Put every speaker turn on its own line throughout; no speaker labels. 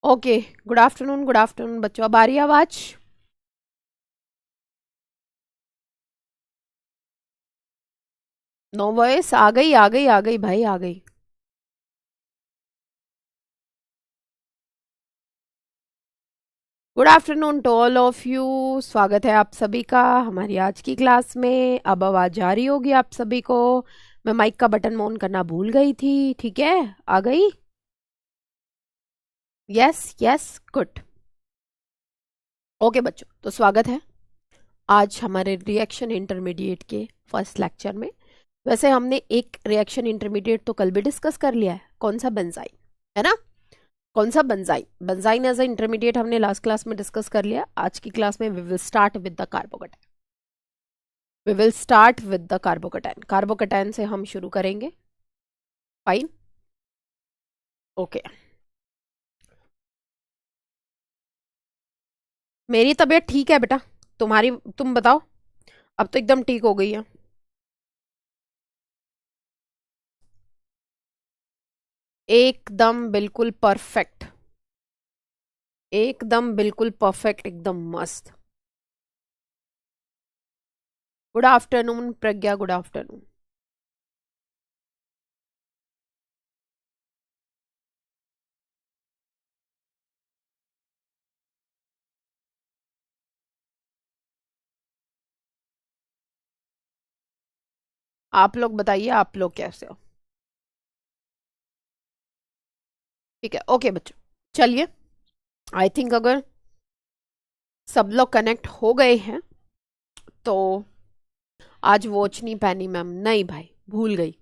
Okay. Good afternoon बच्चों। अब आ रही है आवाज? No voice? आ गई भाई, आ गई। Good afternoon to all of you. स्वागत है आप सभी का हमारी आज की क्लास में। अब आवाज आ रही होगी आप सभी को। मैं माइक का बटन ऑन करना भूल गई थी, ठीक है? आ गई? Yes yes, good. ओके बच्चों, तो स्वागत है आज हमारे रिएक्शन इंटरमीडिएट के फर्स्ट लेक्चर में। वैसे हमने एक रिएक्शन इंटरमीडिएट तो कल भी डिस्कस कर लिया है। कौन सा? बेंजाइन, है ना? कौन सा? Benzene. Benzene as a intermediate हमने लास्ट क्लास में डिस्कस कर लिया। आज की क्लास में we will start with the carbocation. We will start with the carbocation. Carbocation से हम शुरू करेंगे। Fine, okay. मेरी तबीयत ठीक है बेटा। तुम्हारी? तुम बताओ। अब तो एकदम ठीक हो गई है। एकदम बिल्कुल परफेक्ट, एकदम बिल्कुल परफेक्ट, एकदम मस्त। गुड आफ्टरनून प्रज्ञा, गुड आफ्टरनून। आप लोग बताइए, आप लोग कैसे हो? ठीक है, ओके बच्चों। चलिए, आई थिंक अगर सब लोग कनेक्ट हो गए हैं तो आज वॉच नहीं पहनी मैम? नहीं भाई, भूल गई।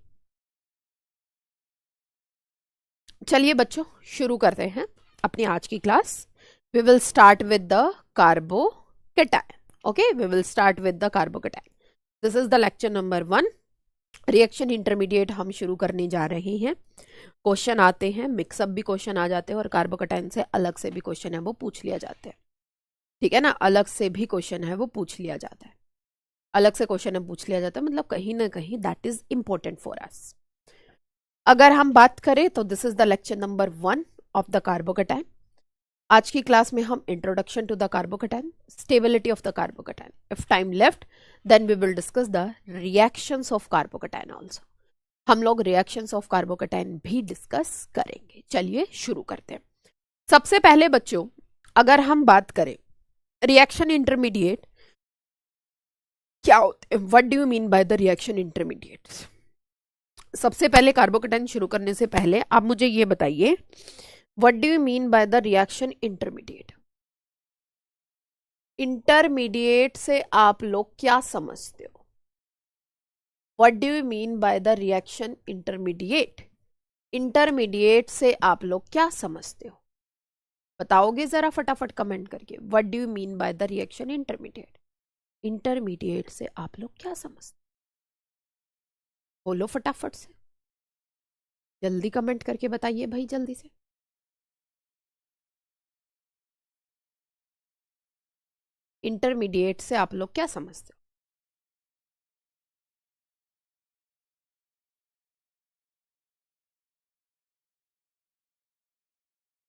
चलिए बच्चों, शुरू करते हैं अपनी आज की class. We will start with the carbocation. Okay, we will start with the carbocation. This is the lecture number 1। Reaction intermediate हम शुरू करने जा रहे हैं। क्वेश्चन आते हैं, मिक्सअप भी क्वेश्चन आ जाते हैं, और कार्बोकटायन से अलग से भी क्वेश्चन है वो पूछ लिया जाता है। ठीक है ना? अलग से भी क्वेश्चन है वो पूछ लिया जाता है। अलग से क्वेश्चन है पूछ लिया जाता है, मतलब कहीं ना कहीं that is important for us. अगर हम बात करें तो this is the lecture number 1 of the carbocation. आज की क्लास में हम introduction to the carbocation, stability of the carbocation, if time left then we will discuss the reactions of carbocation also. हम लोग रिएक्शंस ऑफ कार्बोकटायन भी discuss करेंगे। चलिए शुरू करते हैं। सबसे पहले बच्चों, अगर हम बात करें रिएक्शन इंटरमीडिएट क्या होते हैं, what do you mean by the reaction intermediates. सबसे पहले कार्बोकटायन शुरू करने से पहले आप मुझे ये बताइए, what do you mean by the reaction intermediate. Intermediate से आप लोग क्या समझते हो? What do you mean by the reaction intermediate. Intermediate से आप लोग क्या समझते हो? बताओगे जरा फटाफट कमेंट करके, what do you mean by the reaction intermediate. Intermediate से आप लोग क्या समझते? बोलो फटाफट से, जल्दी कमेंट करके बताइए भाई, जल्दी से। इंटरमीडिएट से आप लोग क्या समझते हो?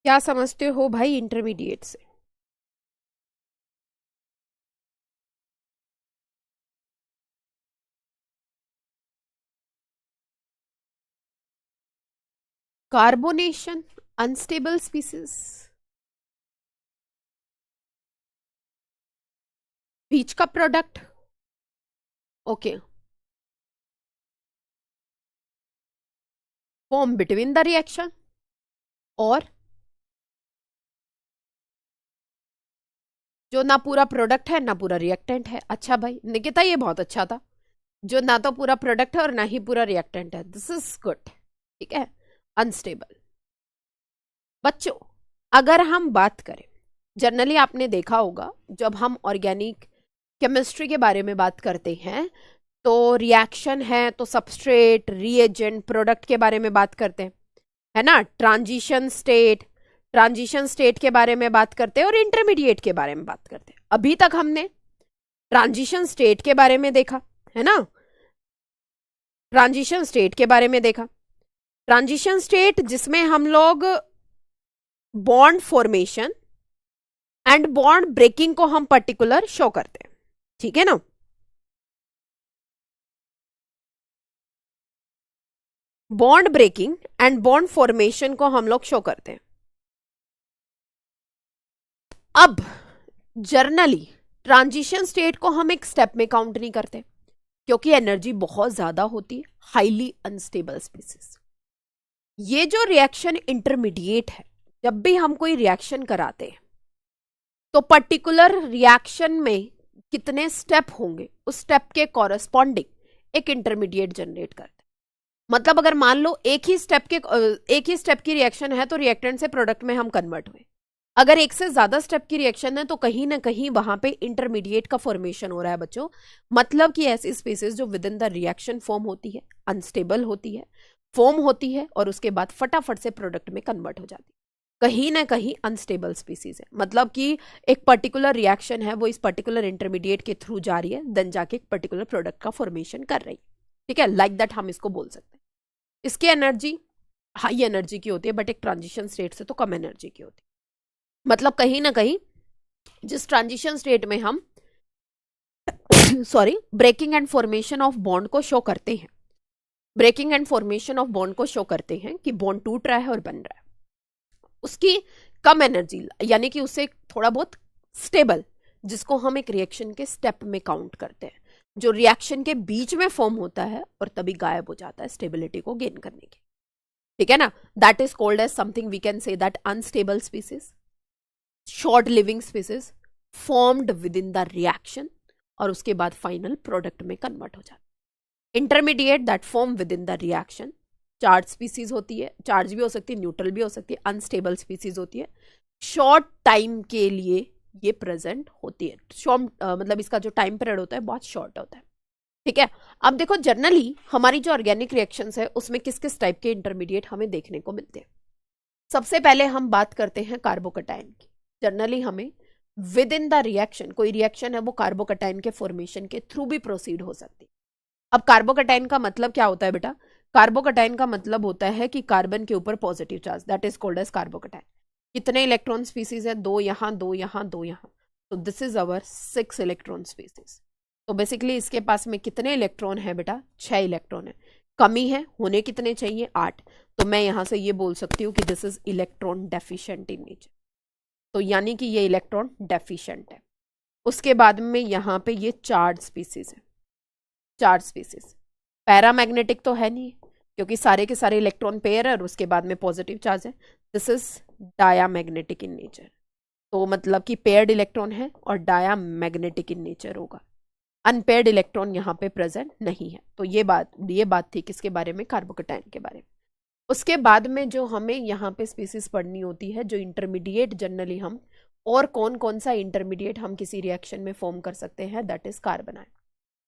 क्या समझते हो भाई इंटरमीडिएट से? कार्बोनेशन, अनस्टेबल स्पीसीज, बीच का product. Okay, form between the reaction, और जो ना पूरा प्रोडक्ट है ना पूरा रिएक्टेंट है। अच्छा भाई निकिता, ये बहुत अच्छा था। जो ना तो पूरा प्रोडक्ट है और ना ही पूरा रिएक्टेंट है, दिस इज गुड। ठीक है, अनस्टेबल। बच्चों, अगर हम बात करें, जनरली आपने देखा होगा जब हम ऑर्गेनिक केमिस्ट्री के बारे में बात करते हैं तो रिएक्शन है तो सबस्ट्रेट, रिएजेंट, प्रोडक्ट के बारे में बात करते हैं, है ना? ट्रांजिशन स्टेट, ट्रांजिशन स्टेट के बारे में बात करते हैं, और इंटरमीडिएट के बारे में बात करते हैं। अभी तक हमने ट्रांजिशन स्टेट के बारे में देखा, है ना? ट्रांजिशन स्टेट के बारे में देखा। ट्रांजिशन स्टेट जिसमें हम लोग bond formation and bond breaking को हम पर्टिकुलर शो करते हैं, ठीक है ना। Bond breaking and bond formation को हम लोग शो करते हैं। अब जर्नली ट्रांजिशन स्टेट को हम एक स्टेप में काउंट नहीं करते क्योंकि एनर्जी बहुत ज्यादा होती है, हाईली अनस्टेबल स्पीसीज। ये जो रिएक्शन इंटरमीडिएट है, जब भी हम कोई रिएक्शन कराते हैं तो पर्टिकुलर रिएक्शन में कितने स्टेप होंगे उस स्टेप के कॉरस्पॉन्डिंग एक इंटरमीडिएट जनरेट करते हैं। मतलब अगर मान लो एक ही स्टेप की रिएक्शन है तो रिएक्टेंट से प्रोडक्ट में हम कन्वर्ट हुए। अगर एक से ज्यादा स्टेप की रिएक्शन है तो कहीं ना कहीं वहां पे इंटरमीडिएट का फॉर्मेशन हो रहा है बच्चों। मतलब कि ऐसी स्पीसीज जो with in the reaction form होती है, अनस्टेबल होती है, फॉर्म होती है और उसके बाद फटाफट से प्रोडक्ट में कन्वर्ट हो जाती है, कहीं ना कहीं अनस्टेबल स्पीसीज है। मतलब कि एक पर्टिकुलर रिएक्शन है वो इस पर्टिकुलर इंटरमीडिएट के थ्रू जा रही है, देन जाके एक पर्टिकुलर प्रोडक्ट का फॉर्मेशन कर रही है, ठीक है। लाइक दैट हम इसको बोल सकते हैं। इसकी एनर्जी हाई एनर्जी की होती है बट एक ट्रांजिशन स्टेट से तो कम एनर्जी की होती है। मतलब कहीं ना कहीं जिस ट्रांजिशन स्टेट में हम sorry breaking and formation of bond को शो करते हैं, breaking and formation of bond को शो करते हैं कि बॉन्ड टूट रहा है और बन रहा है, उसकी कम एनर्जी यानी कि उसे थोड़ा बहुत स्टेबल, जिसको हम एक रिएक्शन के स्टेप में काउंट करते हैं, जो रिएक्शन के बीच में फॉर्म होता है और तभी गायब हो जाता है स्टेबिलिटी को गेन करने के, ठीक है ना। That is called as something we can say that unstable species, short living species formed within the reaction और उसके बाद फाइनल प्रोडक्ट में कन्वर्ट हो जाता है। Intermediate that form with in the reaction, charge species होती है, charge भी हो सकती है, न्यूट्रल भी हो सकती है, अनस्टेबल स्पीसीज होती है, शॉर्ट टाइम के लिए ये प्रेजेंट होती है। मतलब इसका जो टाइम पीरियड होता है बहुत शॉर्ट होता है, ठीक है। अब देखो जनरली हमारी जो ऑर्गेनिक रिएक्शंस है उसमें किस किस टाइप के इंटरमीडिएट हमें देखने को मिलते हैं। सबसे पहले हम बात करते हैं कार्बोकटायन की। जनरली हमें विद इन द रिएक्शन, कोई रिएक्शन है वो कार्बोकटायन के फॉर्मेशन के थ्रू भी प्रोसीड हो सकती है। अब कार्बोकटायन का मतलब क्या होता है बेटा? कार्बोकटायन का मतलब होता है कि कार्बन के ऊपर positive charge, that is called as carbocation. कितने इलेक्ट्रॉन स्पीसीज है? 2 यहाँ, 2 यहाँ, 2 यहाँ, तो this is our 6 electron species. तो बेसिकली इसके पास में कितने इलेक्ट्रॉन है बेटा? 6 इलेक्ट्रॉन है। कमी है, होने कितने चाहिए? 8। तो मैं यहां से ये बोल सकती हूँ कि this is electron deficient in nature, तो यानी कि ये इलेक्ट्रॉन डेफिशिएंट है। उसके बाद में यहाँ पे ये चार्ज स्पीसीज है। चार्ज स्पीसीज पैरामैग्नेटिक तो है नहीं क्योंकि सारे के सारे इलेक्ट्रॉन पेयर है और उसके बाद में पॉजिटिव चार्ज है। This is diamagnetic in nature, तो मतलब कि पेयर्ड इलेक्ट्रॉन है और डायामैग्नेटिक इन नेचर होगा। अनपेयर्ड इलेक्ट्रॉन यहाँ पे प्रेजेंट नहीं है। तो ये बात थी किसके बारे में? कार्बोकटायन के बारे में। उसके बाद में जो हमें यहाँ पे स्पीसीज पढ़नी होती है, जो इंटरमीडिएट जनरली हम, और कौन कौन सा इंटरमीडिएट हम किसी रिएक्शन में फॉर्म कर सकते हैं, that is carbon ion.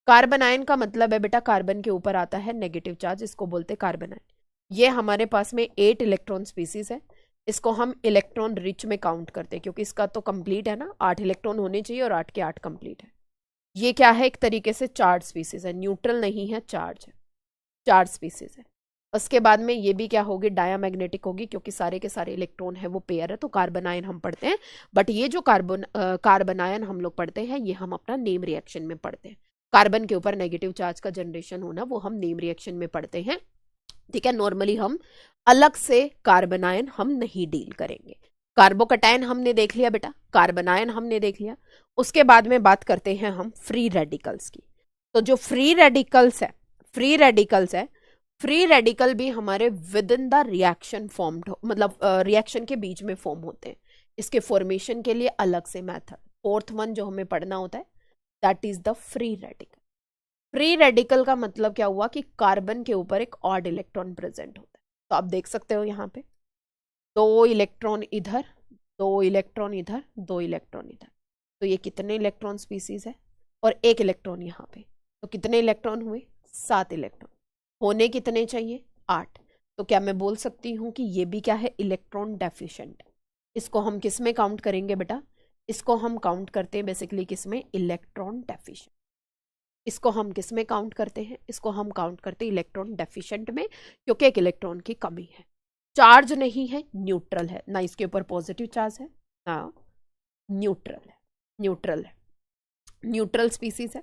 Carbon ion का मतलब है बेटा कार्बन के ऊपर आता है नेगेटिव चार्ज, इसको बोलते हैं कार्बन आयन। ये हमारे पास में 8 इलेक्ट्रॉन स्पीसीज है। इसको हम इलेक्ट्रॉन रिच में काउंट करते हैं क्योंकि इसका तो कंप्लीट है ना, 8 इलेक्ट्रॉन होने चाहिए और 8 के 8 कंप्लीट है। ये क्या है? एक तरीके से चार्ज स्पीसीज है, न्यूट्रल नहीं है, चार्ज है, चार्ज स्पीसीज है। उसके बाद में ये भी क्या होगी? डायामैग्नेटिक होगी क्योंकि सारे के सारे इलेक्ट्रॉन है वो पेयर है, तो कार्बन आयन हम पढ़ते हैं। बट ये जो कार्बन आयन हम लोग पढ़ते हैं ये हम अपना नेम रिएक्शन में पढ़ते हैं। कार्बन के ऊपर नेगेटिव चार्ज का जनरेशन होना वो हम नेम रिएक्शन में पढ़ते हैं, ठीक है। नॉर्मली हम अलग से कार्बन आयन हम नहीं डील करेंगे। कार्बोकटायन हमने देख लिया बेटा, कार्बन आयन हमने देख लिया। उसके बाद में बात करते हैं हम फ्री रेडिकल्स की। तो जो फ्री रेडिकल्स है, फ्री रेडिकल भी हमारे with in the reaction formed, मतलब रिएक्शन के बीच में फॉर्म होते हैं। इसके फॉर्मेशन के लिए अलग से मेथड, 4th वन जो हमें पढ़ना होता है, that is the free radical. Free radical का मतलब क्या हुआ कि कार्बन के ऊपर एक ऑड इलेक्ट्रॉन प्रेजेंट होता है। तो आप देख सकते हो यहाँ पे 2 इलेक्ट्रॉन इधर, 2 इलेक्ट्रॉन इधर, 2 इलेक्ट्रॉन इधर, तो ये कितने इलेक्ट्रॉन स्पीसीज है? और 1 इलेक्ट्रॉन यहाँ पे, तो कितने इलेक्ट्रॉन हुए? 7 इलेक्ट्रॉन। होने कितने चाहिए? 8। तो क्या मैं बोल सकती हूँ कि ये भी क्या है? Electron deficient. इसको हम किस में काउंट करेंगे बेटा? इसको हम काउंट करते हैं बेसिकली किस में? Electron deficient. इसको हम किस में काउंट करते हैं? इसको हम काउंट करते हैं इलेक्ट्रॉन डेफिशिएंट में, क्योंकि एक इलेक्ट्रॉन की कमी है। चार्ज नहीं है, न्यूट्रल है, ना इसके ऊपर पॉजिटिव चार्ज है ना न्यूट्रल है, न्यूट्रल है, न्यूट्रल स्पीसीज है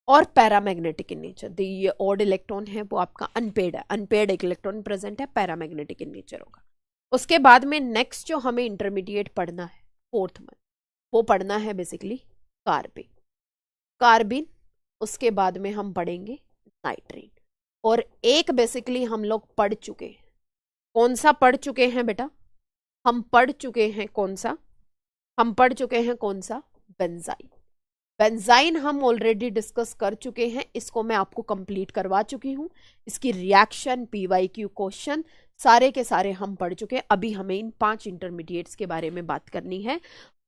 और पैरामैग्नेटिक इन नेचर। ये ऑड इलेक्ट्रॉन है वो आपका अनपेड है, अनपेड एक इलेक्ट्रॉन प्रेजेंट है, पैरामैग्नेटिक इन नेचर होगा। उसके बाद में नेक्स्ट जो हमें इंटरमीडिएट पढ़ना है फोर्थ में, वो पढ़ना है बेसिकली कार्बिन, कार्बिन। उसके बाद में हम पढ़ेंगे नाइट्रीन। और एक बेसिकली हम लोग पढ़ चुके हैं, कौन सा पढ़ चुके हैं बेटा, हम पढ़ चुके हैं कौन सा, हम पढ़ चुके हैं कौन सा, बेंजाइन। बेंजाइन हम ऑलरेडी डिस्कस कर चुके हैं, इसको मैं आपको कंप्लीट करवा चुकी हूं, इसकी रिएक्शन पीवाईक्यू क्वेश्चन सारे के सारे हम पढ़ चुके हैं। अभी हमें इन 5 इंटरमीडिएट्स के बारे में बात करनी है,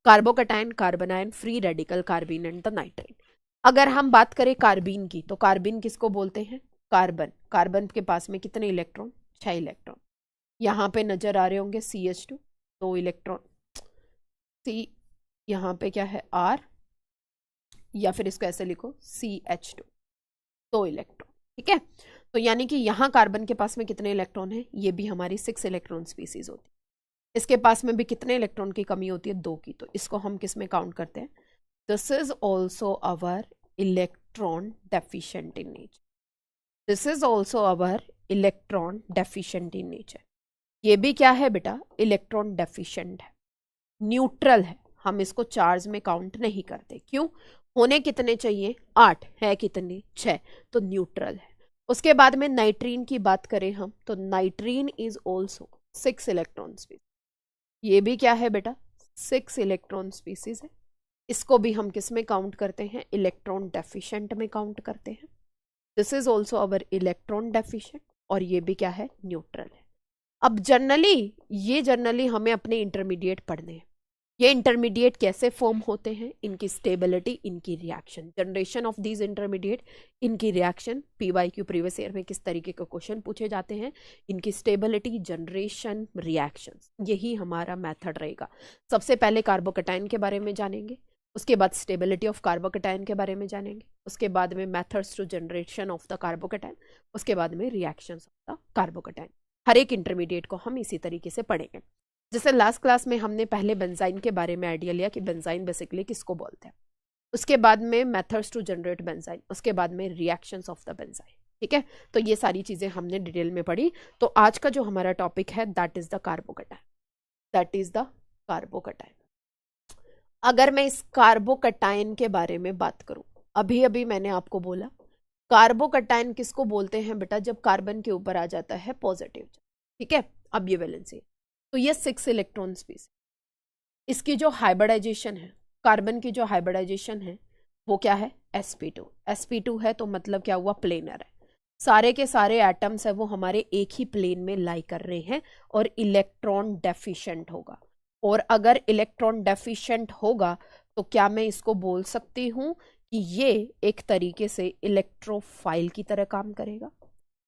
carbocation, carbanion, free radical, carbene and the nitrene. अगर हम बात करें कार्बिन की, तो कार्बिन किसको बोलते हैं, कार्बन। कार्बन के पास में कितने इलेक्ट्रॉन, 6 इलेक्ट्रॉन। यहाँ पे नजर आ रहे होंगे CH2 2 इलेक्ट्रॉन, C यहाँ पे क्या है R, या फिर इसको ऐसे लिखो CH2 2 इलेक्ट्रॉन, ठीक है। तो यानी कि यहाँ कार्बन के पास में कितने इलेक्ट्रॉन है, ये भी हमारी 6 इलेक्ट्रॉन स्पीसीज होती है। इसके पास में भी कितने इलेक्ट्रॉन की कमी होती है, 2 की। तो इसको हम किस में काउंट करते हैं, this is also our electron deficient in nature, this is also our electron deficient in nature. ये भी क्या है बेटा, इलेक्ट्रॉन डेफिशिएंट है, न्यूट्रल है, हम इसको चार्ज में काउंट नहीं करते। क्यों, होने कितने चाहिए, 8 है, कितने, 6, तो न्यूट्रल है। उसके बाद में नाइट्रीन की बात करें हम, तो नाइट्रीन इज ऑल्सो 6 इलेक्ट्रॉन स्पीसीज, ये भी क्या है बेटा, 6 इलेक्ट्रॉन स्पीसीज है। इसको भी हम किस में काउंट करते हैं, इलेक्ट्रॉन डेफिशिएंट में काउंट करते हैं। This is also our electron deficient, और ये भी क्या है, न्यूट्रल है। अब जनरली हमें अपने इंटरमीडिएट पढ़ने हैं। ये इंटरमीडिएट कैसे फॉर्म होते हैं, इनकी स्टेबिलिटी, इनकी reaction, generation of these intermediate, इनकी रिएक्शन, पीवाईक्यू प्रीवियस ईयर में किस तरीके के क्वेश्चन पूछे जाते हैं, इनकी स्टेबिलिटी, जनरेशन, रिएक्शन, यही हमारा मेथड रहेगा। सबसे पहले कार्बोकटायन के बारे में जानेंगे, उसके बाद स्टेबिलिटी ऑफ कार्बोकटायन के बारे में जानेंगे, उसके बाद में methods to generation of the carbocation, उसके बाद में रिएक्शंस ऑफ द कार्बोकटायन। हर एक इंटरमीडिएट को हम इसी तरीके से पढ़ेंगे। जैसे लास्ट क्लास में हमने पहले बेंजाइन के बारे में आइडिया लिया कि बेंजाइन बेसिकली किसको बोलते हैं, उसके बाद में मेथड्स टू जनरेट बेंजाइन, उसके बाद में रिएक्शंस ऑफ द बेंजाइन, ठीक है। तो ये सारी चीजें हमने डिटेल में पढ़ी। तो आज का जो हमारा टॉपिक है that is the carbocation, that is the carbocation. अगर मैं इस कार्बोकटायन के बारे में बात करूं, अभी अभी मैंने आपको बोला कार्बोकटायन किसको बोलते हैं बेटा, जब कार्बन के ऊपर आ जाता है पॉजिटिव, ठीक है। अब ये वैलेंसी, तो ये 6 इलेक्ट्रॉन स्पीसीज, इसकी जो हाइब्रिडाइजेशन है, कार्बन की जो हाइब्रिडाइजेशन है वो क्या है, sp2। sp2 है तो मतलब क्या हुआ, प्लेनर है, सारे के सारे एटम्स है वो हमारे एक ही प्लेन में लाई कर रहे हैं और इलेक्ट्रॉन डेफिशिएंट होगा। और अगर इलेक्ट्रॉन डेफिशिएंट होगा तो क्या मैं इसको बोल सकती हूं कि ये एक तरीके से इलेक्ट्रोफाइल की तरह काम करेगा,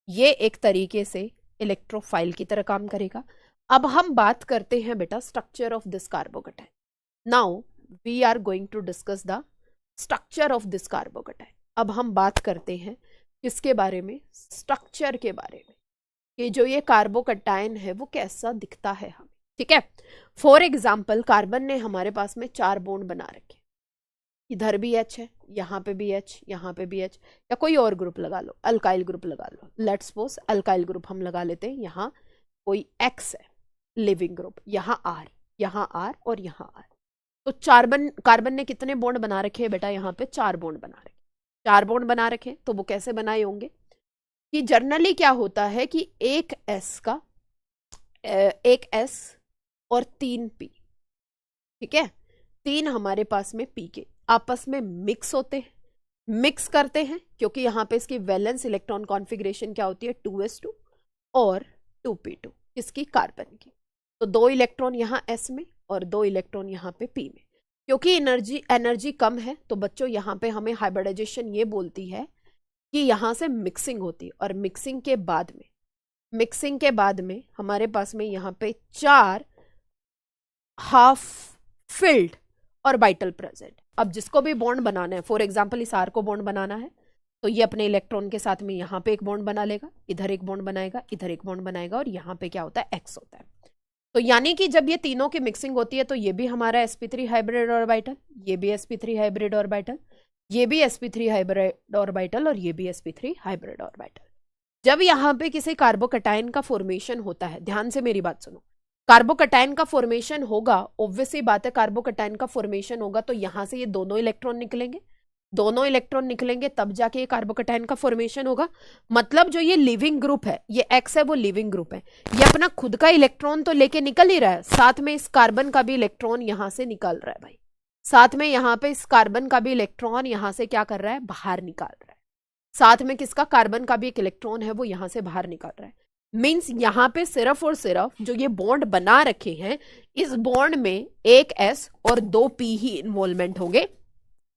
ये एक तरीके से इलेक्ट्रोफाइल की तरह काम करेगा। अब हम बात करते हैं बेटा structure of this carbocation. Now we are going to discuss the structure of this carbocation. अब हम बात करते हैं किसके बारे में, स्ट्रक्चर के बारे में, कि जो ये कार्बोकटायन है वो कैसा दिखता है हमें, ठीक है। फॉर एग्जाम्पल कार्बन ने हमारे पास में 4 बॉन्ड बना रखे, इधर भी H है, यहाँ पे भी H, यहाँ पे भी H, या कोई और ग्रुप लगा लो, अल्काइल ग्रुप लगा लो, लेट्स सपोज अल्काइल ग्रुप हम लगा लेते हैं। यहाँ कोई X है लिविंग ग्रुप, यहाँ R, यहाँ R और यहाँ R। तो कार्बन ने कितने बॉन्ड बना रखे हैं बेटा, यहाँ पे 4 बॉन्ड बना रखे, 4 बॉन्ड बना रखे। तो वो कैसे बनाए होंगे कि जनरली क्या होता है कि एक S और 3 P, ठीक है, 3 हमारे पास में P के आपस में मिक्स होते हैं, मिक्स करते हैं, क्योंकि यहाँ पे इसकी वैलेंस इलेक्ट्रॉन कॉन्फ़िगरेशन क्या होती है, 2s2 और 2p2, किसकी, कार्बन की। तो 2 इलेक्ट्रॉन यहाँ S में और 2 इलेक्ट्रॉन यहाँ पे P में। क्योंकि एनर्जी कम है तो बच्चों यहाँ पे हमें हाइब्रिडाइजेशन ये बोलती है कि यहाँ से मिक्सिंग होती है, और मिक्सिंग के बाद में हमारे पास में यहाँ पे 4 हाफ फिल्ड और वाइटल प्रेजेंट। अब जिसको भी बॉन्ड बनाना है, फॉर एग्जाम्पल इस R को बॉन्ड बनाना है तो ये अपने इलेक्ट्रॉन के साथ में यहाँ पे एक बॉन्ड बना लेगा, इधर एक बॉन्ड बनाएगा, इधर एक बॉन्ड बनाएगा, और यहाँ पे क्या होता है, एक्स होता है। तो यानी कि जब ये तीनों की मिक्सिंग होती है तो ये भी हमारा sp3 हाइब्रिड ऑर्बिटल, ये भी sp3 हाइब्रिड ऑर्बिटल, ये भी sp3 हाइब्रिड ऑर्बिटल, और ये भी sp3 हाइब्रिड ऑर्बिटल। जब यहाँ पे किसी कार्बोकटायन का फॉर्मेशन होता है, ध्यान से मेरी बात सुनो, कार्बोकटायन का फॉर्मेशन होगा, ऑब्वियसली बात है कार्बोकटायन का फॉर्मेशन होगा तो यहाँ से ये दोनों इलेक्ट्रॉन निकलेंगे, दोनों इलेक्ट्रॉन निकलेंगे तब जाके ये कार्बोकटायन का फॉर्मेशन होगा। मतलब जो ये लिविंग ग्रुप है, ये एक्स है, वो लिविंग ग्रुप है, ये अपना खुद का इलेक्ट्रॉन तो लेके निकल ही रहा है, साथ में इस कार्बन का भी इलेक्ट्रॉन यहां से निकल रहा है भाई, साथ में यहाँ पे इस कार्बन का भी इलेक्ट्रॉन यहां से क्या कर रहा है, बाहर निकाल रहा है, साथ में किसका, कार्बन का भी एक इलेक्ट्रॉन है वो यहां से बाहर निकाल रहा है। मीन्स यहाँ पे सिर्फ और सिर्फ जो ये बॉन्ड बना रखे हैं, इस बॉन्ड में एक एस और दो पी ही इन्वॉल्वमेंट होंगे।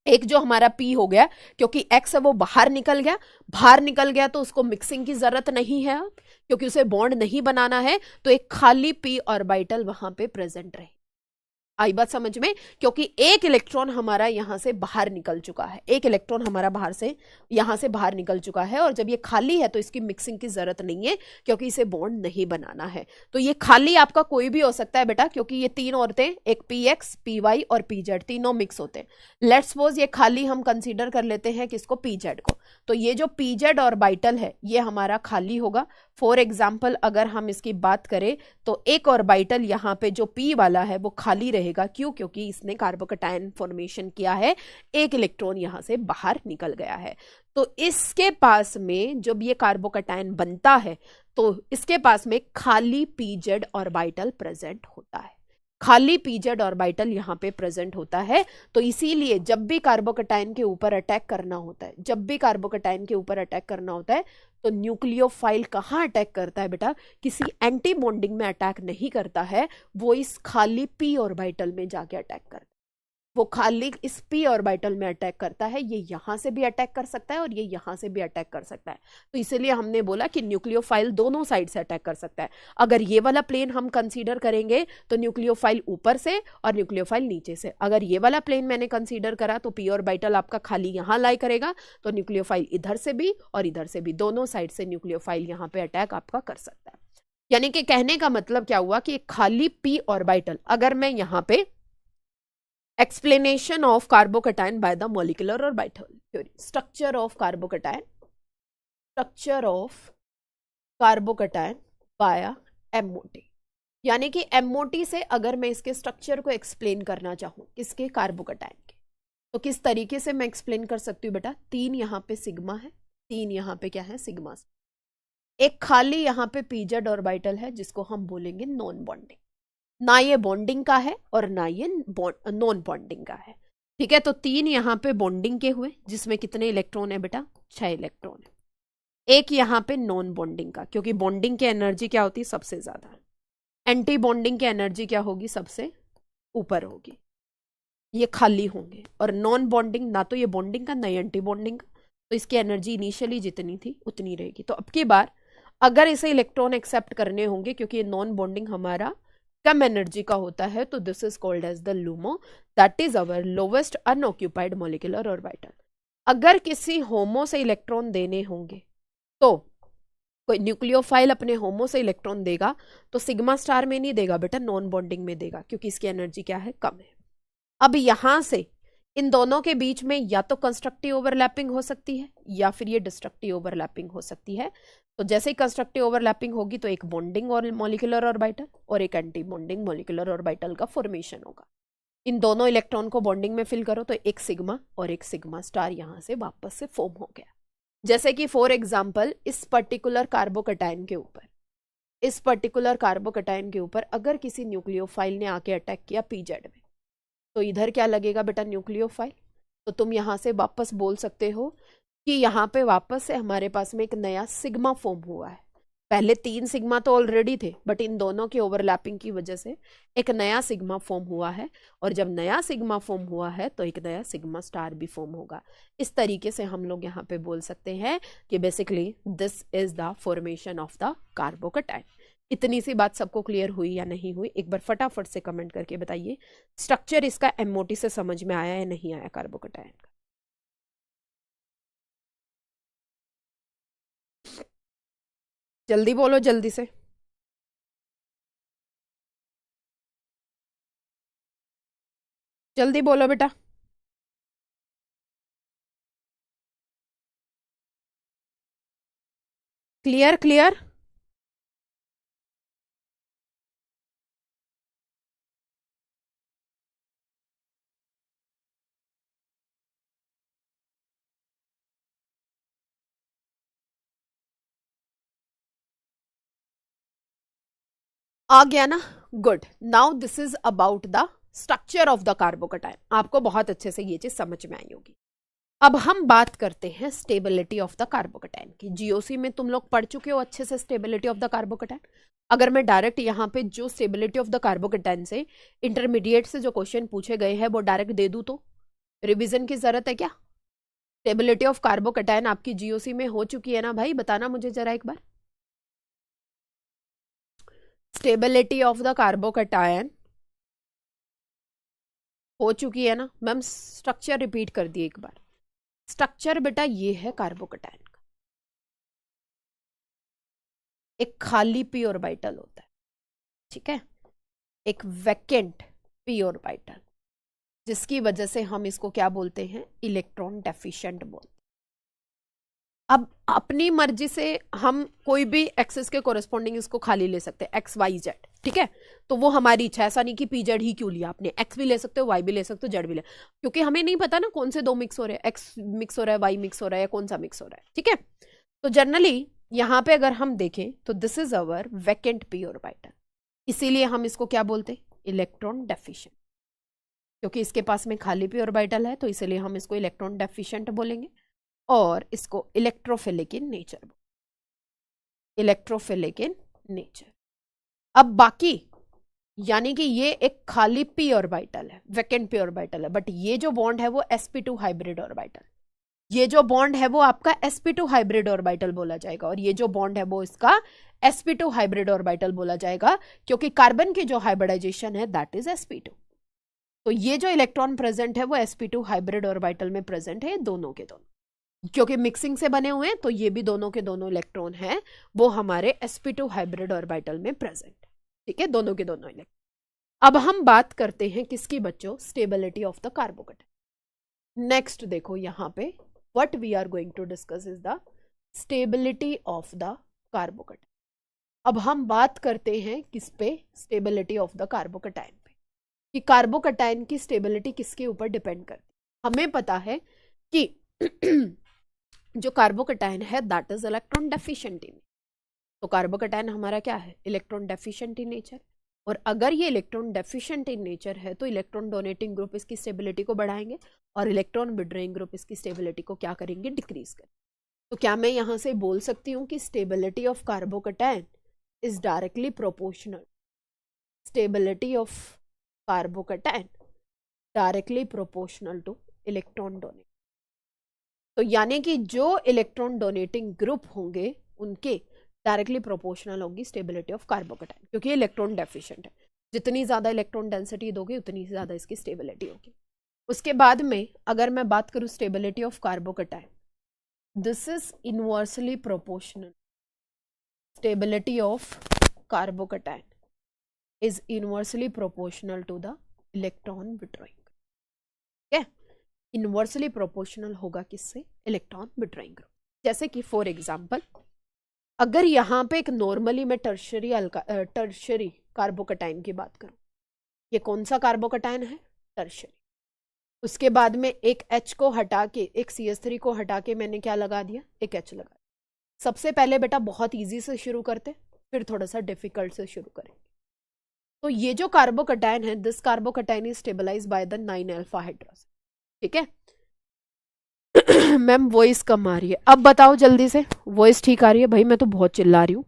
एक जो हमारा पी हो गया, क्योंकि एक्स है वो बाहर निकल गया, बाहर निकल गया तो उसको मिक्सिंग की जरूरत नहीं है क्योंकि उसे बॉन्ड नहीं बनाना है, तो एक खाली पी ऑर्बिटल वहां पे प्रेजेंट रहे। आई बात समझ में, क्योंकि एक इलेक्ट्रॉन हमारा यहां से बाहर निकल चुका है, एक इलेक्ट्रॉन हमारा बाहर से यहां से बाहर निकल चुका है, और जब ये खाली है तो इसकी मिक्सिंग की जरूरत नहीं है क्योंकि इसे बॉन्ड नहीं बनाना है। तो ये खाली आपका कोई भी हो सकता है बेटा, क्योंकि ये तीन औरतें, एक पी एक्स, पी वाई और पी जेड, तीनों मिक्स होते हैं। लेट्स सपोज ये खाली हम कंसिडर कर लेते हैं किसको, पी जेड को, तो ये जो पी जेड ऑर्बिटल है ये हमारा खाली होगा। फॉर एग्जाम्पल अगर हम इसकी बात करें तो एक ऑर्बिटल यहाँ पे जो पी वाला है वो खाली रहेगा, क्यों, क्योंकि इसने कार्बोकटायन फॉर्मेशन किया है, एक इलेक्ट्रॉन यहाँ से बाहर निकल गया है। तो इसके पास में जब ये कार्बोकटायन बनता है तो इसके पास में खाली पी जेड ऑर्बिटल प्रेजेंट होता है, खाली पी जेड ऑर्बिटल यहाँ पे प्रेजेंट होता है। तो इसीलिए जब भी कार्बोकटायन के ऊपर अटैक करना होता है, जब भी कार्बोकटायन के ऊपर अटैक करना होता है तो न्यूक्लियोफाइल कहाँ अटैक करता है बेटा, किसी एंटी बॉन्डिंग में अटैक नहीं करता है, वो इस खाली पी ऑर्बिटल में जाके अटैक करता है, वो खाली इस पी ऑर्बिटल में अटैक करता है। ये यहां से भी अटैक कर सकता है और ये यहां से भी अटैक कर सकता है। तो इसीलिए हमने बोला कि न्यूक्लियोफाइल दोनों साइड से अटैक कर सकता है। अगर ये वाला प्लेन हम कंसीडर करेंगे तो न्यूक्लियोफाइल ऊपर से और न्यूक्लियोफाइल नीचे से। अगर ये वाला प्लेन मैंने कंसीडर करा तो पी ऑर्बिटल आपका खाली यहां लाई करेगा, तो न्यूक्लियोफाइल इधर से भी और इधर से भी, दोनों साइड से न्यूक्लियोफाइल यहाँ पे अटैक आपका कर सकता है। यानी कि कहने का मतलब क्या हुआ कि एक खाली पी ऑर्बिटल, अगर मैं यहाँ पे explanation of carbocation by the molecular orbital theory, structure of carbocation via MOT, यानी कि MOT से अगर मैं इसके स्ट्रक्चर को एक्सप्लेन करना चाहूँ किसके, कार्बोकटायन के, तो किस तरीके से मैं एक्सप्लेन कर सकती हूँ बेटा, तीन यहाँ पे सिग्मा है, तीन यहाँ पे क्या है, सिग्मा, एक खाली यहाँ पे पीजेड ऑर्बिटल है जिसको हम बोलेंगे नॉन बॉन्डिंग, ना ये बॉन्डिंग का है और ना ये नॉन बॉन्डिंग का है, ठीक है। तो तीन यहाँ पे बॉन्डिंग के हुए जिसमें कितने इलेक्ट्रॉन है बेटा, 6 इलेक्ट्रॉन है। एक यहाँ पे नॉन बॉन्डिंग का, क्योंकि बॉन्डिंग की एनर्जी क्या होती है, सबसे ज्यादा, एंटी बॉन्डिंग की एनर्जी क्या होगी, सबसे ऊपर होगी, ये खाली होंगे। और नॉन बॉन्डिंग, ना तो ये बॉन्डिंग का ना ये एंटी बॉन्डिंग का, तो इसकी एनर्जी इनिशियली जितनी थी उतनी रहेगी। तो अब की बार अगर इसे इलेक्ट्रॉन एक्सेप्ट करने होंगे, क्योंकि नॉन बॉन्डिंग हमारा कम एनर्जी का होता है, तो this is called as the LUMO, that is our lowest unoccupied molecular orbital. अगर किसी होमो से इलेक्ट्रॉन देने होंगे तो कोई न्यूक्लियोफाइल अपने होमो से इलेक्ट्रॉन देगा तो सिग्मा स्टार में नहीं देगा बेटा, नॉन बॉन्डिंग में देगा, क्योंकि इसकी एनर्जी क्या है, कम है। अब यहां से इन दोनों के बीच में या तो कंस्ट्रक्टिव ओवरलैपिंग हो सकती है या फिर ये डिस्ट्रक्टिव ओवरलैपिंग हो सकती है। तो जैसे ही कंस्ट्रक्टिव ओवरलैपिंग होगी तो एक बॉन्डिंग और मॉलिक्यूलर ऑर्बिटल और एक एंटी बॉन्डिंग मॉलिक्यूलर ऑर्बिटल का फॉर्मेशन होगा। इन दोनों इलेक्ट्रॉन को बॉन्डिंग में फिल करो तो एक सिग्मा और एक सिग्मा स्टार यहां से वापस से फॉर्म हो गया। जैसे कि फॉर एग्जाम्पल इस पर्टिकुलर कार्बोकटायन के ऊपर, इस पर्टिकुलर कार्बोकटायन के ऊपर अगर किसी न्यूक्लियोफाइल ने आके अटैक किया पीजेड में, तो इधर क्या लगेगा बेटा, न्यूक्लियोफाइल। तो तुम यहां से वापस बोल सकते हो कि यहाँ पे वापस से हमारे पास में एक नया सिग्मा फॉर्म हुआ है। पहले 3 सिग्मा तो ऑलरेडी थे, बट इन दोनों की ओवरलैपिंग की वजह से एक नया सिग्मा फॉर्म हुआ है, और जब नया सिग्मा फॉर्म हुआ है तो एक नया सिग्मा स्टार भी फॉर्म होगा। इस तरीके से हम लोग यहाँ पे बोल सकते हैं कि basically this is the formation of the carbocation. इतनी सी बात सबको क्लियर हुई या नहीं हुई, एक बार फटाफट से कमेंट करके बताइए। स्ट्रक्चर इसका MOT से समझ में आया या नहीं आया कार्बोकटायन का। जल्दी बोलो, जल्दी से। जल्दी बोलो बेटा। Clear clear. आ गया ना? Good. Now this is about the structure of the carbocation. आपको बहुत अच्छे से ये चीज समझ में आई होगी। अब हम बात करते हैं स्टेबिलिटी ऑफ द कार्बोकटायन की। जीओसी में तुम लोग पढ़ चुके हो अच्छे से स्टेबिलिटी ऑफ द कार्बोकटायन। अगर मैं डायरेक्ट यहाँ पे जो स्टेबिलिटी ऑफ द कार्बोकटायन से इंटरमीडिएट से जो क्वेश्चन पूछे गए हैं वो डायरेक्ट दे दूं तो रिवीजन की जरूरत है क्या? स्टेबिलिटी ऑफ कार्बोकटायन आपकी जीओसी में हो चुकी है ना भाई? बताना मुझे जरा एक बार। स्टेबिलिटी ऑफ द कार्बोकटायन हो चुकी है ना मैम? स्ट्रक्चर रिपीट कर दिए एक बार। स्ट्रक्चर बेटा ये है कार्बोकटायन का। एक खाली पी ऑर्बिटल होता है, ठीक है? एक वैकेंट पी ऑर्बिटल, जिसकी वजह से हम इसको क्या बोलते हैं? इलेक्ट्रॉन डेफिशिएंट बोलते हैं। अब अपनी मर्जी से हम कोई भी एक्सिस के कोरेस्पॉन्डिंग इसको खाली ले सकते हैं, एक्स वाई जेड, ठीक है? तो वो हमारी इच्छा है, ऐसा नहीं कि पी जेड ही क्यों लिया आपने, एक्स भी ले सकते हो, वाई भी ले सकते हो, जेड भी ले, क्योंकि हमें नहीं पता ना कौन से दो मिक्स हो रहे हैं, एक्स मिक्स हो रहा है, वाई मिक्स हो रहा है, या कौन सा मिक्स हो रहा है, ठीक है? तो जनरली यहाँ पे अगर हम देखें तो this is our vacant P orbital, इसीलिए हम इसको क्या बोलते हैं? Electron deficient. क्योंकि इसके पास में खाली पी ऑर्बिटल है तो इसीलिए हम इसको इलेक्ट्रॉन डेफिशिएंट बोलेंगे। और इसको electrophilic in nature, electrophilic in nature. अब बाकी यानी कि ये एक खाली पी ऑर्बिटल है, वैकेंट पी ऑर्बिटल है, बट ये जो बॉन्ड है वो sp2 हाइब्रिड ऑर्बिटल, ये जो बॉन्ड है वो आपका sp2 हाइब्रिड ऑर्बिटल बोला जाएगा, और ये जो बॉन्ड है वो इसका sp2 हाइब्रिड ऑर्बिटल बोला जाएगा, क्योंकि कार्बन की जो हाइब्रिडाइजेशन है दैट इज sp2। तो ये जो इलेक्ट्रॉन प्रेजेंट है वो sp2 हाइब्रिड ऑर्बिटल में प्रेजेंट है, दोनों के दोनों, क्योंकि मिक्सिंग से बने हुए हैं तो ये भी दोनों के दोनों इलेक्ट्रॉन हैं वो हमारे sp2 हाइब्रिड ऑर्बिटल में प्रेजेंट, ठीक है? दोनों के दोनों इलेक्ट्रॉन। अब हम बात करते हैं किसकी बच्चों? Stability of the carbocation. Next देखो यहाँ पे what we are going to discuss is the stability of the carbocation. अब हम बात करते हैं किस पे? स्टेबिलिटी ऑफ द कार्बोकटायन पे, कि कार्बोकटायन की स्टेबिलिटी किसके ऊपर डिपेंड करती है। हमें पता है कि जो कार्बोकटायन है that is electron deficient in, तो कार्बोकटायन हमारा क्या है? Electron deficient in nature. और अगर ये इलेक्ट्रॉन डेफिशिएंट इन नेचर है तो इलेक्ट्रॉन डोनेटिंग ग्रुप इसकी स्टेबिलिटी को बढ़ाएंगे, और इलेक्ट्रॉन विड्रॉइंग ग्रुप इसकी स्टेबिलिटी को क्या करेंगे? डिक्रीज करेंगे। तो क्या मैं यहां से बोल सकती हूँ कि stability of carbocation is directly proportional, stability of carbocation directly proportional two electron donate. तो यानी कि जो इलेक्ट्रॉन डोनेटिंग ग्रुप होंगे उनके डायरेक्टली प्रोपोर्शनल होगी स्टेबिलिटी ऑफ कार्बोकटायन, क्योंकि इलेक्ट्रॉन डेफिशिएंट है। जितनी ज्यादा इलेक्ट्रॉन डेंसिटी दोगे उतनी ज्यादा इसकी स्टेबिलिटी होगी। उसके बाद में अगर मैं बात करूं stability of carbocation, this is inversely proportional, stability of carbocation is inversely proportional to the electron withdrawing, ठीक है? इनवर्सली प्रोपोर्शनल होगा किससे? Electron withdrawing group. जैसे कि फॉर एग्जांपल अगर यहाँ पे एक नॉर्मली मैं टर्शरी कार्बोकटायन की बात करूं, ये कौन सा कार्बोकटायन है? टर्शरी। उसके बाद में एक H को हटा के, एक CH3 को हटा के मैंने क्या लगा दिया? एक H लगा दिया। सबसे पहले बेटा बहुत इजी से शुरू करते, फिर थोड़ा सा डिफिकल्ट से शुरू करेंगे। तो ये जो कार्बोकटायन है, this carbocation is stabilize by the 9 alpha hydrogen, ठीक है? मैम वॉइस कम आ रही है, अब बताओ जल्दी से। वॉइस ठीक आ रही है? भाई मैं तो बहुत चिल्ला रही हूँ।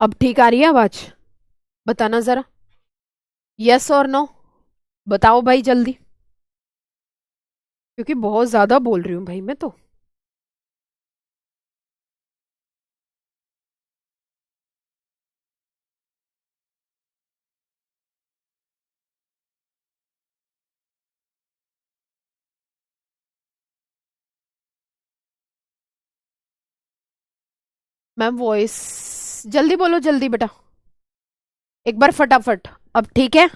अब ठीक आ रही है आवाज? बताना जरा, यस और नो, बताओ भाई जल्दी, क्योंकि बहुत ज्यादा बोल रही हूँ भाई मैं तो। मैम वॉइस जल्दी बोलो, जल्दी बेटा, एक बार फटाफट। अब ठीक है,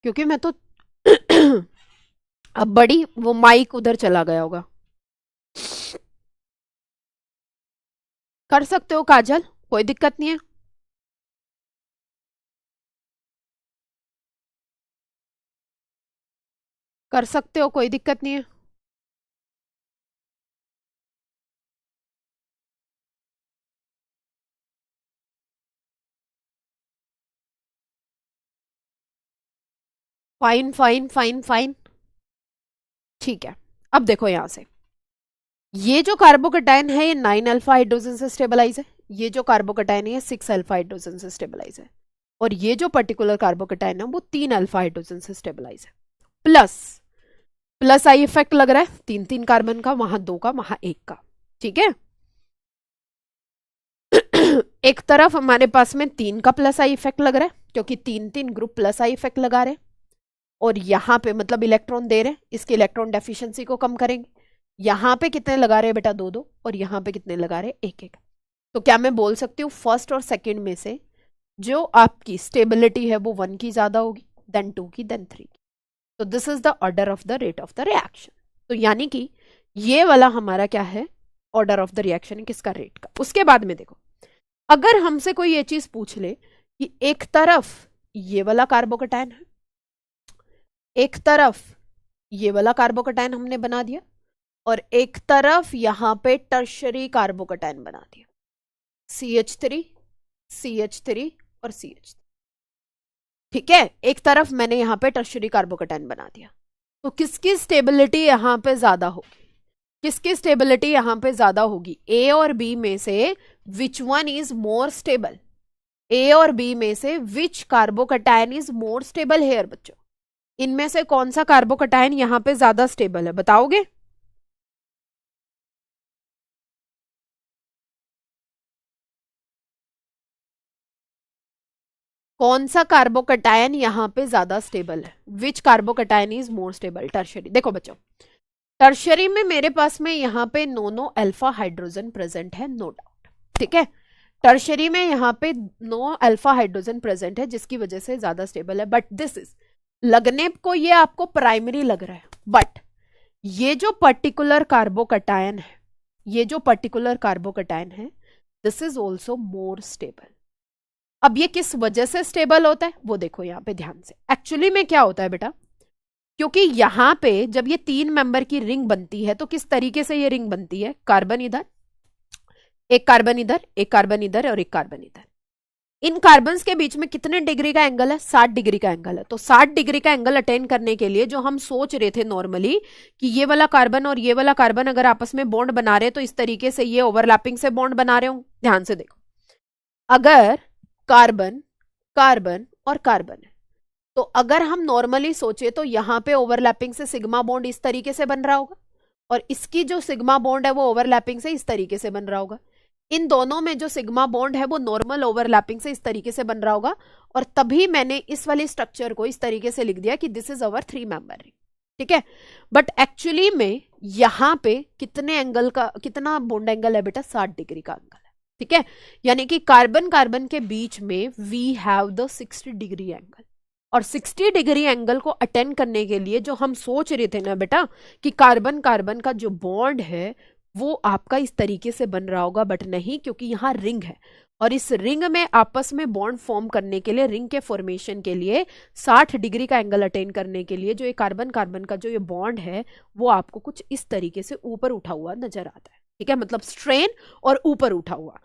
क्योंकि मैं तो अब बड़ी वो माइक उधर चला गया होगा। कर सकते हो काजल, कोई दिक्कत नहीं है। कर सकते हो, कोई दिक्कत नहीं है। फाइन फाइन फाइन फाइन, ठीक है। अब देखो यहां से, ये जो कार्बोकेटाइन है ये 9 अल्फा हाइड्रोजन से स्टेबलाइज है, ये जो कार्बोकेटाइन है ये 6 अल्फा हाइड्रोजन से स्टेबलाइज है, और ये जो पर्टिकुलर कार्बोकेटाइन है वो 3 अल्फा हाइड्रोजन से स्टेबलाइज है। प्लस प्लस आई इफेक्ट लग रहा है 3 3 कार्बन का, वहां 2 का, वहां 1 का, ठीक है। एक तरफ हमारे पास में 3 का प्लस आई इफेक्ट लग रहा है, क्योंकि 3 3 ग्रुप प्लस आई इफेक्ट लगा रहे हैं, और यहां पे मतलब इलेक्ट्रॉन दे रहे हैं, इसके इलेक्ट्रॉन डेफिशिएंसी को कम करेंगे। यहां पे कितने लगा रहे हैं बेटा, 2 2, और यहां पे कितने लगा रहे हैं, 1 1। तो क्या मैं बोल सकती हूँ फर्स्ट और सेकंड में से जो आपकी स्टेबिलिटी है वो 1 की ज्यादा होगी, देन 2 की, देन 3 की। तो this is the order of the rate of the reaction. तो यानी कि ये वाला हमारा क्या है, ऑर्डर ऑफ द रिएक्शन किसका, रेट का। उसके बाद में देखो, अगर हमसे कोई ये चीज पूछ ले कि एक तरफ ये वाला कार्बोकेटाइन है, एक तरफ ये वाला कार्बोकेटाइन हमने बना दिया, और एक तरफ यहां पे टर्शरी कार्बोकेटाइन बना दिया, CH3 CH3 और CH3, ठीक है। एक तरफ मैंने यहां पे टर्शरी कार्बोकेटाइन बना दिया, तो किसकी स्टेबिलिटी यहां पे ज्यादा होगी, किसकी स्टेबिलिटी यहां पे ज्यादा होगी, ए और बी में से which one is more stable, A और बी में से which carbocation is more stable here बच्चों, इनमें से कौन सा कार्बोकेटाइन यहां पे ज्यादा स्टेबल है, बताओगे। कौन सा कार्बोकेटाइन यहां पे ज्यादा स्टेबल है, which carbocation is more stable, tertiary. देखो बच्चों, टर्शरी में मेरे पास में यहां पे नो अल्फा हाइड्रोजन प्रेजेंट है, नो डाउट, ठीक है। टर्शरी में यहां पे 9 अल्फा हाइड्रोजन प्रेजेंट है, जिसकी वजह से ज्यादा स्टेबल है, बट दिस इज लगने को ये आपको प्राइमरी लग रहा है, बट ये जो पर्टिकुलर कार्बोकेटाइन है, ये जो पर्टिकुलर कार्बोकेटाइन है, this is also more stable. अब ये किस वजह से स्टेबल होता है वो देखो यहां पे ध्यान से। एक्चुअली में क्या होता है बेटा, क्योंकि यहां पे जब ये 3 मेंबर की रिंग बनती है तो किस तरीके से ये रिंग बनती है, कार्बन इधर, एक कार्बन इधर, एक कार्बन इधर, और एक कार्बन इधर। इन कार्बन्स के बीच में कितने डिग्री का एंगल है, 60 डिग्री का एंगल है। तो 60 डिग्री का एंगल अटेन करने के लिए जो हम सोच रहे थे नॉर्मली कि ये वाला कार्बन और ये वाला कार्बन अगर आपस में बॉन्ड बना रहे तो इस तरीके से ये ओवरलैपिंग से बॉन्ड बना रहे हो, ध्यान से देखो। अगर कार्बन कार्बन और कार्बन है, तो अगर हम नॉर्मली सोचे तो यहां पे ओवरलैपिंग से सिग्मा बॉन्ड इस तरीके से बन रहा होगा, और इसकी जो सिग्मा बॉन्ड है वो ओवरलैपिंग से इस तरीके से बन रहा होगा। इन दोनों में जो सिग्मा बॉन्ड है वो नॉर्मल ओवरलैपिंग से इस तरीके से बन रहा होगा, और तभी मैंने इस वाली स्ट्रक्चर को इस तरीके से लिख दिया कि this is our 3 member ring, ठीक है। बट एक्चुअली में यहां पे कितने एंगल का, कितना बॉन्ड एंगल है बेटा, 60 डिग्री का एंगल है, ठीक है। यानी कि कार्बन कार्बन के बीच में we have the 60 degree angle, और 60 डिग्री एंगल को अटेंड करने के लिए जो हम सोच रहे थे ना बेटा कि कार्बन कार्बन का जो बॉन्ड है वो आपका इस तरीके से बन रहा होगा, बट नहीं, क्योंकि यहाँ रिंग है, और इस रिंग में आपस में बॉन्ड फॉर्म करने के लिए, रिंग के फॉर्मेशन के लिए 60 डिग्री का एंगल अटेन करने के लिए जो ये कार्बन कार्बन का जो ये बॉन्ड है वो आपको कुछ इस तरीके से ऊपर उठा हुआ नजर आता है, ठीक है, मतलब स्ट्रेन और ऊपर उठा हुआ।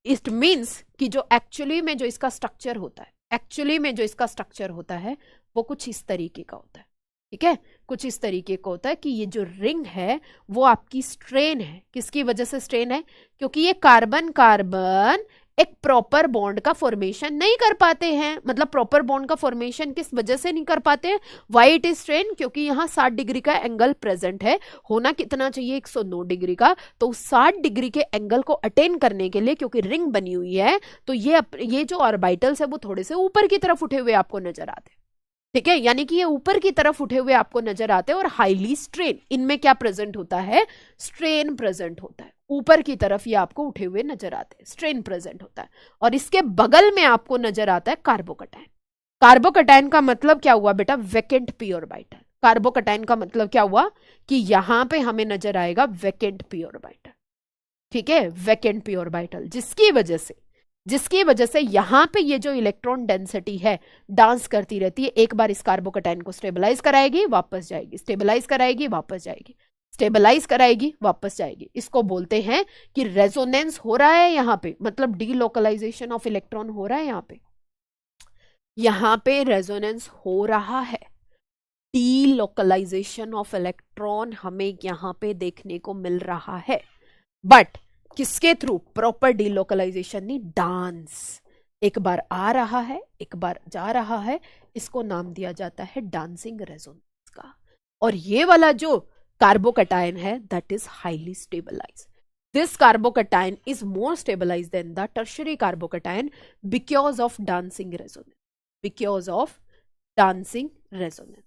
इट मीन्स कि जो एक्चुअली में जो इसका स्ट्रक्चर होता है, एक्चुअली में जो इसका स्ट्रक्चर होता है वो कुछ इस तरीके का होता है, ठीक है, कुछ इस तरीके का होता है कि ये जो रिंग है वो आपकी स्ट्रेन है। किसकी वजह से स्ट्रेन है, क्योंकि ये कार्बन कार्बन एक प्रॉपर बॉन्ड का फॉर्मेशन नहीं कर पाते हैं। मतलब प्रॉपर बॉन्ड का फॉर्मेशन किस वजह से नहीं कर पाते हैं, व्हाई इट इज स्ट्रेन, क्योंकि यहाँ 60 डिग्री का एंगल प्रेजेंट है, होना कितना चाहिए 109 डिग्री का। तो 60 डिग्री के एंगल को अटेन करने के लिए, क्योंकि रिंग बनी हुई है, तो ये जो ऑर्बिटल्स है वो थोड़े से ऊपर की तरफ उठे हुए आपको नजर आते हैं, ठीक है, यानी कि ये ऊपर की तरफ उठे हुए आपको नजर आते हैं, और हाईली स्ट्रेन, इनमें क्या प्रेजेंट होता है, स्ट्रेन प्रेजेंट होता है, ऊपर की तरफ ये आपको उठे हुए नजर आते हैं, स्ट्रेन प्रेजेंट होता है। और इसके बगल में आपको नजर आता है कार्बोकटायन। कार्बोकटायन का मतलब क्या हुआ बेटा, वैकेंट पी ऑर्बिटल। कार्बोकटायन का मतलब क्या हुआ कि यहां पे हमें नजर आएगा वैकेंट पी ऑर्बिटल, ठीक है, वैकेंट पी ऑर्बिटल, जिसकी वजह से यहां पे ये जो इलेक्ट्रॉन डेंसिटी है डांस करती रहती है। एक बार इस कार्बोकटायन को स्टेबलाइज कराएगी, वापस जाएगी, स्टेबलाइज कराएगी, वापस जाएगी, स्टेबलाइज कराएगी, वापस जाएगी। इसको बोलते हैं कि रेजोनेंस हो रहा है यहां पे, मतलब डीलोकलाइजेशन ऑफ इलेक्ट्रॉन हो रहा है यहां पे रेजोनेंस हो रहा है। डीलोकलाइजेशन ऑफ इलेक्ट्रॉन हमें यहां पे देखने को मिल रहा है, बट किसके थ्रू, प्रॉपर डीलोकलाइजेशन नहीं, डांस। एक बार आ रहा है, एक बार जा रहा है, इसको नाम दिया जाता है डांसिंग रेजोनेंस का। और ये वाला जो कार्बोकटायन है that is highly stabilized. This carbocation is more stabilized than the tertiary carbocation because of dancing resonance. Because of dancing resonance.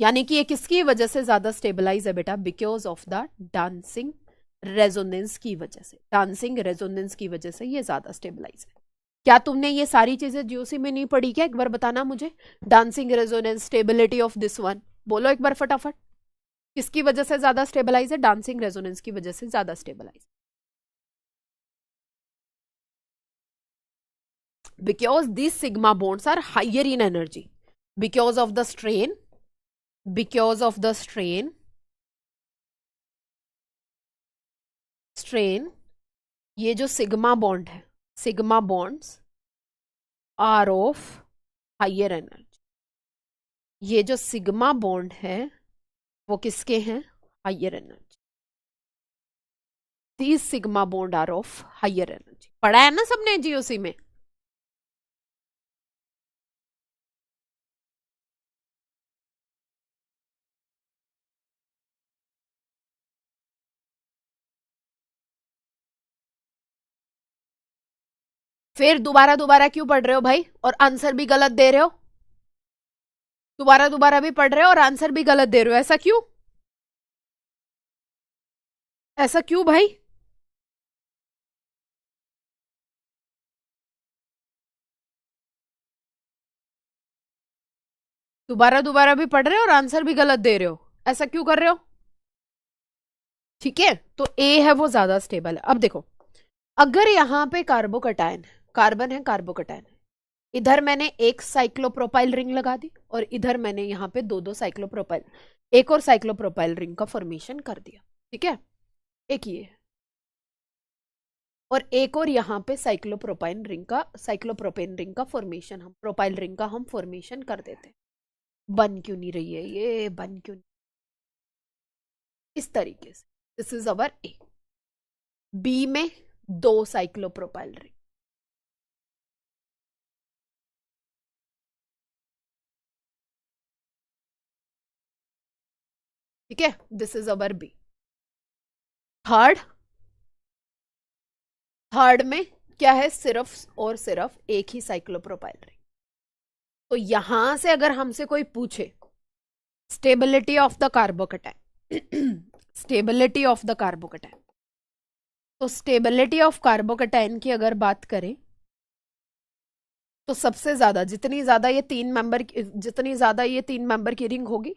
यानी कि ये किसकी वजह से ज्यादा स्टेबलाइज है बेटा, because of the dancing resonance की वजह से। डांसिंग रेजोनेंस की वजह से ये ज्यादा स्टेबलाइज है। क्या तुमने ये सारी चीजें जीओसी में नहीं पढ़ी क्या? एक बार बताना मुझे, dancing resonance, stability of this one, बोलो एक बार फटाफट। किसकी वजह से ज्यादा स्टेबलाइज है? डांसिंग रेजोनेंस की वजह से ज्यादा stabilise. Because these sigma bonds are higher in energy because of the strain, ये जो सिग्मा बॉन्ड है, sigma bonds are of higher energy. ये जो सिग्मा बॉन्ड है वो किसके हैं? Higher energy. These sigma bond are of higher energy. पढ़ा है ना सबने जीओसी में? फिर दोबारा दोबारा क्यों पढ़ रहे हो भाई, और आंसर भी गलत दे रहे हो? दोबारा दोबारा भी पढ़ रहे हो और आंसर भी गलत दे रहे हो, ऐसा क्यों? ऐसा क्यों भाई? दोबारा दोबारा भी पढ़ रहे हो और आंसर भी गलत दे रहे हो, ऐसा क्यों कर रहे हो? ठीक है, तो ए है वो ज्यादा स्टेबल है। अब देखो, अगर यहां पे कार्बोकटायन, कार्बन है, कार्बोकटायन है, इधर मैंने एक साइक्लोप्रोपाइल रिंग लगा दी और इधर मैंने यहाँ पे दो दो साइक्लोप्रोपाइल, एक और साइक्लोप्रोपाइल रिंग का फॉर्मेशन कर दिया, ठीक है, एक ये और एक और यहाँ पे साइक्लोप्रोपाइन रिंग का, साइक्लोप्रोपेन रिंग का फॉर्मेशन, हम प्रोपाइल रिंग का हम फॉर्मेशन कर देते हैं। बन क्यों नहीं रही है ये, बन क्यों नहीं? इस तरीके से this is our A. B में दो साइक्लोप्रोपाइल रिंग, ठीक है, this is our B. Third में क्या है? सिर्फ और सिर्फ एक ही साइक्लोप्रोपाइल रिंग। तो यहां से अगर हमसे कोई पूछे stability of the carbocation, stability of the carbocation, तो स्टेबिलिटी ऑफ कार्बोकटायन की अगर बात करें तो सबसे ज्यादा, जितनी ज्यादा ये तीन मेंबर की रिंग होगी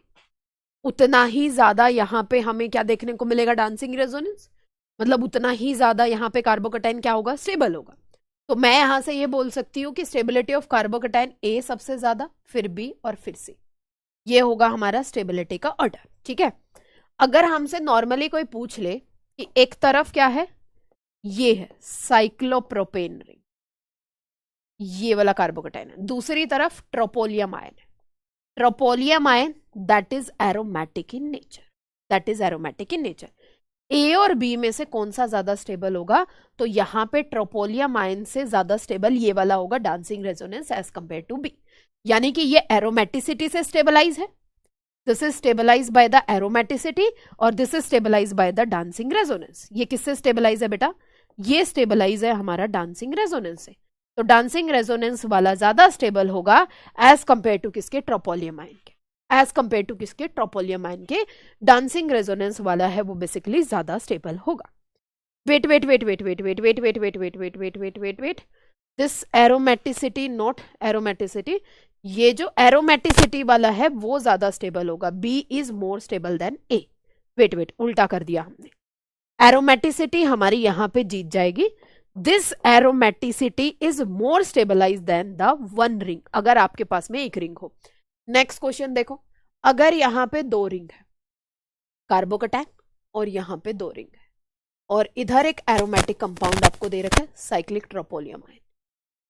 उतना ही ज्यादा यहाँ पे हमें क्या देखने को मिलेगा? Dancing resonance. मतलब उतना ही ज्यादा यहाँ पे कार्बोकटायन क्या होगा? स्टेबल होगा। तो मैं यहां से ये बोल सकती हूँ कि स्टेबिलिटी ऑफ कार्बोकटायन ए सबसे ज्यादा, फिर बी और फिर सी। ये होगा हमारा स्टेबिलिटी का ऑर्डर, ठीक है। अगर हमसे नॉर्मली कोई पूछ ले कि एक तरफ क्या है, ये है साइक्लोप्रोपेन रिंग, ये वाला कार्बोकटायन है, दूसरी तरफ ट्रोपोलियम आयन है। Tropylium ion that is aromatic in nature, that is aromatic in nature. A और बी में से कौन सा ज्यादा स्टेबल होगा? तो यहां पे ट्रोपोलियम आयन से ज्यादा स्टेबल ये वाला होगा, dancing resonance, as compare to B. यानी कि ये एरोमेटिसिटी से स्टेबलाइज है, this is stabilize by the aromaticity और this is stabilize by the dancing resonance. ये किससे स्टेबलाइज है बेटा? ये स्टेबलाइज है हमारा डांसिंग रेजोनेंस से। तो डांसिंग रेजोनेंस वाला ज्यादा स्टेबल होगा एज कंपेयर टू किसके? ट्रोपोलियम आयन के। एज कंपेयर टू किसके? ट्रोपोलियम आयन के। डांसिंग रेजोनेंस वाला है वो बेसिकली ज्यादा स्टेबल होगा। wait wait wait wait wait wait wait wait wait wait wait wait wait wait wait this aromaticity not aromaticity, ये जो एरोमेटिसिटी वाला है वो ज्यादा स्टेबल होगा, B is more stable than A. Wait wait उल्टा कर दिया हमने, एरोमेटिसिटी हमारी यहां पे जीत जाएगी, this aromaticity is more stabilize than the one ring, अगर आपके पास में एक रिंग हो। नेक्स्ट क्वेश्चन देखो, अगर यहां पे दो रिंग है कार्बोकैटायन और यहां पे दो रिंग है और इधर एक एरोमेटिक कंपाउंड आपको दे रखा है साइक्लिक ट्रोपोलियम आयन,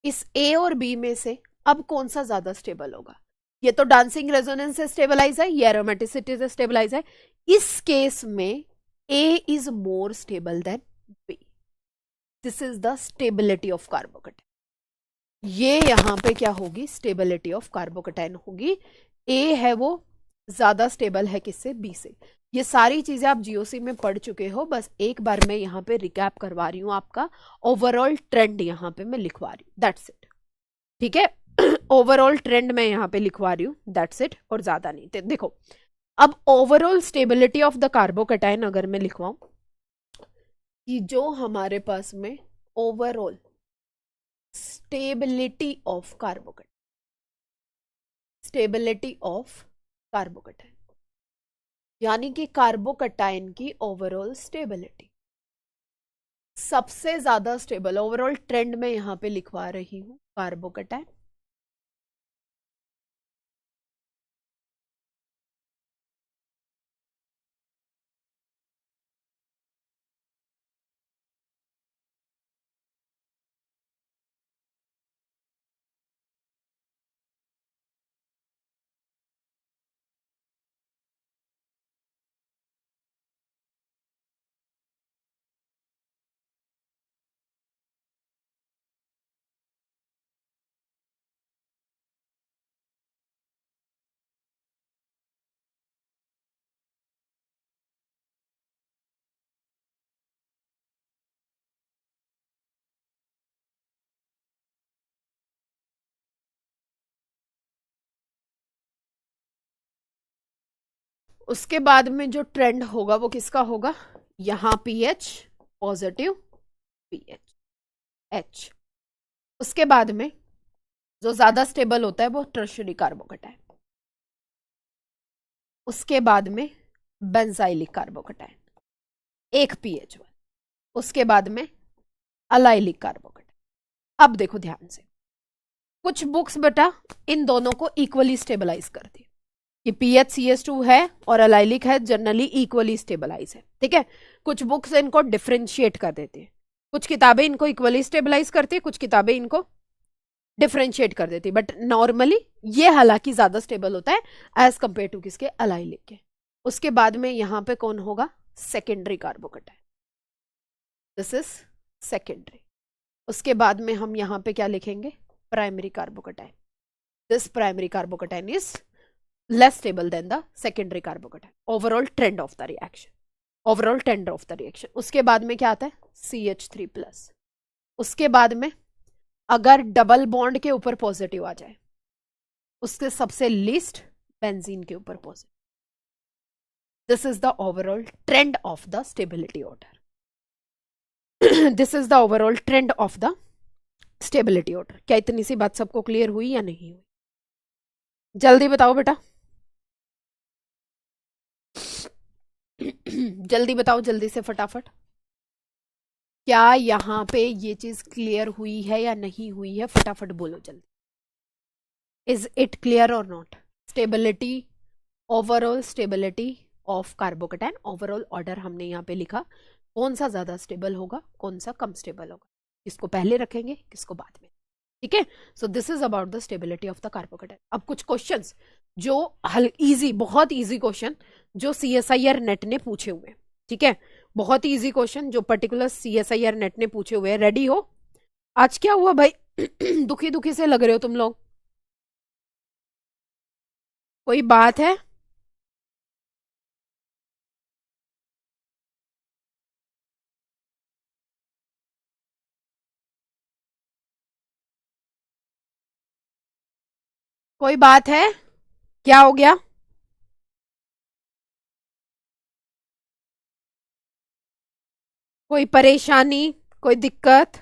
इस ए और बी में से अब कौन सा ज्यादा स्टेबल होगा? ये तो डांसिंग रेजोनेंस से स्टेबलाइज है, ये एरोमेटिसिटी से स्टेबलाइज है, इस केस में A is more stable than B, this is the stability of carbocation. ये यहां पे क्या होगी? स्टेबिलिटी ऑफ कार्बोकैटायन होगी, ए है वो ज्यादा स्टेबल है किससे? बी से। ये सारी चीजें आप जीओसी में पढ़ चुके हो, बस एक बार मैं यहाँ पे रिकैप करवा रही हूँ, आपका ओवरऑल ट्रेंड यहाँ पे मैं लिखवा रही हूँ, दैट्स इट। ठीक है, ओवरऑल ट्रेंड मैं यहाँ पे लिखवा रही हूँ, दैट्स इट, और ज्यादा नहीं। देखो अब overall stability of the carbocation अगर मैं लिखवाऊं कि जो हमारे पास में overall stability of carbocation, stability of carbocation यानी कि कार्बोकैटायन की ओवरऑल स्टेबिलिटी सबसे ज्यादा स्टेबल, ओवरऑल ट्रेंड में यहां पे लिखवा रही हूं कार्बोकैटायन, उसके बाद में जो ट्रेंड होगा वो किसका होगा? यहां पीएच पॉजिटिव, पीएच एच, उसके बाद में जो ज्यादा स्टेबल होता है वो टर्शियरी कार्बोकैटायन, उसके बाद में बेंजाइलिक कार्बोकैटायन एक पीएच वन, उसके बाद में अलाइलिक कार्बोकैटायन। अब देखो ध्यान से, कुछ बुक्स बेटा इन दोनों को इक्वली स्टेबलाइज करती है कि PHCH2 है और अलाइलिक है, जनरली इक्वली स्टेबलाइज है। ठीक है, कुछ बुक्स इनको डिफरेंशिएट कर देती है, कुछ किताबें इनको इक्वली स्टेबलाइज करती है, कुछ किताबें इनको डिफरेंशिएट कर देती है, बट नॉर्मली ये हालांकि ज्यादा स्टेबल होता है एज कंपेयर टू किसके? अलाइलिक के। उसके बाद में यहां पे कौन होगा? Secondary carbocation, this is secondary. उसके बाद में हम यहां पे क्या लिखेंगे? Primary carbocation, this primary carbocation is less stable than the secondary carbocation, overall trend of the reaction, overall trend of the reaction। उसके बाद में क्या आता है? CH3+। उसके बाद में अगर डबल बॉन्ड के ऊपर पॉजिटिव आ जाए, उसके सबसे लीस्ट बेंजीन के ऊपर positive, this is the overall trend of the stability order, this is the overall trend of the stability order. क्या इतनी सी बात सबको क्लियर हुई या नहीं हुई? जल्दी बताओ बेटा, जल्दी बताओ, जल्दी से फटाफट, क्या यहां पे ये चीज क्लियर हुई है या नहीं हुई है? फटाफट बोलो जल्दी। इज इट क्लियर और not? Stability, overall stability of carbocation, overall order हमने यहाँ पे लिखा, कौन सा ज्यादा स्टेबल होगा, कौन सा कम स्टेबल होगा, किसको पहले रखेंगे, किसको बाद में। ठीक है, सो this is about the stability of the carbocation. अब कुछ क्वेश्चंस जो इजी, बहुत इजी क्वेश्चन जो CSIR नेट ने पूछे हुए हैं। ठीक है, बहुत इजी क्वेश्चन जो पर्टिकुलर CSIR नेट ने पूछे हुए हैं। रेडी हो? आज क्या हुआ भाई? दुखी दुखी से लग रहे हो तुम लोग, कोई बात है? कोई बात है? क्या हो गया? कोई परेशानी, कोई दिक्कत?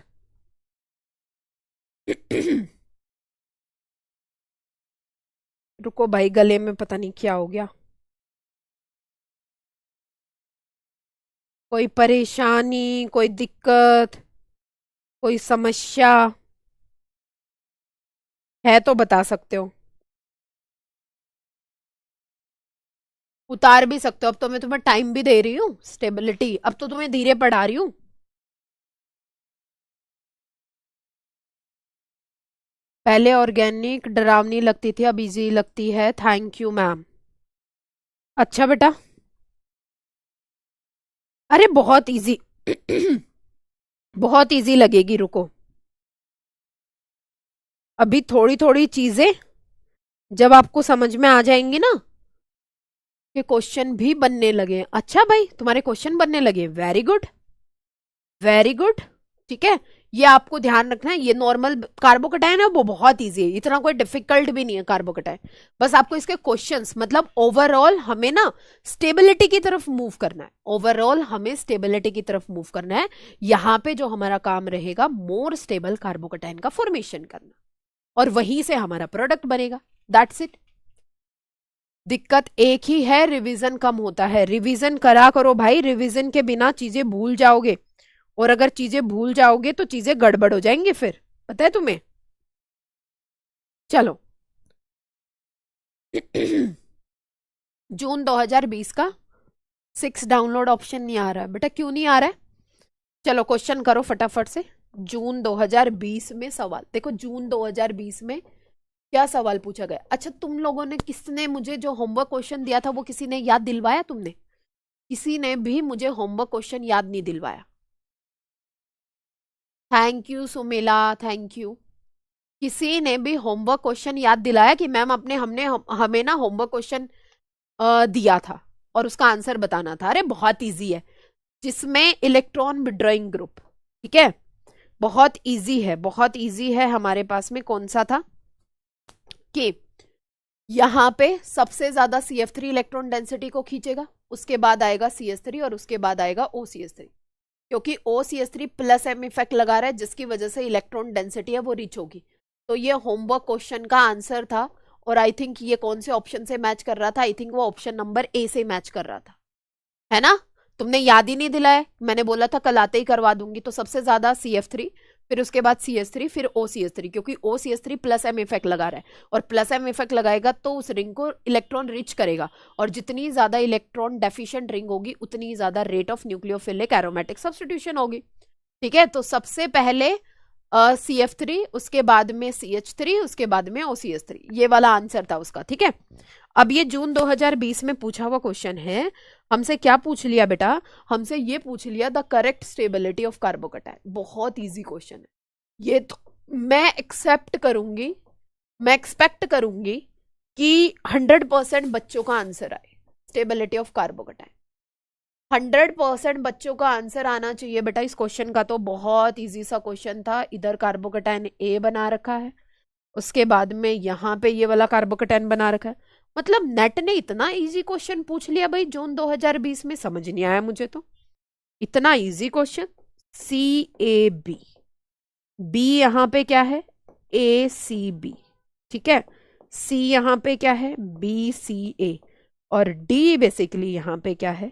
रुको भाई, गले में पता नहीं क्या हो गया। कोई परेशानी, कोई दिक्कत, कोई समस्या है तो बता सकते हो। उतार भी सकते हो। अब तो मैं तुम्हें टाइम भी दे रही हूँ, स्टेबिलिटी, अब तो तुम्हें धीरे पढ़ा रही हूँ। पहले ऑर्गेनिक डरावनी लगती थी, अब इजी लगती है। Thank you ma'am. अच्छा बेटा। अरे बहुत इजी। बहुत इजी लगेगी, रुको। अभी थोड़ी थोड़ी चीजें जब आपको समझ में आ जाएंगी ना, कि क्वेश्चन भी बनने लगे। अच्छा भाई, तुम्हारे क्वेश्चन बनने लगे, वेरी गुड, वेरी गुड। ठीक है, ये आपको ध्यान रखना है। ये नॉर्मल कार्बोकेटाइन है, वो बहुत इजी है, इतना कोई डिफिकल्ट भी नहीं है कार्बोकेटाइन। बस आपको इसके क्वेश्चंस, मतलब ओवरऑल हमें ना स्टेबिलिटी की तरफ मूव करना है। ओवरऑल हमें स्टेबिलिटी की तरफ मूव करना है। यहाँ पे जो हमारा काम रहेगा, मोर स्टेबल कार्बोकेटाइन का फॉर्मेशन करना, और वहीं से हमारा प्रोडक्ट बनेगा। That's it. दिक्कत एक ही है, रिवीजन कम होता है। रिवीजन करा करो भाई, रिवीजन के बिना चीजें भूल जाओगे, और अगर चीजें भूल जाओगे तो चीजें गड़बड़ हो जाएंगी फिर, पता है तुम्हें। चलो। जून 2020 का 6 डाउनलोड ऑप्शन नहीं आ रहा है बेटा, क्यों नहीं आ रहा है? चलो क्वेश्चन करो फटाफट से। जून 2020 में सवाल देखो, जून 2020 में क्या सवाल पूछा गया। अच्छा, तुम लोगों ने, किसने मुझे जो होमवर्क क्वेश्चन दिया था वो किसी ने याद दिलवाया? तुमने किसी ने भी मुझे होमवर्क क्वेश्चन याद नहीं दिलवाया। थैंक यू सुमेला, थैंक यू। किसी ने भी होमवर्क क्वेश्चन याद दिलाया कि मैम अपने हमने हमें ना होमवर्क क्वेश्चन दिया था और उसका आंसर बताना था? अरे बहुत इजी है, जिसमें इलेक्ट्रॉन विड्रॉइंग ग्रुप। ठीक है, बहुत इजी है, बहुत इजी है। हमारे पास में कौन सा था कि यहाँ पे सबसे ज्यादा CF3 इलेक्ट्रॉन डेंसिटी को खींचेगा, उसके बाद आएगा CS3 और उसके बाद आएगा OCS3, क्योंकि OCS3 प्लस M इफेक्ट लगा रहा है, जिसकी वजह से इलेक्ट्रॉन डेंसिटी है वो रिच होगी। तो ये होमवर्क क्वेश्चन का आंसर था, और आई थिंक ये कौन से ऑप्शन से मैच कर रहा था? आई थिंक वो ऑप्शन नंबर A से मैच कर रहा था, है ना? तुमने याद ही नहीं दिलाया, मैंने बोला था कल आते ही करवा दूंगी। तो सबसे ज्यादा CF3, फिर उसके बाद CS3, फिर OCS3, क्योंकि OCS3 प्लस M इफेक्ट लगा रहा है, और प्लस M इफेक्ट लगाएगा तो उस रिंग को इलेक्ट्रॉन रिच करेगा, और जितनी ज्यादा इलेक्ट्रॉन डेफिशिएंट रिंग होगी उतनी ज्यादा rate of nucleophilic aromatic substitution होगी। ठीक है, तो सबसे पहले CF3, उसके बाद में CH3, उसके बाद में OCS3, ये वाला आंसर था उसका। ठीक है, अब ये जून 2020 में पूछा हुआ क्वेश्चन है। हमसे क्या पूछ लिया बेटा? हमसे ये पूछ लिया the correct stability of carbocation. बहुत इजी क्वेश्चन है ये तो। मैं एक्सेप्ट करूंगी, मैं एक्सपेक्ट करूंगी कि 100% बच्चों का आंसर आए स्टेबिलिटी ऑफ कार्बोकेटाइन। 100% बच्चों का आंसर आना चाहिए बेटा इस क्वेश्चन का। तो बहुत इजी सा क्वेश्चन था। इधर कार्बोकेटाइन A बना रखा है, उसके बाद में यहाँ पे ये वाला कार्बोकेटाइन बना रखा है। मतलब नेट ने इतना इजी क्वेश्चन पूछ लिया भाई जून 2020 में, समझ नहीं आया मुझे तो। इतना इजी क्वेश्चन। CAB, B यहाँ पे क्या है? ACB। ठीक है, C यहाँ पे क्या है? BCA, और D बेसिकली यहाँ पे क्या है?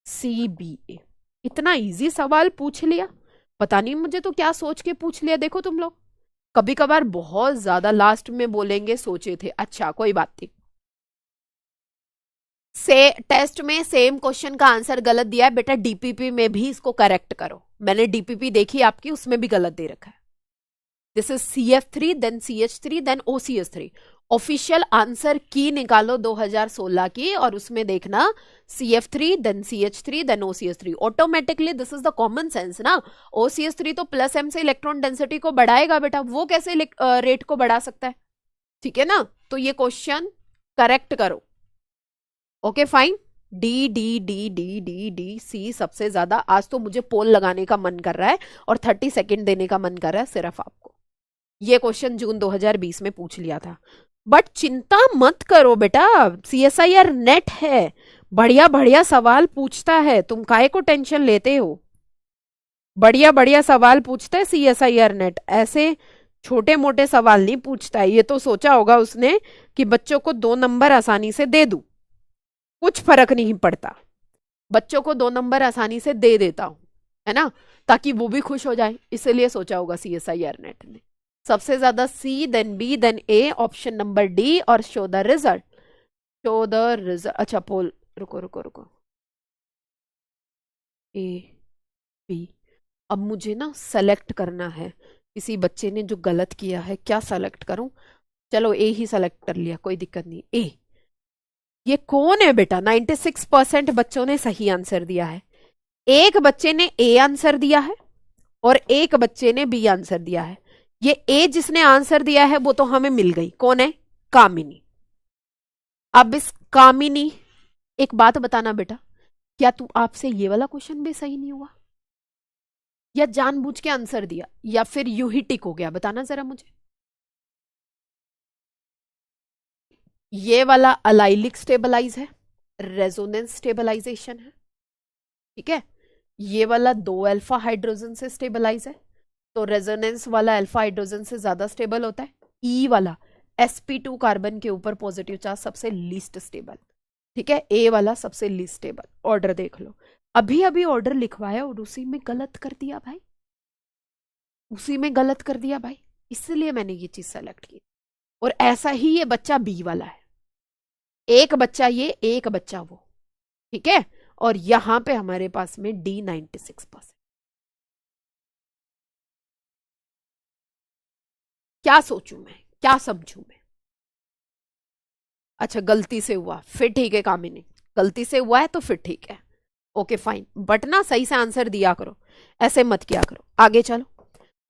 CBA। इतना इजी सवाल पूछ लिया, पता नहीं मुझे तो क्या सोच के पूछ लिया। देखो तुम लोग कभी कभार बहुत ज्यादा लास्ट में बोलेंगे सोचे थे। अच्छा कोई बात नहीं, से टेस्ट में सेम क्वेश्चन का आंसर गलत दिया है बेटा, DPP में भी इसको करेक्ट करो। मैंने DPP देखी आपकी, उसमें भी गलत दे रखा है। This is CF3 then CH3 then OCS3। Official answer key निकालो 2016 की, और उसमें देखना CF3 then CH3 then OCS3। Automatically this is the common sense ना। OCS3 तो प्लस M से इलेक्ट्रॉन डेंसिटी को बढ़ाएगा बेटा, वो कैसे रेट को बढ़ा सकता है? ठीक है ना, तो ये क्वेश्चन करेक्ट करो। Okay fine. D D D D D D C सबसे ज्यादा। आज तो मुझे पोल लगाने का मन कर रहा है और 30 सेकेंड देने का मन कर रहा है सिर्फ आपको। ये क्वेश्चन जून 2020 में पूछ लिया था। बट चिंता मत करो बेटा, CSIR नेट है, बढ़िया बढ़िया सवाल पूछता है, तुम काहे को टेंशन लेते हो? बढ़िया बढ़िया सवाल पूछता है CSIR नेट, ऐसे छोटे मोटे सवाल नहीं पूछता है। ये तो सोचा होगा उसने कि बच्चों को 2 नंबर आसानी से दे दूं, कुछ फर्क नहीं पड़ता, बच्चों को 2 नंबर आसानी से दे देता हूं, है ना, ताकि वो भी खुश हो जाए, इसलिए सोचा होगा CSIR नेट ने। सबसे ज्यादा C, then B, then A, option number D, और show the result. Show the result, अच्छा पोल, रुको रुको रुको, A, B, अब मुझे ना सेलेक्ट करना है, किसी बच्चे ने जो गलत किया है, क्या सेलेक्ट करूं? चलो ए ही सेलेक्ट कर लिया, कोई दिक्कत नहीं, ए। ये कौन है बेटा? 96% बच्चों ने सही आंसर दिया है, एक बच्चे ने ए आंसर दिया है और एक बच्चे ने बी आंसर दिया है। ये ए जिसने आंसर दिया है वो तो हमें मिल गई, कौन है? कामिनी। अब इस कामिनी, एक बात बताना बेटा, क्या तू आपसे ये वाला क्वेश्चन भी सही नहीं हुआ, या जानबूझ के आंसर दिया, या फिर यू ही टिक हो गया? बताना जरा मुझे। ये वाला अलाइलिक स्टेबलाइज है, रेजोनेंस स्टेबलाइजेशन है, ठीक है। ये वाला 2 अल्फा हाइड्रोजन से स्टेबलाइज है, तो रेजोनेंस वाला अल्फा हाइड्रोजन से ज्यादा स्टेबल होता है। ई वाला sp2 कार्बन के ऊपर पॉजिटिव चार्ज सबसे लीस्ट स्टेबल, ठीक है। ए वाला सबसे लीस्ट स्टेबल। ऑर्डर देख लो, अभी अभी ऑर्डर लिखवाया और उसी में गलत कर दिया भाई, उसी में गलत कर दिया भाई, इसलिए मैंने ये चीज सेलेक्ट की। और ऐसा ही ये बच्चा बी वाला है, एक बच्चा ये, एक बच्चा वो, ठीक है। और यहां पे हमारे पास में D 96%। क्या सोचूं मैं, क्या समझूं मैं? अच्छा गलती से हुआ, फिर ठीक है कामिनी, गलती से हुआ है तो फिर ठीक है, ओके फाइन, बट ना सही से आंसर दिया करो, ऐसे मत किया करो। आगे चलो,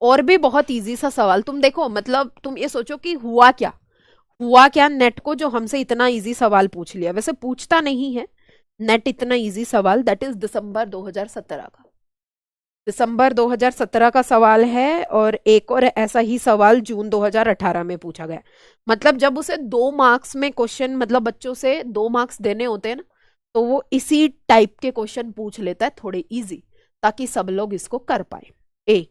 और भी बहुत इजी सा सवाल, तुम देखो, मतलब तुम ये सोचो कि हुआ क्या, हुआ क्या नेट को जो हमसे इतना इजी सवाल पूछ लिया, वैसे पूछता नहीं है नेट इतना इजी सवाल, दैट इज दिसंबर 2017 का, दिसंबर 2017 का सवाल है। और एक और ऐसा ही सवाल जून 2018 में पूछा गया। मतलब जब उसे 2 मार्क्स में क्वेश्चन, मतलब बच्चों से 2 मार्क्स देने होते हैं ना, तो वो इसी टाइप के क्वेश्चन पूछ लेता है, थोड़े इजी, ताकि सब लोग इसको कर पाए। ए,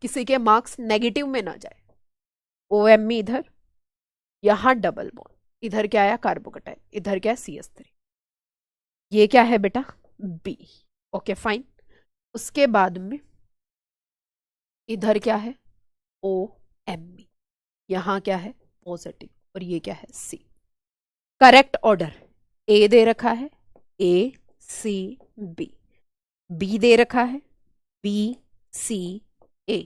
किसी के मार्क्स नेगेटिव में ना जाए। OM इधर, यहां डबल बॉन्ड, इधर क्या आया? कार्बोकटाइन, इधर क्या है? CS3। ये क्या है बेटा? B, okay fine. उसके बाद में इधर क्या है? OMe, यहां क्या है? पॉजिटिव, और ये क्या है? C। करेक्ट ऑर्डर, ए दे रखा है ACB, बी दे रखा है BCA,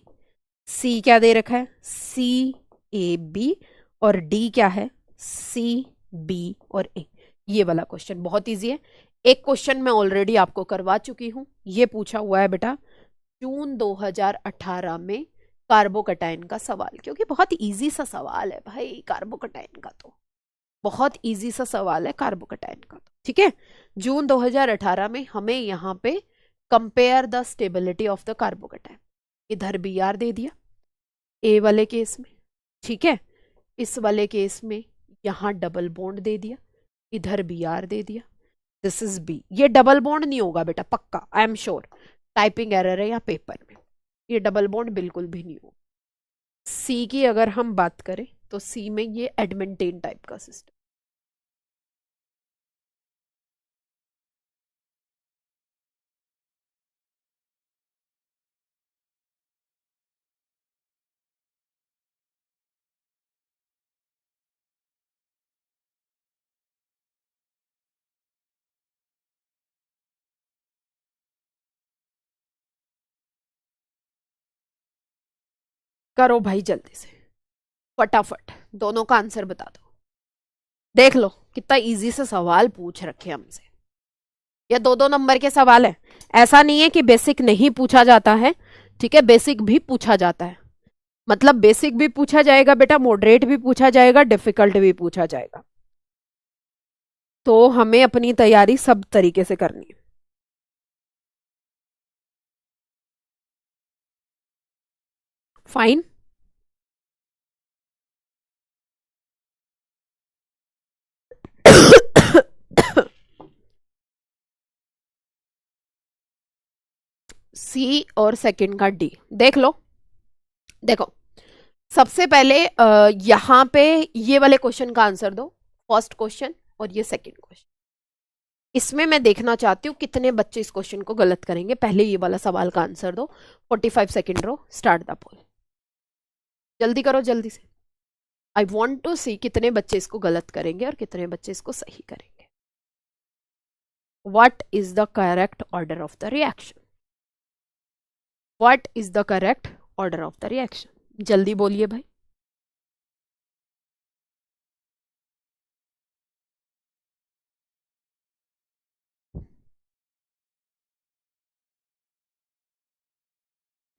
C क्या दे रखा है? CAB, और D क्या है? CB और A। ये वाला क्वेश्चन बहुत इजी है। एक क्वेश्चन मैं ऑलरेडी आपको करवा चुकी हूं, ये पूछा हुआ है बेटा जून 2018 में, कार्बोकटाइन का सवाल, क्योंकि बहुत इजी सा सवाल है भाई कार्बोकटाइन का, तो बहुत इजी सा सवाल है कार्बोकटाइन का, तो ठीक है। जून 2018 में हमें यहाँ पे compare the stability of the कार्बोकटाइन, इधर BR दे दिया ए वाले केस में, ठीक है। इस वाले केस में यहाँ डबल बॉन्ड दे दिया, इधर BR दे दिया, दिस इज B। ये डबल बॉन्ड नहीं होगा बेटा, पक्का, I am sure, typing error है या पेपर में, ये डबल बॉन्ड बिल्कुल भी नहीं होगा। C की अगर हम बात करें तो C में ये एडमेंटेन टाइप का सिस्टम, करो भाई जल्दी से, फटाफट दोनों का आंसर बता दो। देख लो कितना इजी से सवाल पूछ रखे हमसे, ये 2-2 नंबर के सवाल है, ऐसा नहीं है कि बेसिक नहीं पूछा जाता है, ठीक है, बेसिक भी पूछा जाता है। मतलब बेसिक भी पूछा जाएगा बेटा, मॉडरेट भी पूछा जाएगा, डिफिकल्ट भी पूछा जाएगा, तो हमें अपनी तैयारी सब तरीके से करनी है। फाइन, सी और सेकंड का डी। देख लो, देखो सबसे पहले यहाँ पे ये वाले क्वेश्चन का आंसर दो, फर्स्ट क्वेश्चन और ये सेकंड क्वेश्चन। इसमें मैं देखना चाहती हूँ कितने बच्चे इस क्वेश्चन को गलत करेंगे। पहले ये वाला सवाल का आंसर दो। 45 सेकंड रो, स्टार्ट द पोल। जल्दी करो, जल्दी से। आई वॉन्ट टू सी कितने बच्चे इसको गलत करेंगे और कितने बच्चे इसको सही करेंगे। What is the correct order of the reaction? What is the correct order of the reaction? जल्दी बोलिए भाई।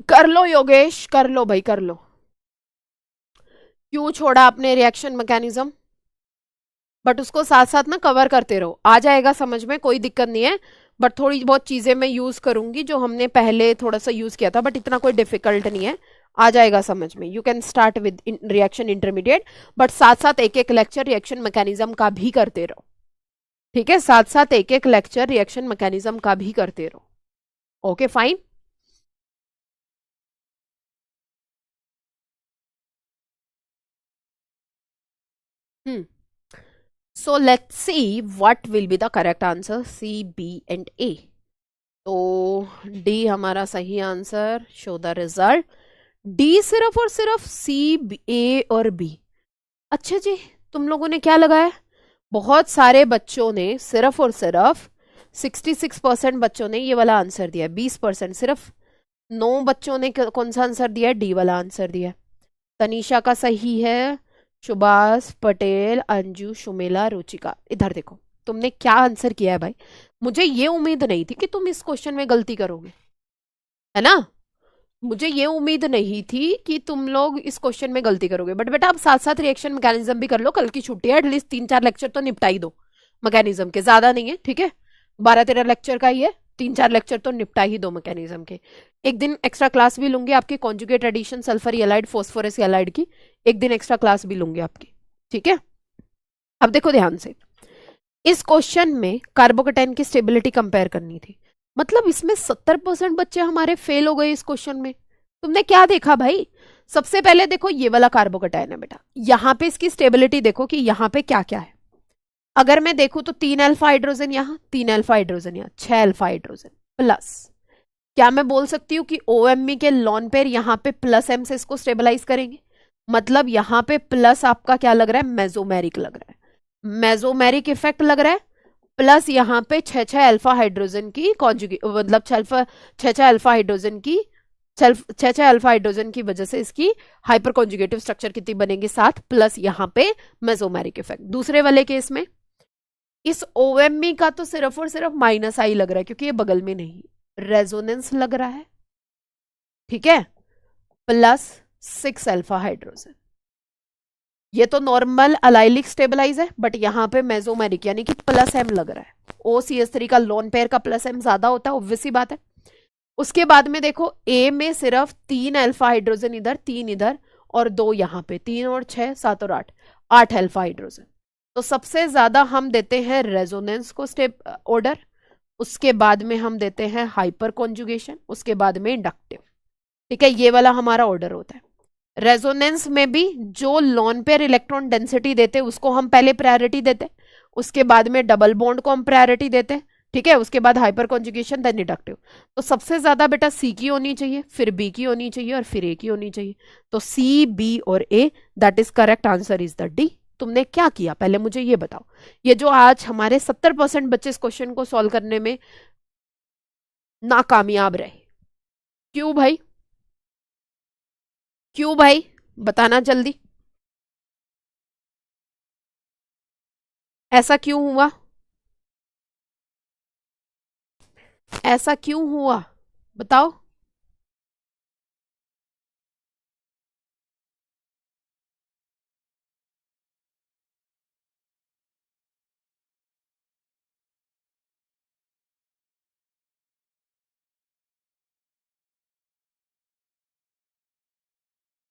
कर लो योगेश, कर लो भाई, कर लो। क्यों छोड़ा आपने रिएक्शन मैकेनिज्म? बट उसको साथ साथ ना कवर करते रहो, आ जाएगा समझ में, कोई दिक्कत नहीं है। बट थोड़ी बहुत चीजें मैं यूज करूंगी जो हमने पहले थोड़ा सा यूज किया था, बट इतना कोई डिफिकल्ट नहीं है, आ जाएगा समझ में। You can start with reaction intermediate, but साथ साथ एक एक लेक्चर रिएक्शन मैकेनिज्म का भी करते रहो, ठीक है? साथ साथ एक एक लेक्चर रिएक्शन मैकेनिज्म का भी करते रहो। Okay fine. So let's see what will be the correct answer, C, B and A. तो D हमारा सही answer, show the result. D सिर्फ और सिर्फ C, A और B। अच्छा जी, तुम लोगों ने क्या लगाया? बहुत सारे बच्चों ने सिर्फ और सिर्फ 66% बच्चों ने ये वाला आंसर दिया, 20% सिर्फ 9 बच्चों ने कौन सा आंसर दिया? डी वाला आंसर दिया। तनीषा का सही है, सुभाष, पटेल, अंजू, सुमेला, रुचिका। इधर देखो तुमने क्या आंसर किया है भाई। मुझे ये उम्मीद नहीं थी कि तुम इस क्वेश्चन में गलती करोगे, है ना? मुझे ये उम्मीद नहीं थी कि तुम लोग इस क्वेश्चन में गलती करोगे। बट बेटा, अब साथ साथ रिएक्शन मैकेनिज्म भी कर लो, कल की छुट्टी है, एटलीस्ट 3-4 लेक्चर तो निपटा ही दो मैकेनिज्म के, ज्यादा नहीं है, ठीक है? 12-13 लेक्चर का ही है, 3-4 लेक्चर तो निपटा ही दो मैकेनिज्म के। एक दिन एक्स्ट्रा क्लास भी लूंगी आपकी conjugate addition sulphur ylide phosphorus ylide की, एक दिन एक्स्ट्रा क्लास भी लूंगी आपकी, ठीक है? अब देखो ध्यान से, इस क्वेश्चन में कार्बोकेटाइन की स्टेबिलिटी कंपेयर करनी थी। मतलब इसमें 70% बच्चे हमारे फेल हो गए इस क्वेश्चन में। तुमने क्या देखा भाई? सबसे पहले देखो ये वाला कार्बोकेटाइन है बेटा, यहाँ पे इसकी स्टेबिलिटी देखो कि यहाँ पे क्या क्या है। अगर मैं देखूं तो 3 अल्फा हाइड्रोजन यहाँ, 3 अल्फा हाइड्रोजन यहाँ, 6 अल्फा हाइड्रोजन प्लस। क्या मैं बोल सकती हूँ कि ओएमई के लॉन पेयर यहाँ पे प्लस एम से इसको स्टेबलाइज करेंगे? मतलब यहाँ पे प्लस आपका क्या लग रहा है? मेसोमेरिक लग रहा है, मेसोमेरिक इफेक्ट लग रहा है। प्लस यहाँ पे 6-6 अल्फा हाइड्रोजन की कॉन्जुगेट, मतलब 6-6 अल्फा हाइड्रोजन की 6-6 अल्फा हाइड्रोजन की वजह से इसकी हाइपर कॉन्जुगेटिव स्ट्रक्चर कितनी बनेगी? 7, प्लस यहाँ पे मेसोमेरिक इफेक्ट। दूसरे वाले केस में इस ओएमई का तो सिर्फ और सिर्फ माइनस आई लग रहा है क्योंकि ये बगल में नहीं, रेजोनेंस लग रहा है, ठीक है? Plus 6 alpha hydrogen. ये तो नॉर्मल अलाइलिक स्टेबलाइज है, बट यहाँ पे मेसोमेरिक यानी कि प्लस एम लग रहा है। OCH3 का लोन पेयर का प्लस एम ज्यादा होता है, ऑब्वियस सी बात है। उसके बाद में देखो ए में सिर्फ 3 अल्फा हाइड्रोजन इधर, 3 इधर और 2 यहाँ पे, 3 और 6, 7 और 8 अल्फा हाइड्रोजन। तो सबसे ज्यादा हम देते हैं रेजोनेंस को स्टेप ऑर्डर, उसके बाद में हम देते हैं हाइपर कॉन्जुगेशन, उसके बाद में इंडक्टिव, ठीक है? ये वाला हमारा ऑर्डर होता है। रेजोनेंस में भी जो लोन पेयर इलेक्ट्रॉन डेंसिटी देते उसको हम पहले प्रायोरिटी देते, उसके बाद में डबल बॉन्ड को हम प्रायोरिटी देते, ठीक है? उसके बाद हाइपर कॉन्जुगेशन, देन इंडक्टिव। तो सबसे ज्यादा बेटा सी की होनी चाहिए, फिर बी की होनी चाहिए और फिर ए की होनी चाहिए। तो सी, बी और A, that is correct answer is the D. तुमने क्या किया पहले मुझे ये बताओ। ये जो आज हमारे 70% बच्चे इस क्वेश्चन को सॉल्व करने में नाकामयाब रहे, क्यों भाई? क्यों भाई? बताना जल्दी, ऐसा क्यों हुआ? ऐसा क्यों हुआ बताओ।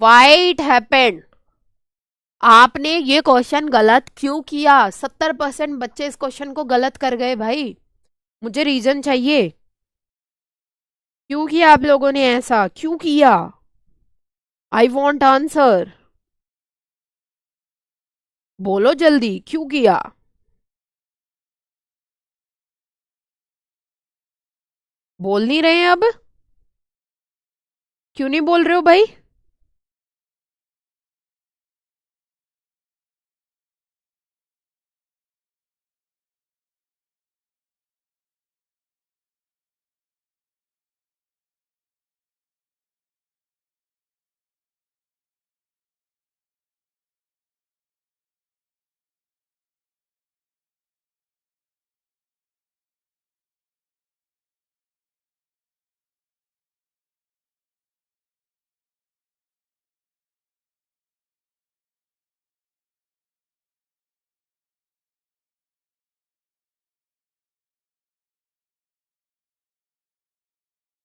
Why it happened? आपने ये क्वेश्चन गलत क्यों किया? 70% बच्चे इस क्वेश्चन को गलत कर गए भाई, मुझे रीजन चाहिए। क्यों किया आप लोगों ने ऐसा, क्यों किया? I want answer. बोलो जल्दी, क्यों किया? बोल नहीं रहे हैं अब? क्यों नहीं बोल रहे हो भाई?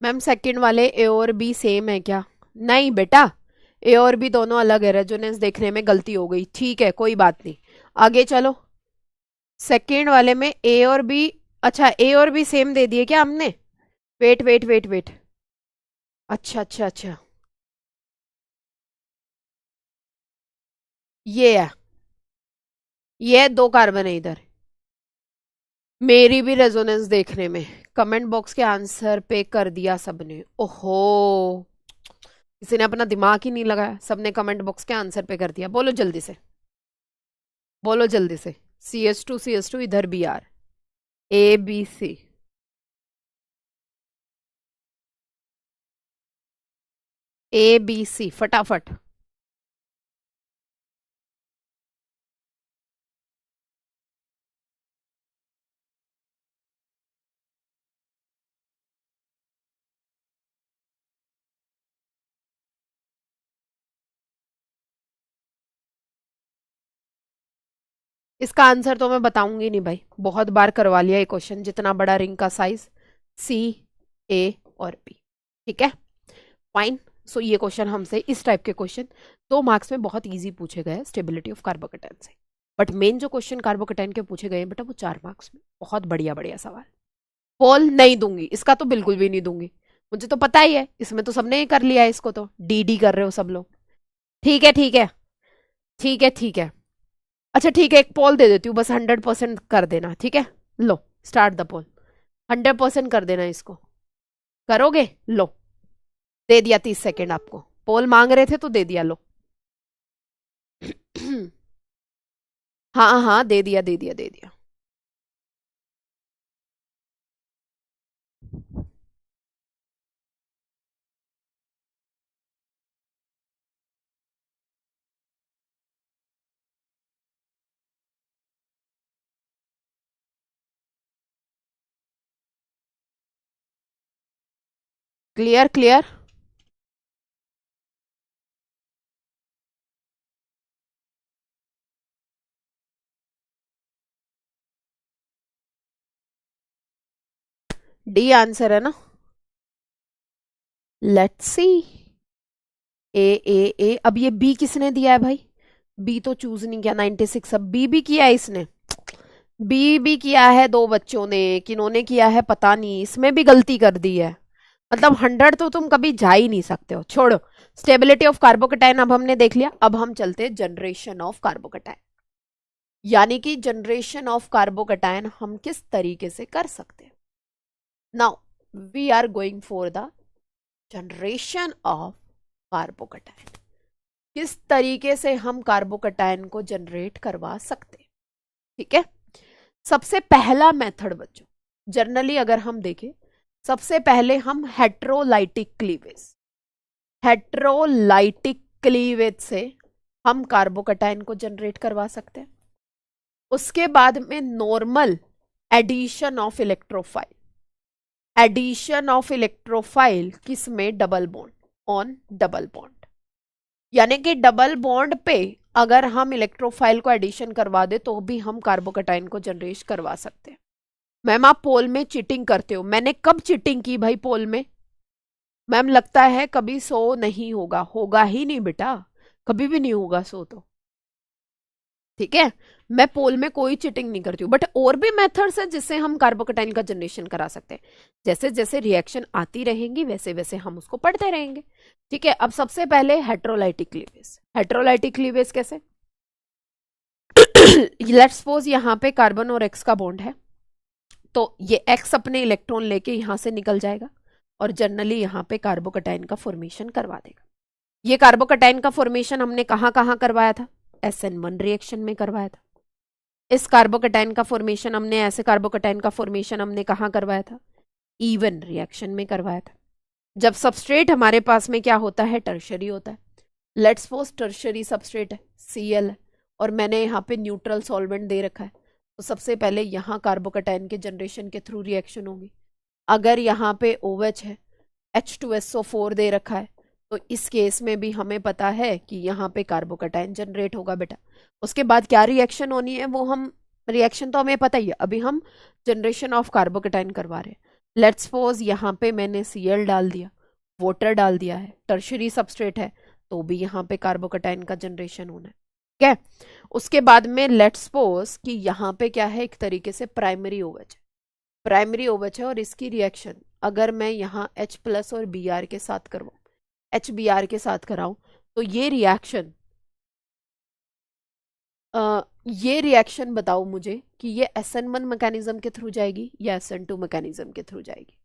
मैम सेकंड वाले ए और बी सेम है क्या? नहीं बेटा, ए और बी दोनों अलग है, रेजोनेंस देखने में गलती हो गई, ठीक है कोई बात नहीं। आगे चलो। सेकंड वाले में ए और बी, अच्छा ए और बी सेम दे दिए क्या हमने? वेट वेट वेट वेट, अच्छा अच्छा अच्छा, ये है, ये दो कार्बन है इधर। मेरी भी रेजोनेंस देखने में, कमेंट बॉक्स के आंसर पे कर दिया सबने, ओहो, किसी ने अपना दिमाग ही नहीं लगाया, सबने कमेंट बॉक्स के आंसर पे कर दिया। बोलो जल्दी से, बोलो जल्दी से। सी एच टू इधर B R, A B C. A B C फटाफट। इसका आंसर तो मैं बताऊंगी नहीं भाई, बहुत बार करवा लिया ये क्वेश्चन, जितना बड़ा रिंग का साइज, सी, ए और बी, ठीक है फाइन। सो ये क्वेश्चन हमसे, इस टाइप के क्वेश्चन 2 मार्क्स में बहुत इजी पूछे गए स्टेबिलिटी ऑफ कार्बोकेटाइन से। बट मेन जो क्वेश्चन कार्बोकेटाइन के पूछे गए हैं बेटा, वो 4 मार्क्स में, बहुत बढ़िया बढ़िया सवाल। पोल नहीं दूंगी, इसका तो बिल्कुल भी नहीं दूंगी, मुझे तो पता ही है, इसमें तो सबने ही कर लिया है, इसको तो डी डी कर रहे हो सब लोग। ठीक है ठीक है, ठीक है ठीक है, अच्छा ठीक है, एक पोल दे देती हूँ, बस 100% कर देना, ठीक है। लो, स्टार्ट द पोल, 100% कर देना इसको, करोगे? लो, दे दिया 30 सेकेंड आपको, पोल मांग रहे थे तो दे दिया, लो। हाँ हाँ, दे दिया दे दिया दे दिया। Clear clear. डी आंसर है ना? Let's see. ए अब ये बी किसने दिया है भाई? बी तो चूज नहीं किया, 96, अब बी भी किया है इसने, बी भी किया है, दो बच्चों ने, किन्होंने किया है पता नहीं, इसमें भी गलती कर दी है, मतलब 100 तो तुम कभी जा ही नहीं सकते हो, छोड़ो। स्टेबिलिटी ऑफ कार्बोकेटाइन अब हमने देख लिया, अब हम चलते हैं जनरेशन ऑफ कार्बोकेटाइन, यानी कि जनरेशन ऑफ कार्बोकेटाइन हम किस तरीके से कर सकते हैं। Now we are going for the generation of carbocation, किस तरीके से हम कार्बोकेटाइन को जनरेट करवा सकते हैं, ठीक है। सबसे पहला मेथड बच्चों, जनरली अगर हम देखें, सबसे पहले हम हेट्रोलाइटिक क्लीवेज से हम कार्बोकेटाइन को जनरेट करवा सकते हैं। उसके बाद में normal addition of electrophile, addition of electrophile किस में? Double bond, on double bond, यानी कि डबल बॉन्ड पे अगर हम इलेक्ट्रोफाइल को एडिशन करवा दे तो भी हम कार्बोकेटाइन को जनरेट करवा सकते हैं। मैम आप पोल में चीटिंग करते हो, मैंने कब चीटिंग की भाई पोल में? मैम लगता है कभी सो नहीं होगा, होगा ही नहीं बेटा, कभी भी नहीं होगा सो तो। ठीक है, मैं पोल में कोई चिटिंग नहीं करती हूँ, बट और भी मेथड्स है जिससे हम कार्बोकेटाइन का जनरेशन करा सकते हैं। जैसे जैसे रिएक्शन आती रहेंगी वैसे वैसे हम उसको पढ़ते रहेंगे। ठीक है, अब सबसे पहले हेट्रोलाइटिक क्लीवेज। हेट्रोलाइटिक क्लीवेज कैसे? लेट्स सपोज यहाँ पे कार्बन और एक्स का बॉन्ड है, तो ये एक्स अपने इलेक्ट्रॉन लेके यहां से निकल जाएगा और जनरली यहाँ पे कार्बोकेटाइन का फॉर्मेशन करवा देगा। ये कार्बोकेटाइन का फॉर्मेशन हमने कहाँ कहाँ करवाया था? SN1 रिएक्शन में करवाया था। इस कार्बोकेटाइन का फॉर्मेशन हमने, ऐसे कार्बोकेटाइन का फॉर्मेशन हमने कहाँ करवाया था? E1 रिएक्शन में करवाया था। जब सबस्ट्रेट हमारे पास में क्या होता है? टर्शरी होता है। लेट्स सपोज टर्शरी सबस्ट्रेट है, Cl है, और मैंने यहाँ पे न्यूट्रल सॉल्वेंट दे रखा है, तो सबसे पहले यहाँ कार्बोकेटाइन के जनरेशन के थ्रू रिएक्शन होगी। अगर यहाँ पे OH है, H2SO4 दे रखा है, तो इस केस में भी हमें पता है कि यहाँ पे कार्बोकेटाइन जनरेट होगा बेटा। उसके बाद क्या रिएक्शन होनी है वो हम, रिएक्शन तो हमें पता ही है, अभी हम जनरेशन ऑफ कार्बोकेटाइन करवा रहे हैं। लेट्स सपोज यहाँ पे मैंने Cl डाल दिया, वाटर डाल दिया है, टर्शरी सबस्ट्रेट है, तो भी यहाँ पे कार्बोकेटाइन का जनरेशन होना है। ठीक है, उसके बाद में लेट्स सपोज कि यहाँ पे क्या है, एक तरीके से प्राइमरी OH है, प्राइमरी OH है, और इसकी रिएक्शन अगर मैं यहाँ H+ और Br के साथ करवाऊँ, HBr के साथ कराऊं, तो ये रिएक्शन बताओ मुझे कि ये SN1 मैकेनिज्म के थ्रू जाएगी या SN2 मैकेनिज्म के थ्रू जाएगी।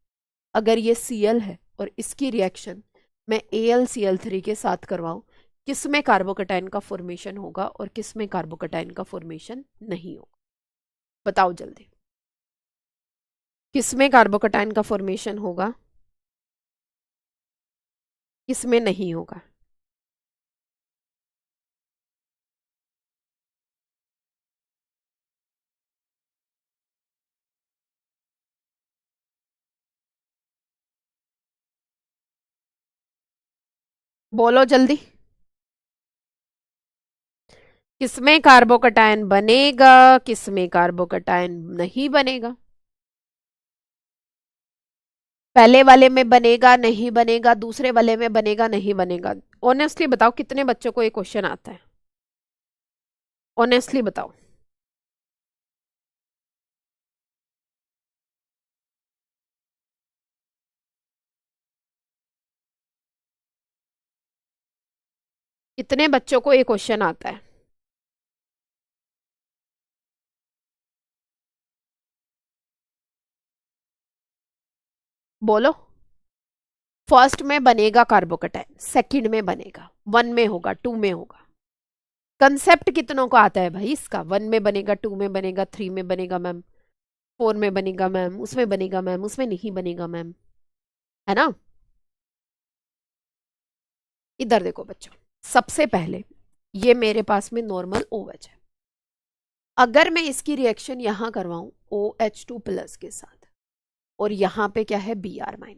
अगर ये Cl है और इसकी रिएक्शन मैं AlCl3 के साथ करवाऊं, किस में कार्बोकेटाइन का फॉर्मेशन होगा और किस में कार्बोकेटाइन का फॉर्मेशन नहीं होगा? बताओ जल्दी, किस में कार्बोकेटाइन का फॉर्मेशन होगा, किस में नहीं होगा? बोलो जल्दी, किसमें कार्बोकेटाइन बनेगा, किसमें कार्बोकेटाइन नहीं बनेगा? पहले वाले में बनेगा नहीं बनेगा, दूसरे वाले में बनेगा नहीं बनेगा? ऑनेस्टली बताओ, कितने बच्चों को ये क्वेश्चन आता है? ऑनेस्टली बताओ। कितने बच्चों को ये क्वेश्चन आता है? बोलो। फर्स्ट में बनेगा कार्बोकेटाइन, सेकंड में बनेगा, 1 में होगा, 2 में होगा। कंसेप्ट कितनों को आता है भाई इसका? 1 में बनेगा, 2 में बनेगा, 3 में बनेगा मैम, 4 में बनेगा मैम, उसमें बनेगा मैम, उसमें नहीं बनेगा मैम, है ना? इधर देखो बच्चों, सबसे पहले ये मेरे पास में नॉर्मल OH है। अगर मैं इसकी रिएक्शन यहां करवाऊं OH2+ के साथ, और यहां पे क्या है, Br-,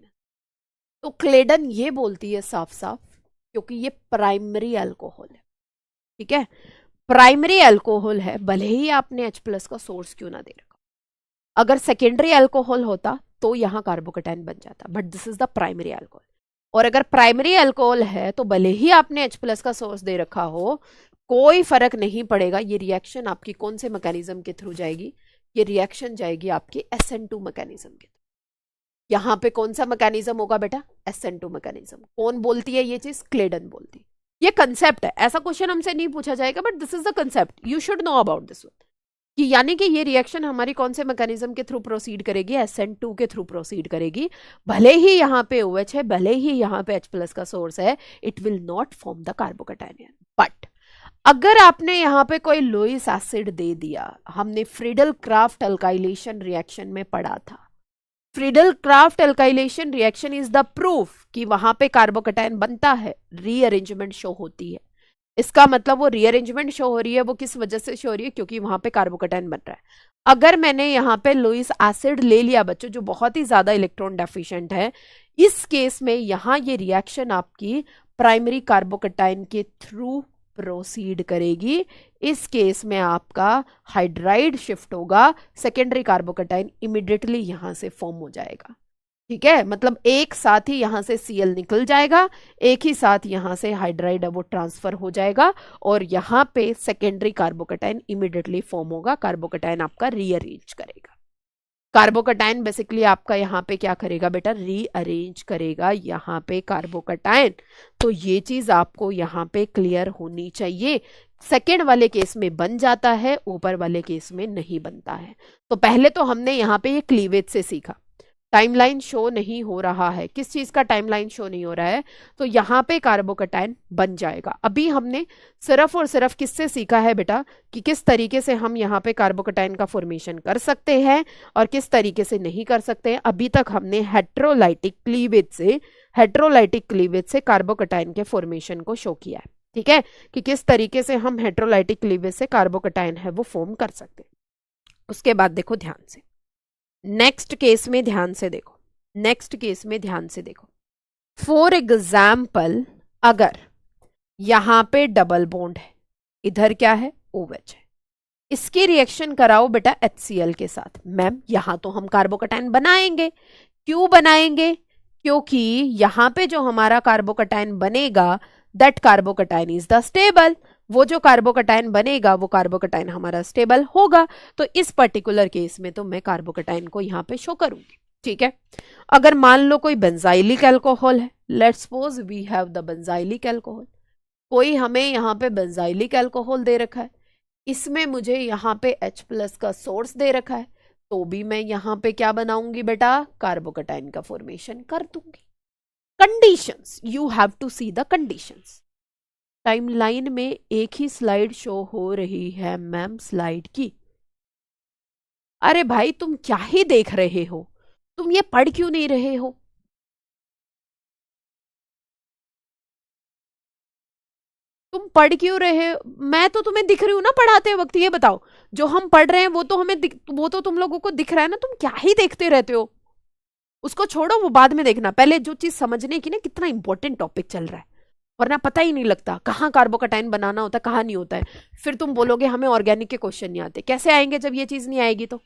तो क्लेडन ये बोलती है साफ साफ, क्योंकि ये प्राइमरी अल्कोहल है, ठीक है, प्राइमरी अल्कोहल है, भले ही आपने H+ का सोर्स क्यों ना दे रखा। अगर सेकेंडरी अल्कोहल होता तो यहां कार्बोकेटाइन बन जाता, but this is the primary alcohol. और अगर प्राइमरी अल्कोहल है तो भले ही आपने H+ का सोर्स दे रखा हो, कोई फर्क नहीं पड़ेगा। ये रिएक्शन आपकी कौन से मैकेनिज्म के थ्रू जाएगी? ये रिएक्शन जाएगी आपकी SN2 मैकेनिज्म के थ्रू। यहां पे कौन सा मैकेनिज्म होगा बेटा? SN2 mechanism. कौन बोलती है ये चीज? क्लेडन बोलती है। ये कंसेप्ट है, ऐसा क्वेश्चन हमसे नहीं पूछा जाएगा, but this is the concept, you should know about this one. कि यानी कि ये रिएक्शन हमारी कौन से मैकेनिज्म के थ्रू प्रोसीड करेगी? SN2 के थ्रू प्रोसीड करेगी। भले ही यहाँ पे OH है, भले ही यहाँ पे H+ का सोर्स है, it will not form the carbocation. But अगर आपने यहाँ पे कोई लुईस एसिड दे दिया, हमने फ्रीडल क्राफ्ट अल्काइलेशन रिएक्शन में पढ़ा था, Friedel craft alkylation reaction is the proof कि वहां पे कार्बोकेटाइन बनता है, रीअरेंजमेंट शो होती है। इसका मतलब वो रीअरेंजमेंट शो हो रही है, वो किस वजह से शो हो रही है? क्योंकि वहां पे कार्बोकेटाइन बन रहा है। अगर मैंने यहाँ पे लुईस एसिड ले लिया बच्चों, जो बहुत ही ज्यादा इलेक्ट्रॉन डेफिशिएंट है, इस केस में यहाँ ये रिएक्शन आपकी प्राइमरी कार्बोकेटाइन के थ्रू प्रोसीड करेगी। इस केस में आपका हाइड्राइड शिफ्ट होगा, सेकेंडरी कार्बोकेटाइन इमिडिएटली यहां से फॉर्म हो जाएगा। ठीक है, मतलब एक साथ ही यहां से Cl निकल जाएगा, एक ही साथ यहां से हाइड्राइड वो ट्रांसफर हो जाएगा और यहां पे सेकेंडरी कार्बोकेटाइन इमीडिएटली फॉर्म होगा, कार्बोकेटाइन आपका रीअरेंज करेगा। कार्बोकेटाइन बेसिकली आपका यहाँ पे क्या करेगा बेटा, रीअरेंज करेगा यहाँ पे कार्बोकेटाइन। तो ये चीज आपको यहाँ पे क्लियर होनी चाहिए। सेकेंड वाले केस में बन जाता है, ऊपर वाले केस में नहीं बनता है। तो पहले तो हमने यहाँ पे ये क्लीवेज से सीखा, टाइमलाइन शो नहीं हो रहा है, किस चीज का टाइमलाइन शो नहीं हो रहा है, तो यहाँ पे कार्बोकेटाइन बन जाएगा। अभी हमने सिर्फ और सिर्फ किससे सीखा है बेटा, कि किस तरीके से हम यहाँ पे कार्बोकेटाइन का फॉर्मेशन कर सकते हैं और किस तरीके से नहीं कर सकते हैं। अभी तक हमने हेट्रोलाइटिक क्लीवेज से कार्बोकेटाइन के फॉर्मेशन को शो किया है। ठीक है, कि किस तरीके से हम हेट्रोलाइटिक क्लीवेज से कार्बोकेटाइन है वो फॉर्म कर सकते हैं। उसके बाद देखो ध्यान से, नेक्स्ट केस में ध्यान से देखो, फॉर एग्जाम्पल अगर यहां पे डबल बॉन्ड है, इधर क्या है, OH है, इसकी रिएक्शन कराओ बेटा HCl के साथ। मैम यहां तो हम कार्बोकेटाइन बनाएंगे, क्यों बनाएंगे, क्योंकि यहां पे जो हमारा कार्बोकेटाइन बनेगा that carbocation is the stable, वो जो कार्बोकेटाइन बनेगा वो कार्बोकेटाइन हमारा स्टेबल होगा। तो इस पर्टिकुलर केस में तो मैं कार्बोकेटाइन को यहाँ पे शो करूंगी। ठीक है, अगर मान लो कोई बेंजाइलिक अल्कोहल है, let's suppose we have the benzylic alcohol, कोई हमें यहाँ पे बेंजाइलिक अल्कोहल दे रखा है, इसमें मुझे यहाँ पे H+ का सोर्स दे रखा है, तो भी मैं यहाँ पे क्या बनाऊंगी बेटा, कार्बोकेटाइन का फॉर्मेशन कर दूंगी। Conditions, you have to see the conditions. Timeline में एक ही स्लाइड शो हो रही है मैम, स्लाइड की। अरे भाई तुम क्या ही देख रहे हो, तुम ये पढ़ क्यों नहीं रहे हो, तुम पढ़ क्यों रहे हो, मैं तो तुम्हें दिख रही हूं ना पढ़ाते वक्त। ये बताओ, जो हम पढ़ रहे हैं वो तो वो तो तुम लोगों को दिख रहा है ना, तुम क्या ही देखते रहते हो। उसको छोड़ो, वो बाद में देखना, पहले जो चीज समझने की ना, कितना इंपॉर्टेंट टॉपिक चल रहा है, वरना पता ही नहीं लगता कहाँ कार्बोकेटाइन बनाना होता है, कहाँ नहीं होता है। फिर तुम बोलोगे हमें ऑर्गेनिक के क्वेश्चन नहीं आते। कैसे आएंगे जब ये चीज नहीं आएगी, तो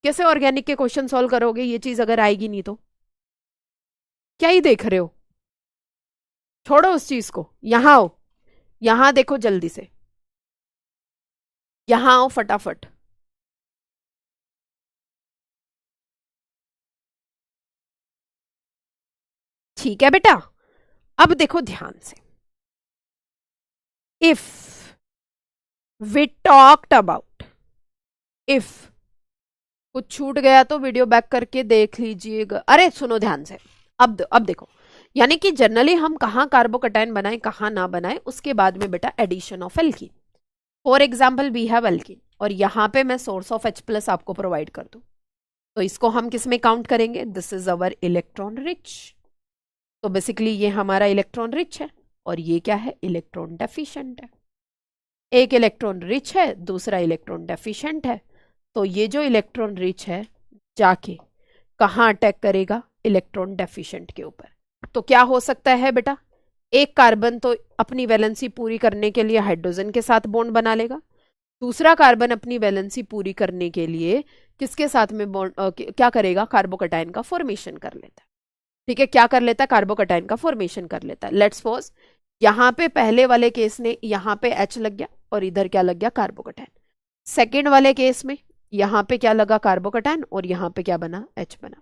कैसे ऑर्गेनिक के क्वेश्चन सॉल्व करोगे, ये चीज अगर आएगी नहीं तो। क्या ही देख रहे हो, छोड़ो उस चीज को, यहां आओ, यहां देखो जल्दी से, यहां आओ फटाफट। ठीक है बेटा, अब देखो ध्यान से, if we talked about, if कुछ छूट गया तो वीडियो बैक करके देख लीजिएगा। अरे सुनो ध्यान से, अब देखो, यानी कि जनरली हम कहाँ कार्बोकेटाइन बनाएं कहाँ ना बनाएं, उसके बाद में बेटा addition of alkene. For example we have alkene और यहाँ पे मैं सोर्स ऑफ H+ आपको प्रोवाइड कर दूं, तो इसको हम किस में काउंट करेंगे, this is our electron rich. तो बेसिकली ये हमारा इलेक्ट्रॉन रिच है और ये क्या है, इलेक्ट्रॉन डेफिशिएंट है। एक इलेक्ट्रॉन रिच है, दूसरा इलेक्ट्रॉन डेफिशिएंट है। तो ये जो इलेक्ट्रॉन रिच है जाके कहाँ अटैक करेगा, इलेक्ट्रॉन डेफिशिएंट के ऊपर। तो क्या हो सकता है बेटा, एक कार्बन तो अपनी वैलेंसी पूरी करने के लिए हाइड्रोजन के साथ बॉन्ड बना लेगा, दूसरा कार्बन अपनी वैलेंसी पूरी करने के लिए किसके साथ में बॉन्ड क्या करेगा, कार्बोकेटाइन का फॉर्मेशन कर लेता है। ठीक है, क्या कर लेता है, कार्बोकेटाइन का फॉर्मेशन कर लेता है। लेट्स सपोज यहाँ पे पहले वाले केस ने यहाँ पे H लग गया और इधर क्या लग गया, कार्बोकेटाइन। सेकेंड वाले केस में यहाँ पे क्या लगा, कार्बोकेटाइन, और यहाँ पे क्या बना, H बना।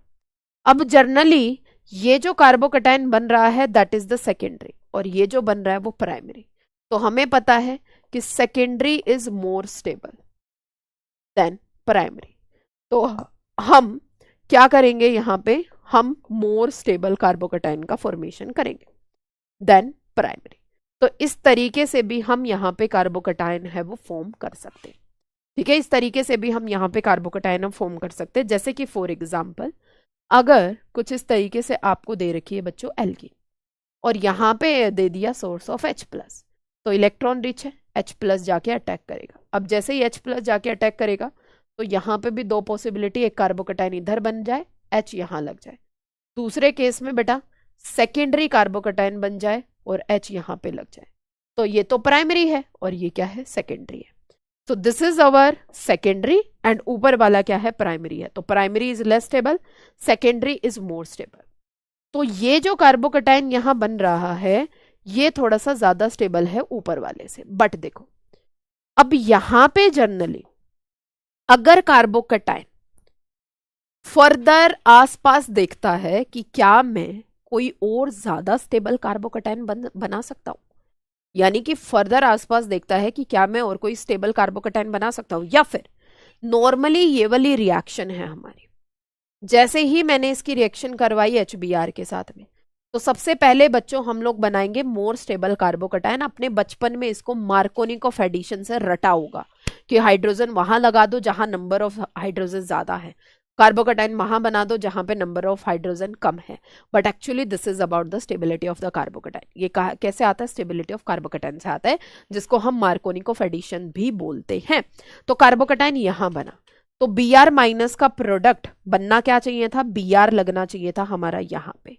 अब जर्नली ये जो कार्बोकेटाइन बन रहा है दैट इज द सेकेंडरी और ये जो बन रहा है वो प्राइमरी। तो हमें पता है कि secondary is more stable then primary, तो हम क्या करेंगे, यहाँ पे हम मोर स्टेबल कार्बोकेटाइन का फॉर्मेशन करेंगे देन प्राइमरी। तो इस तरीके से भी हम यहाँ पे कार्बोकेटाइन है वो फॉर्म कर सकते हैं। ठीक है, इस तरीके से भी हम यहाँ पे कार्बोकेटाइन फॉर्म कर सकते हैं। जैसे कि फॉर एग्जाम्पल अगर कुछ इस तरीके से आपको दे रखी है बच्चों एल्कीन और यहाँ पे दे दिया सोर्स ऑफ H+, तो इलेक्ट्रॉन रिच है, H+ जाके अटैक करेगा। अब जैसे ही H+ जाके अटैक करेगा तो यहाँ पे भी दो पॉसिबिलिटी, एक कार्बोकेटाइन इधर बन जाए, H यहाँ लग जाए। दूसरे केस में बेटा सेकेंडरी कार्बोकेटाइन बन जाए और H यहाँ पे लग जाए। तो ये तो प्राइमरी है और ये क्या है, सेकेंडरी है। सो this is our secondary and ऊपर वाला क्या है, प्राइमरी है। तो primary is less stable, secondary is more stable. तो ये जो कार्बोकटाइन यहां बन रहा है ये थोड़ा सा ज्यादा स्टेबल है ऊपर वाले से। बट देखो अब यहां पे जनरली अगर कार्बोकटाइन फर्दर आसपास देखता है कि क्या मैं कोई और ज्यादा स्टेबल कार्बोकटाइन बना सकता हूं, यानी कि फर्दर आसपास देखता है कि क्या मैं और कोई स्टेबल कार्बोकटाइन बना सकता हूं, या फिर नॉर्मली ये वाली रिएक्शन है हमारी, जैसे ही मैंने इसकी रिएक्शन करवाई HBr के साथ में, तो सबसे पहले बच्चों हम लोग बनाएंगे मोर स्टेबल कार्बोकटाइन। अपने बचपन में इसको मार्कोनिक ऑफ एडिशन से रटा होगा कि हाइड्रोजन वहां लगा दो जहां नंबर ऑफ हाइड्रोजन ज्यादा है, कार्बोकटाइन वहां बना दो जहां पे नंबर ऑफ हाइड्रोजन कम है। But actually this is about the stability of the कार्बोकटाइन। ये कैसे आता है, स्टेबिलिटी ऑफ कार्बोकटाइन से आता है, जिसको हम मार्कोनिक ऑफ एडिशन भी बोलते हैं। तो कार्बोकटाइन यहां बना, तो Br माइनस का प्रोडक्ट बनना क्या चाहिए था, Br लगना चाहिए था हमारा यहां पे।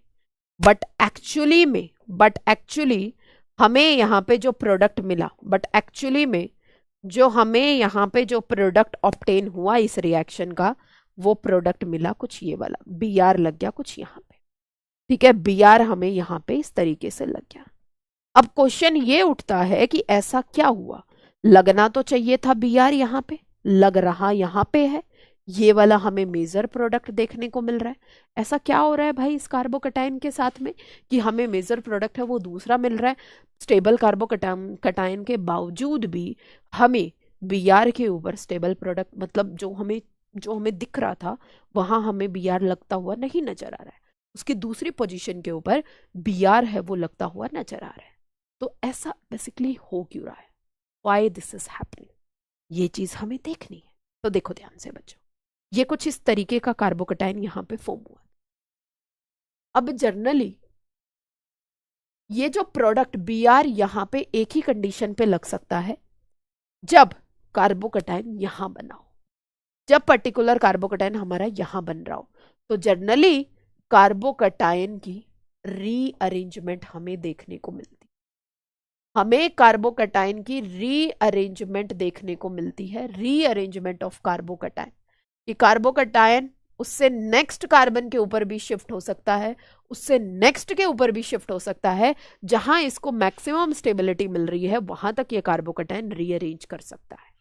बट एक्चुअली हमें यहां पे जो प्रोडक्ट मिला, जो हमें यहां पे जो प्रोडक्ट ऑब्टेन हुआ इस रिएक्शन का, वो प्रोडक्ट मिला कुछ ये वाला, Br लग गया कुछ यहां पे। ठीक है, Br हमें यहां पे इस तरीके से लग गया। अब क्वेश्चन ये उठता है कि ऐसा क्या हुआ, लगना तो चाहिए था Br यहां पे, लग रहा यहां पे है, ये वाला हमें मेजर प्रोडक्ट देखने को मिल रहा है। ऐसा क्या हो रहा है भाई इस कार्बोकटाइन के साथ में कि हमें मेजर प्रोडक्ट है वो दूसरा मिल रहा है, स्टेबल कार्बोकटाइन के बावजूद भी हमें Br के ऊपर स्टेबल प्रोडक्ट, मतलब जो हमें दिख रहा था वहां हमें Br लगता हुआ नहीं नजर आ रहा है, उसकी दूसरी पोजीशन के ऊपर Br है वो लगता हुआ नजर आ रहा है। तो ऐसा बेसिकली हो क्यों रहा है, व्हाई दिस इज हैपनिंग, ये चीज हमें देखनी है। तो देखो ध्यान से बच्चों, ये कुछ इस तरीके का कार्बोकटाइन यहां पे फॉर्म हुआ। अब जनरली ये जो प्रोडक्ट Br यहां पे एक ही कंडीशन पे लग सकता है, जब कार्बोकटाइन यहां बना हो, जब पर्टिकुलर कार्बोकटाइन हमारा यहां बन रहा हो। तो जनरली कार्बोकटाइन की रीअरेंजमेंट हमें देखने को मिलती है, हमें कार्बोकटाइन की रीअरेंजमेंट देखने को मिलती है, रीअरेंजमेंट ऑफ कार्बोकटाइन। कि कार्बोकटाइन उससे नेक्स्ट कार्बन के ऊपर भी शिफ्ट हो सकता है, उससे नेक्स्ट के ऊपर भी शिफ्ट हो सकता है, जहां इसको मैक्सिमम स्टेबिलिटी मिल रही है वहां तक ये कार्बोकटाइन रीअरेंज कर सकता है।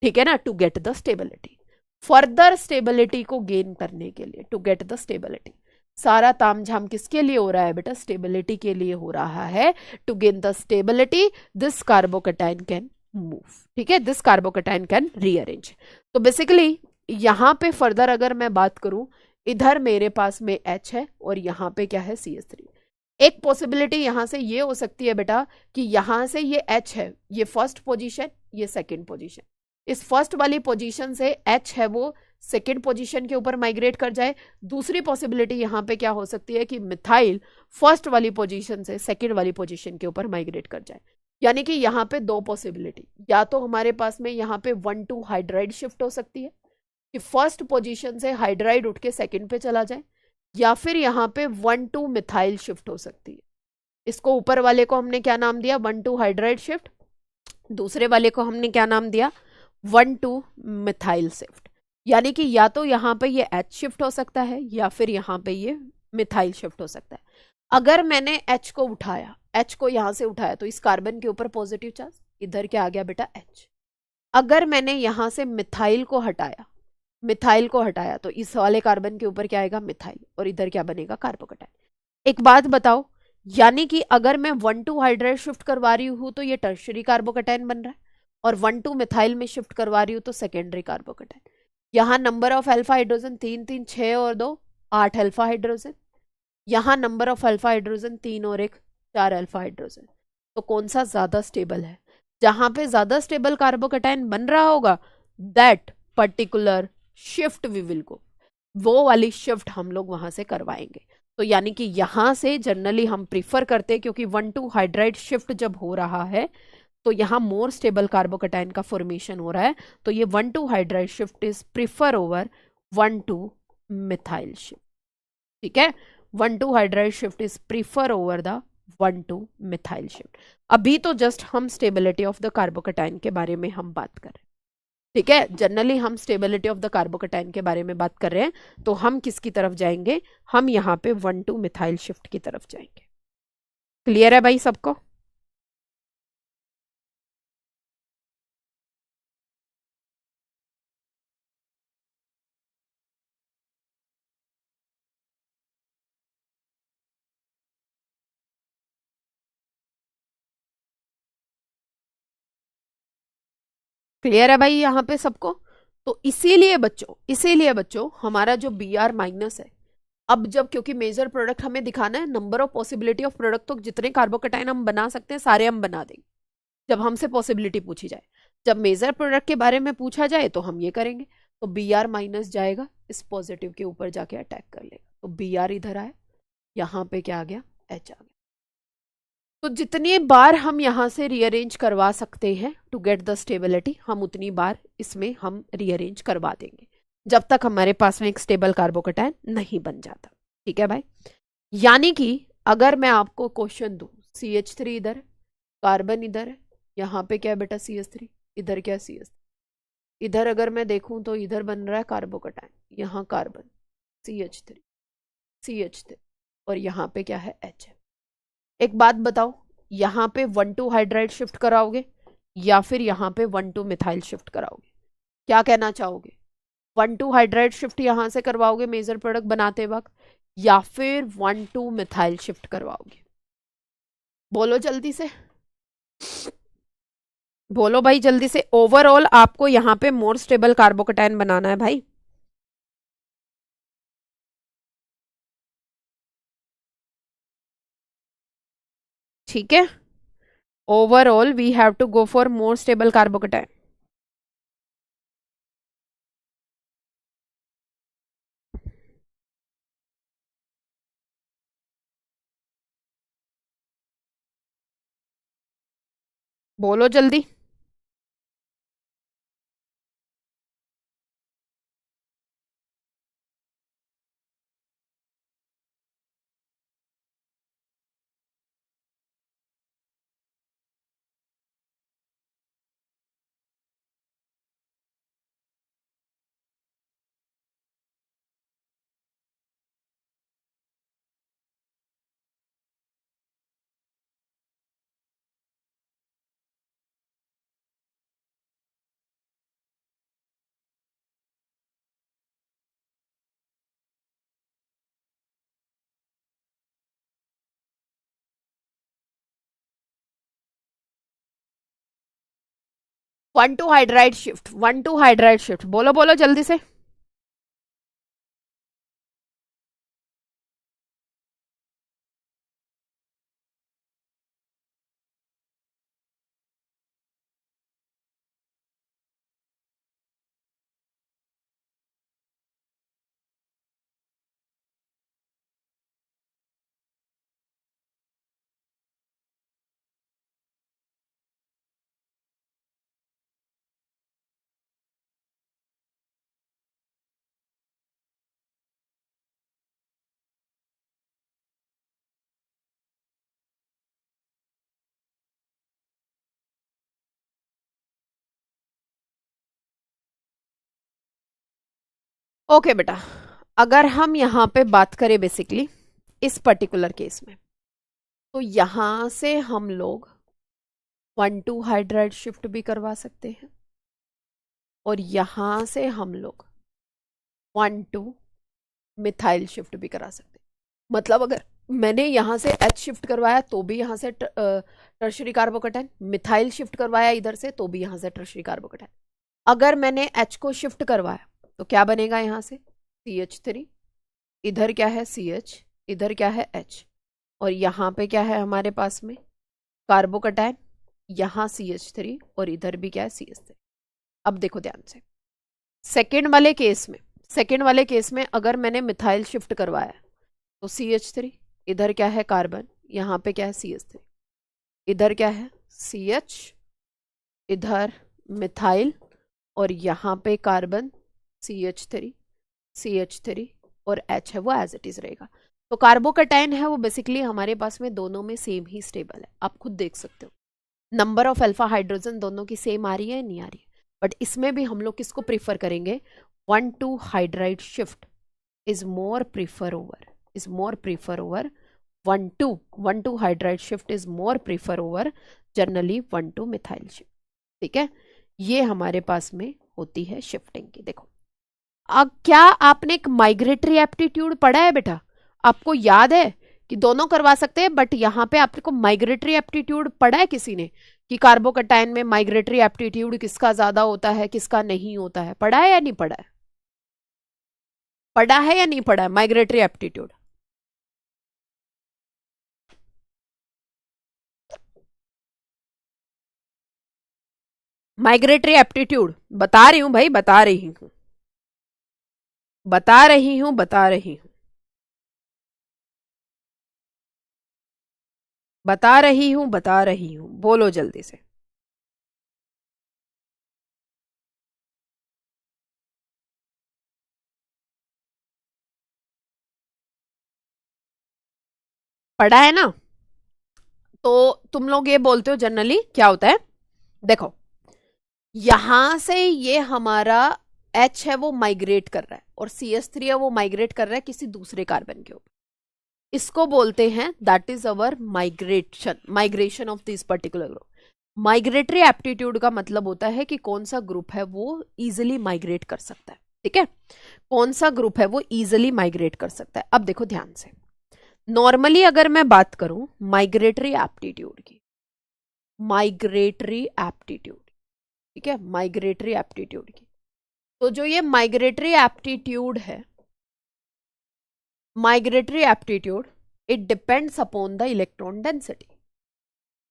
ठीक है ना, to get the stability, further stability को गेन करने के लिए, टू गेट द स्टेबिलिटी। सारा तामझाम किसके लिए हो रहा है बेटा, स्टेबिलिटी के लिए हो रहा है। To gain the stability this carbocation can move, ठीक है, दिस कार्बोकटाइन कैन रीअरेंज। तो बेसिकली यहां पे फर्दर अगर मैं बात करूं, इधर मेरे पास में H है और यहां पे क्या है CH3। एक पॉसिबिलिटी यहां से ये हो सकती है बेटा कि यहां से ये H है, ये फर्स्ट पोजीशन, ये सेकंड पोजीशन, इस फर्स्ट वाली पोजीशन से H है वो सेकंड पोजीशन के ऊपर माइग्रेट कर जाए। दूसरी पॉसिबिलिटी यहां पे क्या हो सकती है कि मिथाइल फर्स्ट वाली पोजीशन से सेकंड वाली पोजीशन के ऊपर माइग्रेट कर जाए। यानी कि यहाँ पे दो पॉसिबिलिटी, या तो हमारे पास में यहाँ पे 1,2 हाइड्राइड शिफ्ट हो सकती है कि फर्स्ट पोजीशन से हाइड्राइड उठ के सेकंड पे चला जाए, या फिर यहाँ पे 1,2 मिथाइल शिफ्ट हो सकती है। इसको ऊपर वाले को हमने क्या नाम दिया, 1,2 हाइड्राइड शिफ्ट, दूसरे वाले को हमने क्या नाम दिया, 1,2 मिथाइल शिफ्ट। यानी कि या तो यहाँ पे ये H शिफ्ट हो सकता है या फिर यहाँ पे ये मिथाइल शिफ्ट हो सकता है। अगर मैंने H को उठाया, H को यहाँ से उठाया तो इस कार्बन के ऊपर पॉजिटिव चार्ज, इधर क्या आ गया बेटा H। अगर मैंने यहाँ से मिथाइल को हटाया तो इस वाले कार्बन के ऊपर क्या आएगा, मिथाइल, और इधर क्या बनेगा, कार्बोकटाइन। एक बात बताओ, यानी कि अगर मैं 1,2 हाइड्राइड शिफ्ट करवा रही हूं तो ये टर्शरी कार्बोकटाइन बन रहा है, और 1,2 मिथाइल में शिफ्ट करवा रही हूं तो सेकेंडरी कार्बोकटाइन। यहाँ नंबर ऑफ अल्फा हाइड्रोजन 3 3 6 और 2 8 अल्फा हाइड्रोजन, यहाँ नंबर ऑफ अल्फा हाइड्रोजन 3 और 1 4 अल्फा हाइड्रोजन। तो कौन सा ज्यादा स्टेबल है, जहां पे ज्यादा स्टेबल कार्बोकटाइन बन रहा होगा that particular shift we will go, वो वाली शिफ्ट हम लोग वहां से करवाएंगे। तो यानी कि यहां से जनरली हम प्रीफर करते हैं, क्योंकि 1,2 हाइड्राइड शिफ्ट जब हो रहा है तो यहाँ मोर स्टेबल कार्बोकटाइन का फॉर्मेशन हो रहा है, तो ये 1,2 hydride shift is prefer over 1,2 methyl shift. ठीक है, 1,2 hydride shift is prefer over the 1,2 methyl shift. अभी तो जस्ट हम स्टेबिलिटी ऑफ द कार्बोकटाइन के बारे में हम बात कर रहे हैं। ठीक है, जनरली हम स्टेबिलिटी ऑफ द कार्बोकेटाइन के बारे में बात कर रहे हैं, तो हम किसकी तरफ जाएंगे, हम यहाँ पे 1,2 मिथाइल शिफ्ट की तरफ जाएंगे। क्लियर है भाई सबको? क्लियर है भाई यहाँ पे सबको? तो इसीलिए बच्चों हमारा जो बी आर माइनस है, अब जब, क्योंकि मेजर प्रोडक्ट हमें दिखाना है, number of possibility of product, तो जितने कार्बोकेटाइन हम बना सकते हैं सारे हम बना देंगे जब हमसे पॉसिबिलिटी पूछी जाए। जब मेजर प्रोडक्ट के बारे में पूछा जाए तो हम ये करेंगे, तो बी आर माइनस जाएगा इस पॉजिटिव के ऊपर जाके अटैक कर लेगा, तो बी आर इधर आया, यहाँ पे क्या आ गया, एच आ गया। तो जितनी बार हम यहाँ से रीअरेंज करवा सकते हैं टू गेट द स्टेबिलिटी, हम उतनी बार इसमें हम रीअरेंज करवा देंगे जब तक हमारे पास में एक स्टेबल कार्बोकेटाइन नहीं बन जाता। ठीक है भाई? यानी कि अगर मैं आपको क्वेश्चन दूं, CH3 इधर, कार्बन इधर है, यहाँ पे क्या है बेटा, CH3, इधर क्या है, CH3, इधर अगर मैं देखूं तो इधर बन रहा है कार्बोकेटाइन, यहाँ कार्बन, CH3 और यहाँ पे क्या है, H है। एक बात बताओ, यहाँ पे 1,2 हाइड्राइड शिफ्ट कराओगे या फिर यहाँ पे 1,2 मिथाइल शिफ्ट कराओगे? क्या कहना चाहोगे? 1,2 हाइड्राइड शिफ्ट यहाँ से करवाओगे मेजर प्रोडक्ट बनाते वक्त, या फिर 1,2 मिथाइल शिफ्ट करवाओगे? बोलो जल्दी से, बोलो भाई जल्दी से। ओवरऑल आपको यहाँ पे मोर स्टेबल कार्बोकेटाइन बनाना है भाई। ठीक है, overall we have to go for more stable carbocation. बोलो जल्दी। One two hydride shift, 1,2 hydride shift, बोलो बोलो जल्दी से। ओके बेटा, अगर हम यहाँ पे बात करें बेसिकली इस पर्टिकुलर केस में, तो यहां से हम लोग 1,2 हाइड्राइड शिफ्ट भी करवा सकते हैं और यहां से हम लोग 1,2 मिथाइल शिफ्ट भी करा सकते हैं। मतलब अगर मैंने यहां से H शिफ्ट करवाया तो भी यहां से टर्शरी कार्बोकेटाइन, मिथाइल शिफ्ट करवाया इधर से तो भी यहां से टर्शरी कार्बोकेटाइन। अगर मैंने H को शिफ्ट करवाया तो क्या बनेगा, यहां से CH3, इधर क्या है CH, इधर क्या है H, और यहाँ पे क्या है हमारे पास में कार्बोकेटाइन, यहाँ CH3 और इधर भी क्या है CH3। अब देखो ध्यान से, सेकेंड वाले केस में अगर मैंने मिथाइल शिफ्ट करवाया तो CH3, इधर क्या है कार्बन, यहाँ पे क्या है CH3, इधर क्या है CH, इधर मिथाइल और यहाँ पे कार्बन, CH3 और H है वो एज इट इज रहेगा। तो कार्बोकेटाइन है वो बेसिकली हमारे पास में दोनों में सेम ही स्टेबल है। आप खुद देख सकते हो नंबर ऑफ अल्फा हाइड्रोजन दोनों की सेम आ रही है नहीं आ रही है। बट इसमें भी हम लोग किसको प्रीफर करेंगे, 1,2 hydride shift is more prefer over 1,2 hydride shift is more prefer over generally 1,2 methyl shift. ठीक है, ये हमारे पास में होती है शिफ्टिंग की। देखो अब क्या आपने एक माइग्रेटरी एप्टीट्यूड पढ़ा है बेटा, आपको याद है कि दोनों करवा सकते हैं, बट यहाँ पे आपको माइग्रेटरी एप्टीट्यूड पढ़ा है किसी ने कि कार्बोकटाइन में माइग्रेटरी एप्टीट्यूड किसका ज्यादा होता है किसका नहीं होता है, पढ़ा है या नहीं पढ़ा है, पढ़ा है या नहीं पढ़ा है माइग्रेटरी एप्टीट्यूड? माइग्रेटरी एप्टीट्यूड बता रही हूं भाई, बता रही हूं बता रही हूं बता रही हूं बता रही हूं बता रही हूं, बोलो जल्दी से। पढ़ा है ना? तो तुम लोग ये बोलते हो जनरली क्या होता है, देखो यहां से ये हमारा H है वो माइग्रेट कर रहा है और CH3 है वो माइग्रेट कर रहा है किसी दूसरे कार्बन के ऊपर, इसको बोलते हैं that is our migration of this particular group. Migratory aptitude का मतलब होता है कि कौन सा ग्रुप है वो इजिली माइग्रेट कर सकता है। ठीक है, कौन सा ग्रुप है वो इजिली माइग्रेट कर सकता है। अब देखो ध्यान से, नॉर्मली अगर मैं बात करूं माइग्रेटरी एप्टीट्यूड की, माइग्रेटरी एप्टीट्यूड, ठीक है, माइग्रेटरी एप्टीट्यूड की, तो जो ये माइग्रेटरी एप्टीट्यूड है, migratory aptitude it depends upon the electron density,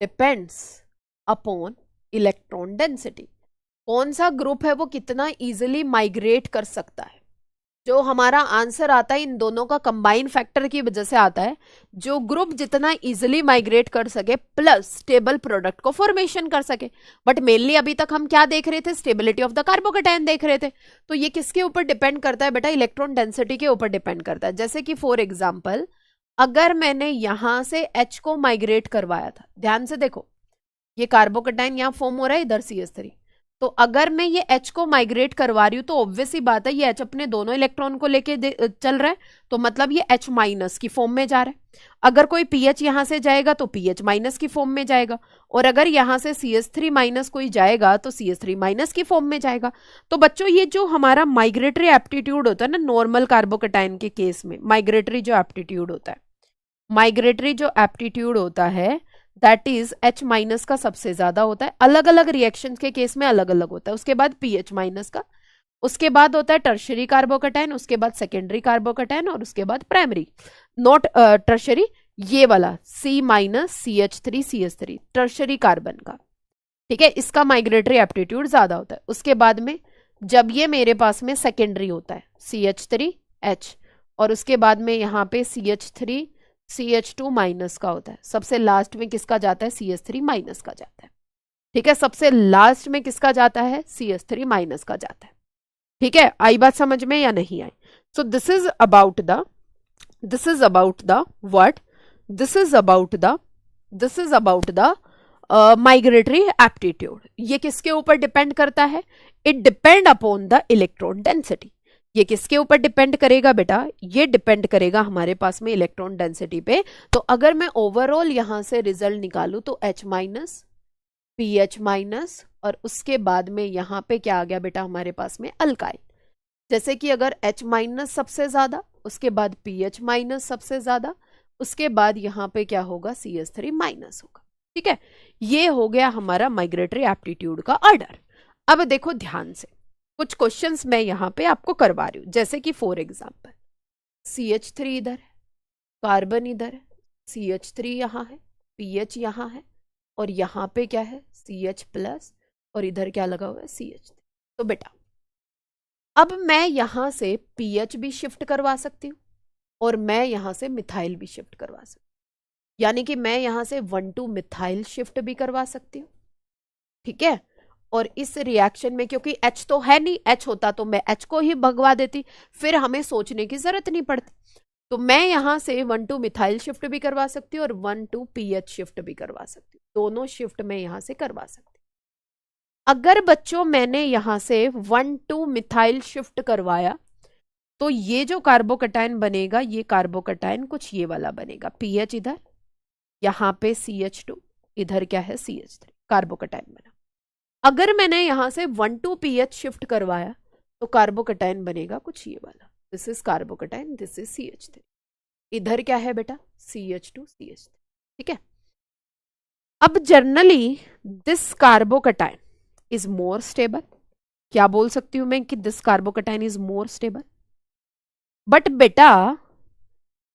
depends upon electron density. कौन सा ग्रुप है वो कितना इजिली माइग्रेट कर सकता है, जो हमारा आंसर आता है इन दोनों का कंबाइन फैक्टर की वजह से आता है, जो ग्रुप जितना इजिली माइग्रेट कर सके प्लस स्टेबल प्रोडक्ट को फॉर्मेशन कर सके। बट मेनली अभी तक हम क्या देख रहे थे, स्टेबिलिटी ऑफ द कार्बोकैटायन देख रहे थे। तो ये किसके ऊपर डिपेंड करता है बेटा, इलेक्ट्रॉन डेंसिटी के ऊपर डिपेंड करता है। जैसे कि फॉर एग्जाम्पल अगर मैंने यहां से H को माइग्रेट करवाया था, ध्यान से देखो ये कार्बोकैटायन यहाँ फॉर्म हो रहा है, इधर CH3, तो अगर मैं ये H को माइग्रेट करवा रही हूं तो ऑब्वियस ही बात है ये H अपने दोनों इलेक्ट्रॉन को लेके चल रहा है, तो मतलब ये H माइनस की फॉर्म में जा रहा है। अगर कोई PH यहां से जाएगा तो PH माइनस की फॉर्म में जाएगा, और अगर यहां से CH3 माइनस कोई जाएगा तो CH3 माइनस की फॉर्म में जाएगा। तो बच्चों ये जो हमारा माइग्रेटरी एप्टीट्यूड होता है ना, नॉर्मल कार्बोकैटायन के केस में माइग्रेटरी जो एप्टीट्यूड होता है, माइग्रेटरी जो एप्टीट्यूड होता है दैट इज H माइनस का सबसे ज्यादा होता है, अलग अलग रिएक्शंस के केस में अलग अलग होता है। उसके बाद PH माइनस का, उसके बाद होता है टर्शरी कार्बोकैटायन, उसके बाद सेकेंडरी कार्बोकैटायन, और उसके बाद प्राइमरी, नॉट टर्शरी, ये वाला C minus CH3 CH3 tertiary carbon का। ठीक है, इसका माइग्रेटरी एप्टीट्यूड ज्यादा होता है। उसके बाद में जब ये मेरे पास में सेकेंडरी होता है CH3H, और उसके बाद में यहाँ पे CH3 CH2 माइनस का होता है, सबसे लास्ट में किसका जाता है, CH3 माइनस का जाता है। ठीक है, सबसे लास्ट में किसका जाता है, CH3 माइनस का जाता है। ठीक है, आई बात समझ में या नहीं आई? So this is about the what, this is about the migratory aptitude. ये किसके ऊपर डिपेंड करता है, it depend upon the electron density. ये किसके ऊपर डिपेंड करेगा बेटा, ये डिपेंड करेगा हमारे पास में इलेक्ट्रॉन डेंसिटी पे। तो अगर मैं ओवरऑल यहां से रिजल्ट निकालू तो H माइनस PH माइनस, और उसके बाद में यहाँ पे क्या आ गया बेटा हमारे पास में अल्काइल। जैसे कि अगर H माइनस सबसे ज्यादा, उसके बाद PH माइनस सबसे ज्यादा, उसके बाद यहाँ पे क्या होगा, CH3 माइनस होगा। ठीक है, ये हो गया हमारा माइग्रेटरी एप्टीट्यूड का ऑर्डर। अब देखो ध्यान से, कुछ क्वेश्चंस मैं यहाँ पे आपको करवा रही हूँ। जैसे कि फॉर एग्जाम्पल CH3 इधर है, कार्बन इधर है, CH3 यहाँ है, PH यहाँ है, और यहाँ पे क्या है CH प्लस, और इधर क्या लगा हुआ है CH3। तो बेटा अब मैं यहाँ से PH भी शिफ्ट करवा सकती हूँ और मैं यहाँ से मिथाइल भी शिफ्ट करवा सकती हूँ, यानी कि मैं यहाँ से 1,2 मिथाइल शिफ्ट भी करवा सकती हूँ। ठीक है, और इस रिएक्शन में क्योंकि H तो है नहीं, H होता तो मैं H को ही भगवा देती, फिर हमें सोचने की जरूरत नहीं पड़ती। तो मैं यहां से 1,2 मिथाइल शिफ्ट भी करवा सकती हूँ और 1,2 PH शिफ्ट भी करवा सकती हूँ, दोनों शिफ्ट मैं यहां से करवा सकती हूँ। अगर बच्चों मैंने यहां से 1,2 मिथाइल शिफ्ट करवाया तो ये जो कार्बोकटायन बनेगा, ये कार्बोकटायन कुछ ये वाला बनेगा, पीएच इधर, यहाँ पे CH2, इधर क्या है CH3, कार्बोकटायन बना। अगर मैंने यहां से 1,2 पीएच शिफ्ट करवाया तो कार्बोकटायन बनेगा कुछ ये वाला, this is carbocation, this is CH3, इधर क्या है बेटा CH2 CH3, ठीक है। अब generally this carbocation is more stable, क्या बोल सकती हूं मैं कि this carbocation is more stable, but बेटा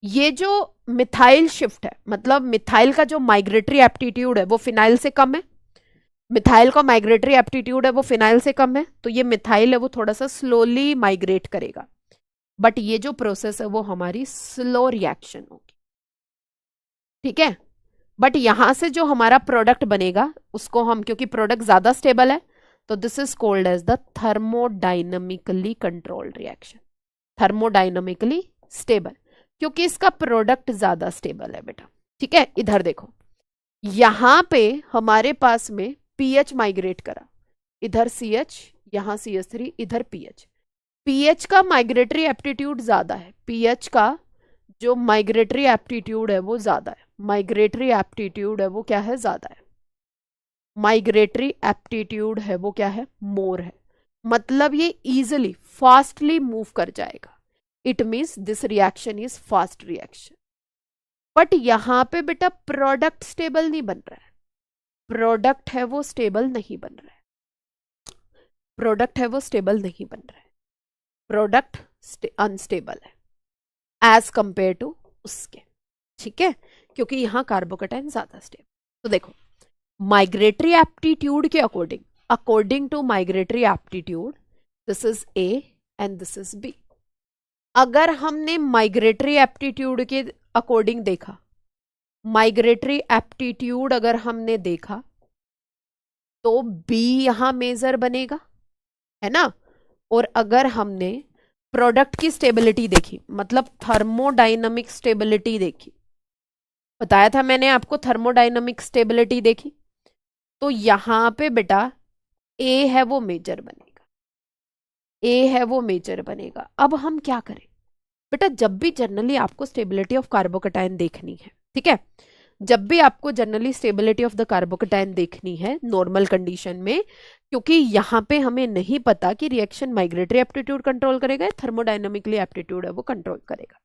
ये जो मिथाइल शिफ्ट है, मतलब मिथाइल का जो माइग्रेटरी एप्टीट्यूड है वो फिनाइल से कम है, मिथाइल का माइग्रेटरी एप्टीट्यूड है वो फिनाइल से कम है, तो ये मिथाइल है वो थोड़ा सा स्लोली माइग्रेट करेगा, बट ये जो प्रोसेस है वो हमारी स्लो रिएक्शन होगी, ठीक है। बट यहां से जो हमारा प्रोडक्ट बनेगा उसको हम, क्योंकि प्रोडक्ट ज्यादा स्टेबल है, तो this is called as the thermodynamically controlled reaction, thermodynamically stable, क्योंकि इसका प्रोडक्ट ज्यादा स्टेबल है बेटा, ठीक है। इधर देखो, यहां पे हमारे पास में पीएच माइग्रेट करा, इधर CH, यहां CH3, इधर पीएच, पीएच का माइग्रेटरी एप्टीट्यूड ज्यादा है, पीएच का जो माइग्रेटरी एप्टीट्यूड है वो ज्यादा है, माइग्रेटरी एप्टीट्यूड है वो क्या है ज्यादा है, माइग्रेटरी एप्टीट्यूड है वो क्या है मोर है, मतलब ये इजिली फास्टली मूव कर जाएगा, it means this reaction is fast reaction. But यहां पे बेटा प्रोडक्ट स्टेबल नहीं बन रहा है, प्रोडक्ट है वो स्टेबल नहीं बन रहा है, प्रोडक्ट है वो स्टेबल नहीं बन रहा है, प्रोडक्ट अनस्टेबल है एज कंपेयर टू उसके, ठीक है, क्योंकि यहां कार्बोकटायन ज्यादा स्टेबल। तो देखो माइग्रेटरी एप्टीट्यूड के according, according to migratory aptitude this is A and this is B। अगर हमने माइग्रेटरी एप्टीट्यूड के अकॉर्डिंग देखा, माइग्रेटरी एप्टीट्यूड अगर हमने देखा तो B यहां मेजर बनेगा, है ना। और अगर हमने प्रोडक्ट की स्टेबिलिटी देखी, मतलब थर्मोडाइनमिक स्टेबिलिटी देखी, बताया था मैंने आपको थर्मोडाइनमिक स्टेबिलिटी देखी, तो यहां पे बेटा A है वो मेजर बनेगा, A है वो मेजर बनेगा। अब हम क्या करें बेटा, जब भी जनरली आपको स्टेबिलिटी ऑफ कार्बोकटायन देखनी है, ठीक है, जब भी आपको generally stability of the carbocation देखनी है नॉर्मल कंडीशन में, क्योंकि यहां पे हमें नहीं पता कि रिएक्शन माइग्रेटरी एप्टीट्यूड कंट्रोल करेगा या थर्मोडाइनमिकली एप्टीट्यूड है वो कंट्रोल करेगा,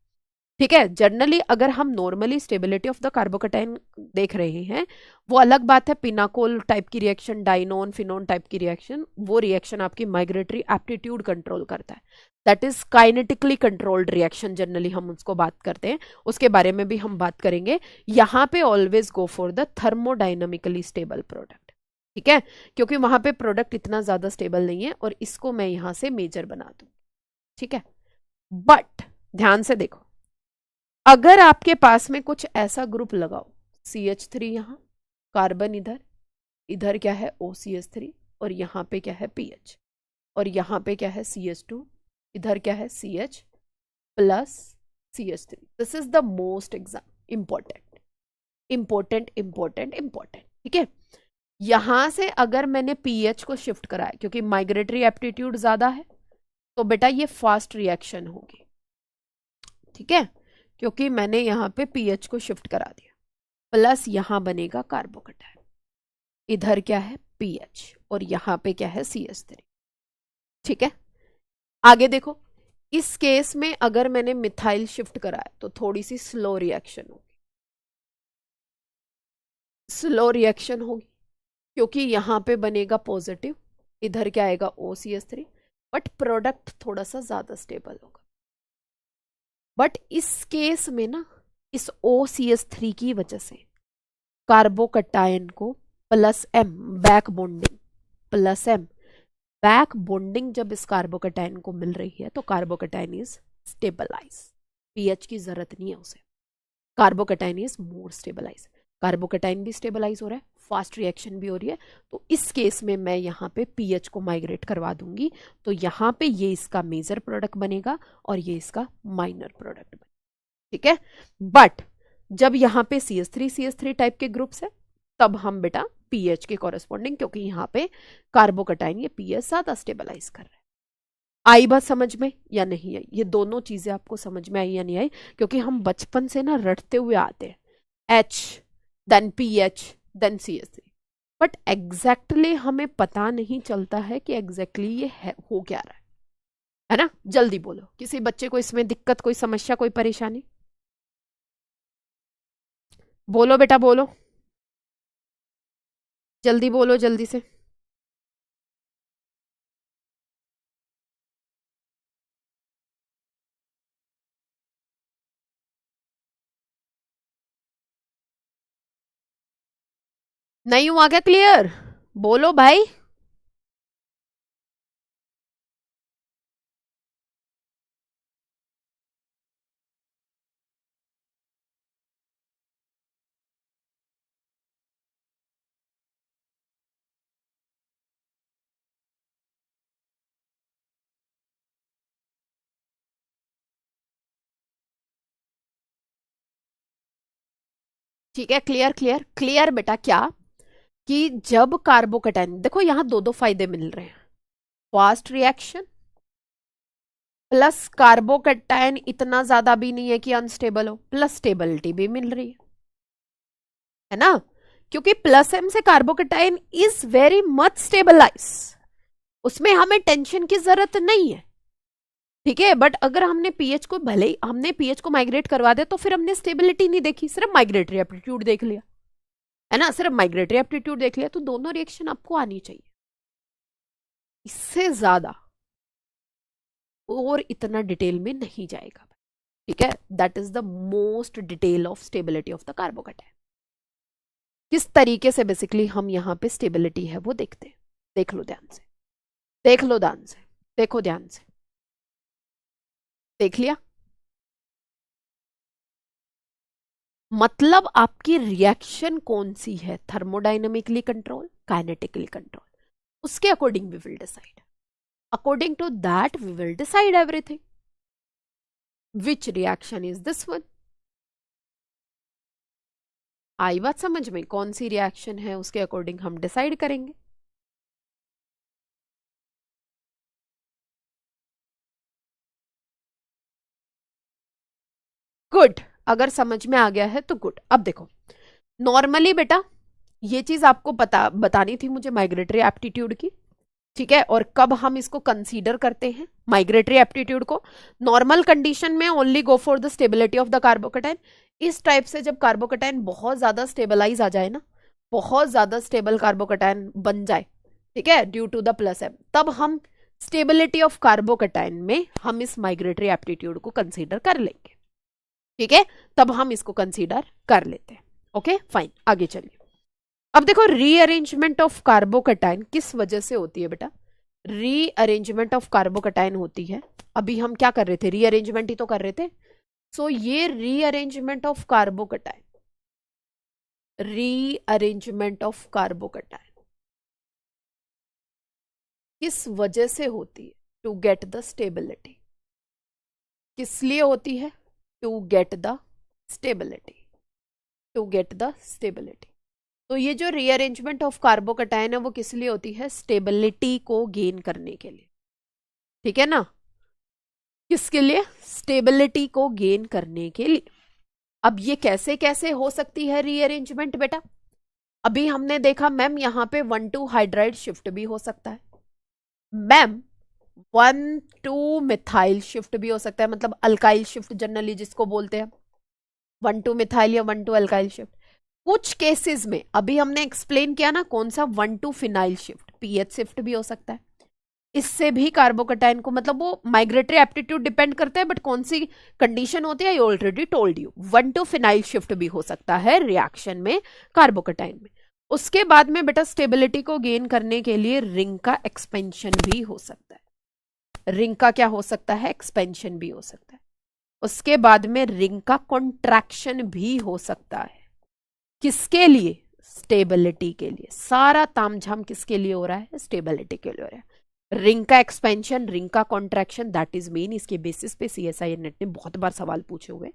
ठीक है। जनरली अगर हम normally stability of the carbocation देख रहे हैं, वो अलग बात है, पिनाकोल टाइप की रिएक्शन, डाइनोन फिनोन टाइप की रिएक्शन, वो रिएक्शन आपकी माइग्रेटरी एप्टीट्यूड कंट्रोल करता है, that is kinetically controlled reaction, generally हम उसको बात करते हैं, उसके बारे में भी हम बात करेंगे। यहां पे always go for the thermodynamically stable product, ठीक है, क्योंकि वहां पे प्रोडक्ट इतना ज्यादा स्टेबल नहीं है, और इसको मैं यहां से मेजर बना दूं, ठीक है। बट ध्यान से देखो, अगर आपके पास में कुछ ऐसा ग्रुप लगाओ, CH3 यहां, कार्बन इधर, इधर क्या है OCH3, और यहां पे क्या है PH, और यहां पे क्या है CH2, इधर क्या है CH plus CH3, this is the most important important important important, ठीक है। यहां से अगर मैंने पीएच को शिफ्ट कराया, क्योंकि माइग्रेटरी एप्टीट्यूड ज्यादा है, तो बेटा ये फास्ट रिएक्शन होगी, ठीक है, क्योंकि मैंने यहां पे पीएच को शिफ्ट करा दिया, प्लस यहां बनेगा कार्बोकटायन, इधर क्या है पीएच, और यहां पे क्या है CH3, ठीक है। आगे देखो, इस केस में अगर मैंने मिथाइल शिफ्ट कराया तो थोड़ी सी स्लो रिएक्शन होगी, स्लो रिएक्शन होगी, क्योंकि यहां पे बनेगा पॉजिटिव, इधर क्या आएगा OCH3, बट प्रोडक्ट थोड़ा सा ज्यादा स्टेबल होगा। बट इस केस में ना, इस OCH3 की वजह से कार्बोकटायन को plus M back bonding, plus M back bonding जब इस कार्बोकटायन को मिल रही है, तो कार्बोकटायन इज स्टेबलाइज, पीएच की जरूरत नहीं है उसे, carbocation is more stabilize, carbocation भी स्टेबलाइज हो रहा है, फास्ट रिएक्शन भी हो रही है, तो इस केस में मैं यहाँ पे पीएच को माइग्रेट करवा दूंगी, तो यहाँ पे ये इसका मेजर प्रोडक्ट बनेगा और ये इसका माइनर प्रोडक्ट बनेगा, ठीक है। बट जब यहाँ पे CH3 टाइप के ग्रुप्स है, तब हम बेटा पीएच के कॉरेस्पॉन्डिंग, क्योंकि यहाँ पे कार्बोकटाइन ये पीएच ज्यादा स्टेबलाइज कर रहे हैं। आई बात समझ में या नहीं आई? ये दोनों चीजें आपको समझ में आई या नहीं आई? क्योंकि हम बचपन से ना रटते हुए आते हैं, H then PH then CH3, but exactly हमें पता नहीं चलता है कि एग्जैक्टली ये हो क्या रहा है ना? जल्दी बोलो, किसी बच्चे को इसमें दिक्कत, कोई समस्या, कोई परेशानी? बोलो बेटा बोलो, जल्दी बोलो, जल्दी से। नहीं हुआ क्या क्लियर? बोलो भाई। ठीक है, क्लियर क्लियर क्लियर बेटा। क्या कि जब कार्बोकटाइन, देखो यहां दो दो फायदे मिल रहे हैं, फास्ट रिएक्शन प्लस कार्बोकटाइन इतना ज्यादा भी नहीं है कि अनस्टेबल हो, प्लस स्टेबिलिटी भी मिल रही है ना? क्योंकि प्लस एम से carbocation is very much stabilize, उसमें हमें टेंशन की जरूरत नहीं है, ठीक है। बट अगर हमने पीएच को, भले ही हमने पीएच को माइग्रेट करवा दिया, तो फिर हमने स्टेबिलिटी नहीं देखी, सिर्फ माइग्रेटरी एप्टीट्यूड देख लिया, है ना? सिर्फ माइग्रेटरी एप्टीट्यूड देख लिया। तो दोनों रिएक्शन आपको आनी चाहिए, इससे ज्यादा और इतना डिटेल में नहीं जाएगा, ठीक है। That is the most detail of stability of the कार्बोकटाइन। किस तरीके से बेसिकली हम यहाँ पे स्टेबिलिटी है वो देखते हैं। देख लो ध्यान से, देख लो ध्यान से, देखो ध्यान से, देख लिया? मतलब आपकी रिएक्शन कौन सी है, थर्मोडाइनमिकली कंट्रोल, काइनेटिकली कंट्रोल, उसके according we will decide, according to that we will decide everything. Which reaction is this one? आई बात समझ में? कौन सी रिएक्शन है उसके अकॉर्डिंग हम डिसाइड करेंगे। गुड, अगर समझ में आ गया है तो गुड। अब देखो, नॉर्मली बेटा ये चीज आपको बतानी थी मुझे माइग्रेटरी एप्टीट्यूड की, ठीक है। और कब हम इसको कंसीडर करते हैं माइग्रेटरी एप्टीट्यूड को? नॉर्मल कंडीशन में only go for the stability of the कार्बोकटाइन। इस टाइप से जब कार्बोकटाइन बहुत ज्यादा स्टेबलाइज आ जाए ना, बहुत ज्यादा स्टेबल कार्बोकटाइन बन जाए, ठीक है, due to the plus M, तब हम स्टेबिलिटी ऑफ कार्बोकटाइन में हम इस माइग्रेटरी एप्टीट्यूड को कंसीडर कर लेंगे, ठीक है। तब हम इसको कंसीडर कर लेते हैं। ओके फाइन, आगे चलिए। अब देखो, रीअरेंजमेंट ऑफ कार्बोकटाइन किस वजह से होती है बेटा? रीअरेंजमेंट ऑफ कार्बोकटाइन होती है, अभी हम क्या कर रहे थे, रीअरेंजमेंट ही तो कर रहे थे। सो ये rearrangement of carbocation, rearrangement of carbocation किस वजह से होती है? To get the stability. किस लिए होती है? To get the stability, to get the stability. तो ये जो रीअरेंजमेंट ऑफ कार्बोकटाइन है वो किस लिए होती है? स्टेबिलिटी को गेन करने के लिए, ठीक है ना? किसके लिए? स्टेबिलिटी को गेन करने के लिए। अब ये कैसे कैसे हो सकती है रीअरेंजमेंट बेटा? अभी हमने देखा मैम यहाँ पे 1,2 हाइड्राइड शिफ्ट भी हो सकता है मैम, 1,2 मिथाइल शिफ्ट भी हो सकता है, मतलब अल्काइल शिफ्ट जनरली जिसको बोलते हैं, 1,2 मिथाइल या 1,2 अल्काइल शिफ्ट। कुछ केसेस में अभी हमने एक्सप्लेन किया ना, कौन सा, 1,2 फिनाइल शिफ्ट, पीएच शिफ्ट भी हो सकता है। इससे भी कार्बोकटाइन को, मतलब वो माइग्रेटरी एप्टीट्यूड डिपेंड करता है, बट कौन सी कंडीशन होती है, already told you, 1,2 phenyl shift भी हो सकता है रिएक्शन में कार्बोकटाइन में। उसके बाद में बेटा स्टेबिलिटी को गेन करने के लिए रिंग का एक्सपेंशन भी हो सकता है। रिंग का क्या हो सकता है? एक्सपेंशन भी हो सकता है। उसके बाद में रिंग का कॉन्ट्रैक्शन भी हो सकता है। किसके लिए? स्टेबिलिटी के लिए। सारा तामझाम किसके लिए हो रहा है? स्टेबिलिटी के लिए हो रहा है। रिंग का एक्सपेंशन, रिंग का कॉन्ट्रैक्शन, दैट इज मेन। इसके बेसिस पे CSIR नेट ने बहुत बार सवाल पूछे हुए।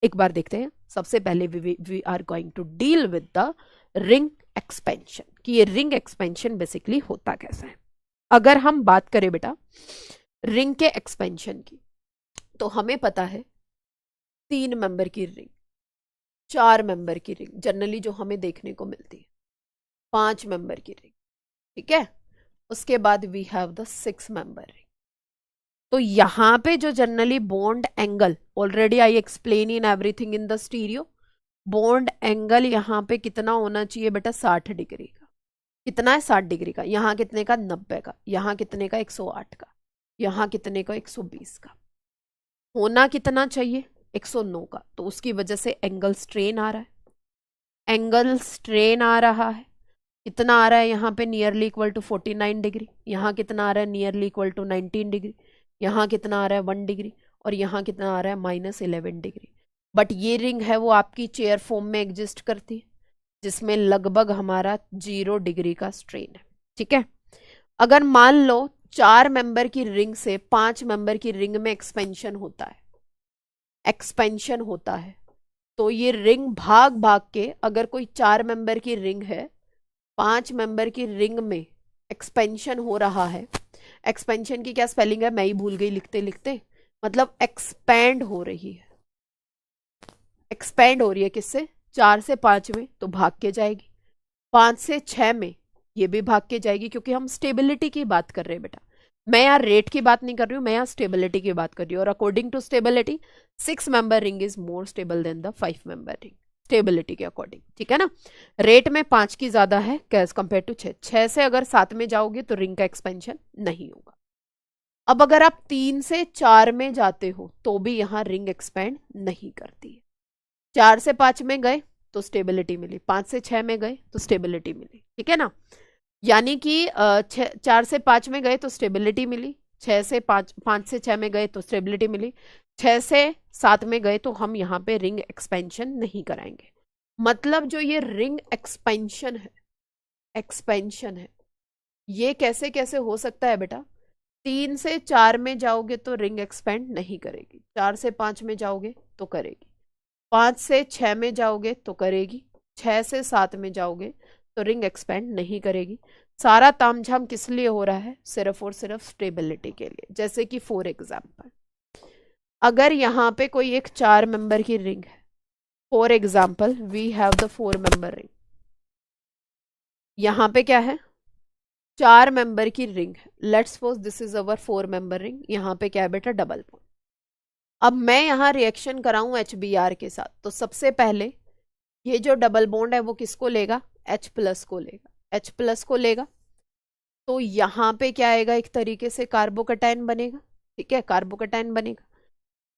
एक बार देखते हैं। सबसे पहले we are going to deal with the ring expansion, कि ये रिंग एक्सपेंशन बेसिकली होता कैसा है। अगर हम बात करें बेटा रिंग के एक्सपेंशन की, तो हमें पता है 3 मेंबर की रिंग, 4 मेंबर की रिंग जनरली जो हमें देखने को मिलती है, 5 मेंबर की रिंग, ठीक है। उसके बाद we have the 6 member ring. तो यहां पे जो generally bond angle, already I explain in everything in the stereo, bond angle यहाँ पे कितना होना चाहिए बेटा, 60 डिग्री का। कितना है, 60 डिग्री का। यहाँ कितने का, 90 का। यहाँ कितने का, 108 का। यहाँ कितने का, 120 का। होना कितना चाहिए, 109 का। तो उसकी वजह से एंगल स्ट्रेन आ रहा है, एंगल स्ट्रेन आ रहा है। कितना आ रहा है यहाँ पे, नियरली इक्वल टू 49 डिग्री। यहाँ कितना आ रहा है, नियरली इक्वल टू 19 डिग्री। यहाँ कितना आ रहा है, 1 डिग्री। और यहाँ कितना आ रहा है, -11 डिग्री। बट ये रिंग है वो आपकी चेयर फॉर्म में एग्जिस्ट करती है, जिसमें लगभग हमारा 0 डिग्री का स्ट्रेन है, ठीक है। अगर मान लो 4 मेंबर की रिंग से 5 मेंबर की रिंग में एक्सपेंशन होता है, एक्सपेंशन होता है, तो ये रिंग भाग भाग के, अगर कोई 4 मेंबर की रिंग है, 5 मेंबर की रिंग में एक्सपेंशन हो रहा है। एक्सपेंशन की क्या स्पेलिंग है, मैं ही भूल गई लिखते लिखते। मतलब एक्सपैंड हो रही है, एक्सपैंड हो रही है किससे, 4 से 5 में, तो भाग के जाएगी। 5 से 6 में ये भी भाग के जाएगी, क्योंकि हम स्टेबिलिटी की बात कर रहे हैं बेटा। मैं यहाँ रेट की बात नहीं कर रही हूँ, मैं यहाँ स्टेबिलिटी की बात कर रही हूँ। और according to stability 6 member ring is more stable than the 5 member ring, stability के अकॉर्डिंग, ठीक है ना। रेट में 5 की ज्यादा है एज कंपेयर टू 6। 6 से अगर 7 में जाओगे तो रिंग का एक्सपेंशन नहीं होगा। अब अगर आप 3 से 4 में जाते हो तो भी यहाँ रिंग एक्सपेंड नहीं करती है। 4 से 5 में गए तो स्टेबिलिटी मिली, 5 से 6 में गए तो स्टेबिलिटी मिली, ठीक है ना। यानी कि 4 से 5 में गए तो स्टेबिलिटी मिली, 6 से 5 से 6 में गए तो स्टेबिलिटी मिली, 6 से 7 में गए तो हम यहाँ पे रिंग एक्सपेंशन नहीं कराएंगे। मतलब जो ये रिंग एक्सपेंशन है, एक्सपेंशन है, ये कैसे कैसे हो सकता है बेटा। 3 से 4 में जाओगे तो रिंग एक्सपेंड नहीं करेगी, 4 से 5 में जाओगे तो करेगी, 5 से 6 में जाओगे तो करेगी, 6 से 7 में जाओगे तो रिंग एक्सपेंड नहीं करेगी। सारा तामझाम किस लिए हो रहा है, सिर्फ और सिर्फ स्टेबिलिटी के लिए। जैसे कि फॉर एग्जाम्पल, अगर यहाँ पे कोई एक 4 मेंबर की रिंग है, for example we have the 4 member ring, यहाँ पे क्या है, 4 मेंबर की रिंग है। Let's suppose this is our 4 member ring. यहाँ पे क्या है बेटा, डबल बॉन्ड। अब मैं यहाँ रिएक्शन कराऊं HBr के साथ, तो सबसे पहले ये जो डबल बॉन्ड है वो किसको लेगा, H+ को लेगा, H+ को लेगा। तो यहाँ पे क्या आएगा, एक तरीके से कार्बोकैटायन बनेगा, ठीक है, कार्बोकैटायन बनेगा।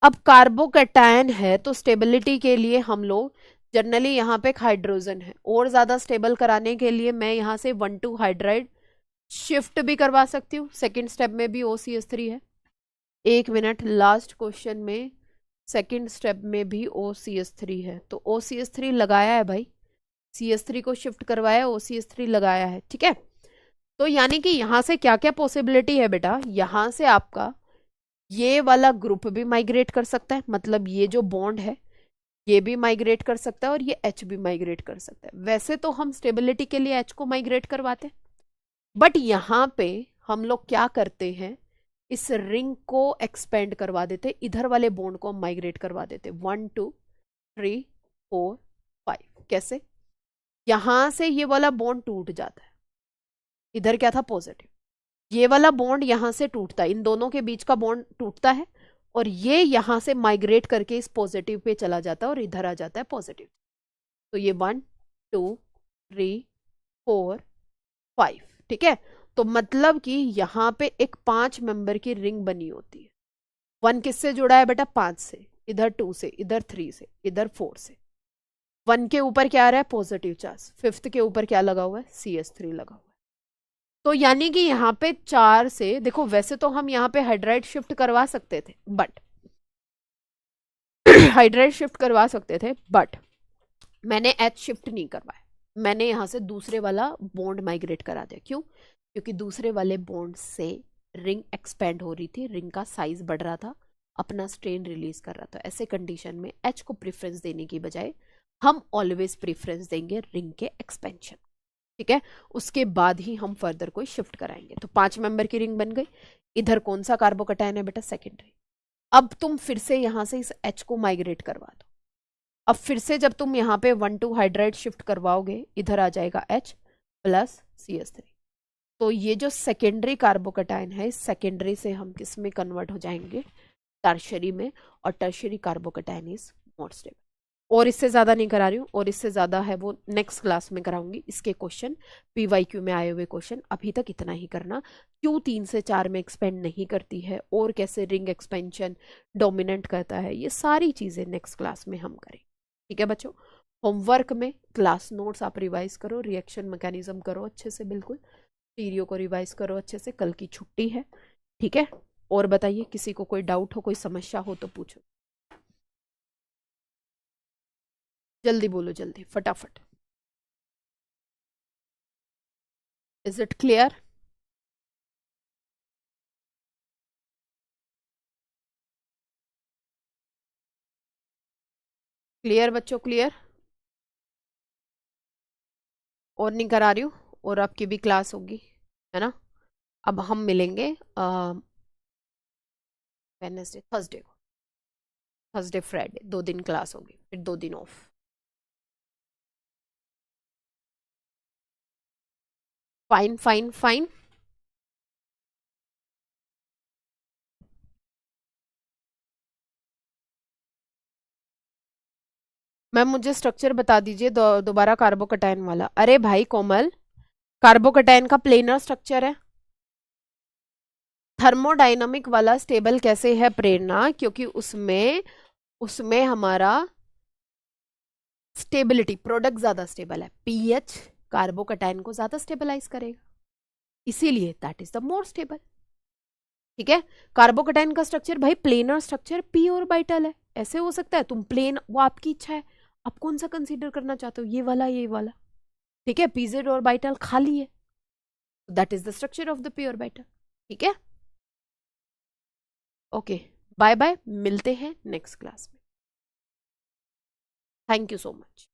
अब कार्बोकैटायन है तो स्टेबिलिटी के लिए हम लोग जनरली यहाँ पे एक हाइड्रोजन है, और ज्यादा स्टेबल कराने के लिए मैं यहाँ से 1,2 हाइड्राइड शिफ्ट भी करवा सकती हूँ। सेकेंड स्टेप में भी OCH3 है। 1 मिनट, लास्ट क्वेश्चन में सेकेंड स्टेप में भी OCH3 है, तो OCH3 लगाया है भाई, CH3 को शिफ्ट करवाया, OCH3 लगाया है, ठीक है। तो यानी कि यहाँ से क्या क्या पॉसिबिलिटी है बेटा, यहाँ से आपका ये वाला ग्रुप भी माइग्रेट कर सकता है, मतलब ये जो बॉन्ड है ये भी माइग्रेट कर सकता है, और ये H भी माइग्रेट कर सकता है। वैसे तो हम स्टेबिलिटी के लिए H को माइग्रेट करवाते हैं, बट यहाँ पे हम लोग क्या करते हैं, इस रिंग को एक्सपेंड करवा देते, इधर वाले बॉन्ड को हम माइग्रेट करवा देते। 1 2 3 4 5। कैसे, यहां से ये वाला बॉन्ड टूट जाता है, इधर क्या था, पॉजिटिव, ये वाला बॉन्ड यहां से टूटता है, इन दोनों के बीच का बॉन्ड टूटता है, और ये यहां से माइग्रेट करके इस पॉजिटिव पे चला जाता है और इधर आ जाता है पॉजिटिव। तो ये 1 2 3 4 5, ठीक है। तो मतलब कि यहाँ पे एक 5 मेंबर की रिंग बनी होती है। 1 किससे जुड़ा है बेटा, 5 से, इधर 2 से, इधर 3 से, इधर 4 से। 1 के ऊपर क्या आ रहा है, पॉजिटिव चार्ज। 5th के ऊपर क्या लगा हुआ है, CH3 लगा हुआ है। तो यानी कि यहाँ पे 4 से, देखो वैसे तो हम यहाँ पे हाइड्राइड शिफ्ट करवा सकते थे, बट हाइड्राइड शिफ्ट करवा सकते थे, बट मैंने H शिफ्ट नहीं करवाया, मैंने यहाँ से दूसरे वाला बॉन्ड माइग्रेट करा दिया। क्यों, क्योंकि दूसरे वाले बॉन्ड से रिंग एक्सपेंड हो रही थी, रिंग का साइज बढ़ रहा था, अपना स्ट्रेन रिलीज कर रहा था। ऐसे कंडीशन में H को प्रेफरेंस देने की बजाय हम ऑलवेज प्रेफरेंस देंगे रिंग के एक्सपेंशन। ठीक है, उसके बाद ही हम फर्दर कोई शिफ्ट कराएंगे। तो 5 मेंबर की रिंग बन गई। इधर कौन सा कार्बोकैटायन है बेटा? सेकेंडरी। अब तुम फिर से यहां से इस H को माइग्रेट करवा दो। अब फिर से जब तुम यहाँ पे 1,2 हाइड्राइड शिफ्ट करवाओगे, इधर आ जाएगा H प्लस CH3। तो ये जो सेकेंडरी कार्बोकैटायन है, इस सेकेंडरी से हम किस में कन्वर्ट हो जाएंगे? टर्शरी में। और tertiary carbocation is more stable. और इससे ज्यादा नहीं करा रही हूँ, और इससे ज्यादा है वो नेक्स्ट क्लास में कराऊंगी। इसके क्वेश्चन PYQ में आए हुए क्वेश्चन, अभी तक इतना ही करना। क्यों 3 से 4 में एक्सपेंड नहीं करती है, और कैसे रिंग एक्सपेंशन डोमिनेंट करता है, ये सारी चीजें नेक्स्ट क्लास में हम करें। ठीक है बच्चों, होमवर्क में क्लास नोट्स आप रिवाइज करो, रिएक्शन मैकेनिज्म करो अच्छे से, बिल्कुल स्टीरियो को रिवाइज करो अच्छे से। कल की छुट्टी है, ठीक है। और बताइए, किसी को कोई डाउट हो, कोई समस्या हो तो पूछो, जल्दी बोलो, जल्दी फटाफट। Is it clear? क्लियर बच्चों, क्लियर? और नहीं करा रही हूँ, और आपकी भी क्लास होगी, है ना। अब हम मिलेंगे वेडनेसडे, थर्सडे को। थर्सडे फ्राइडे 2 दिन क्लास होगी, फिर 2 दिन of. Fine fine fine. Ma'am मुझे स्ट्रक्चर बता दीजिए दोबारा कार्बोकैटायन वाला। अरे भाई कोमल, कार्बोकैटायन का प्लेनर स्ट्रक्चर है। थर्मोडायनामिक वाला स्टेबल कैसे है प्रेरणा? क्योंकि उसमें उसमें हमारा स्टेबिलिटी, प्रोडक्ट ज्यादा स्टेबल है। पीएच कार्बोकैटायन को ज्यादा स्टेबलाइज करेगा, इसीलिए that is the more stable. ठीक है, कार्बोकैटायन का स्ट्रक्चर भाई प्लेनर स्ट्रक्चर, पी ऑर्बिटल है। ऐसे हो सकता है तुम प्लेन, वो आपकी इच्छा है, आप कौन सा कंसीडर करना चाहते हो, ये वाला ये वाला। ठीक है, पीजेड ऑर्बिटल खाली है, that is the structure of the P orbital. ठीक है, ओके, बाय बाय, मिलते हैं नेक्स्ट क्लास में। Thank you so much.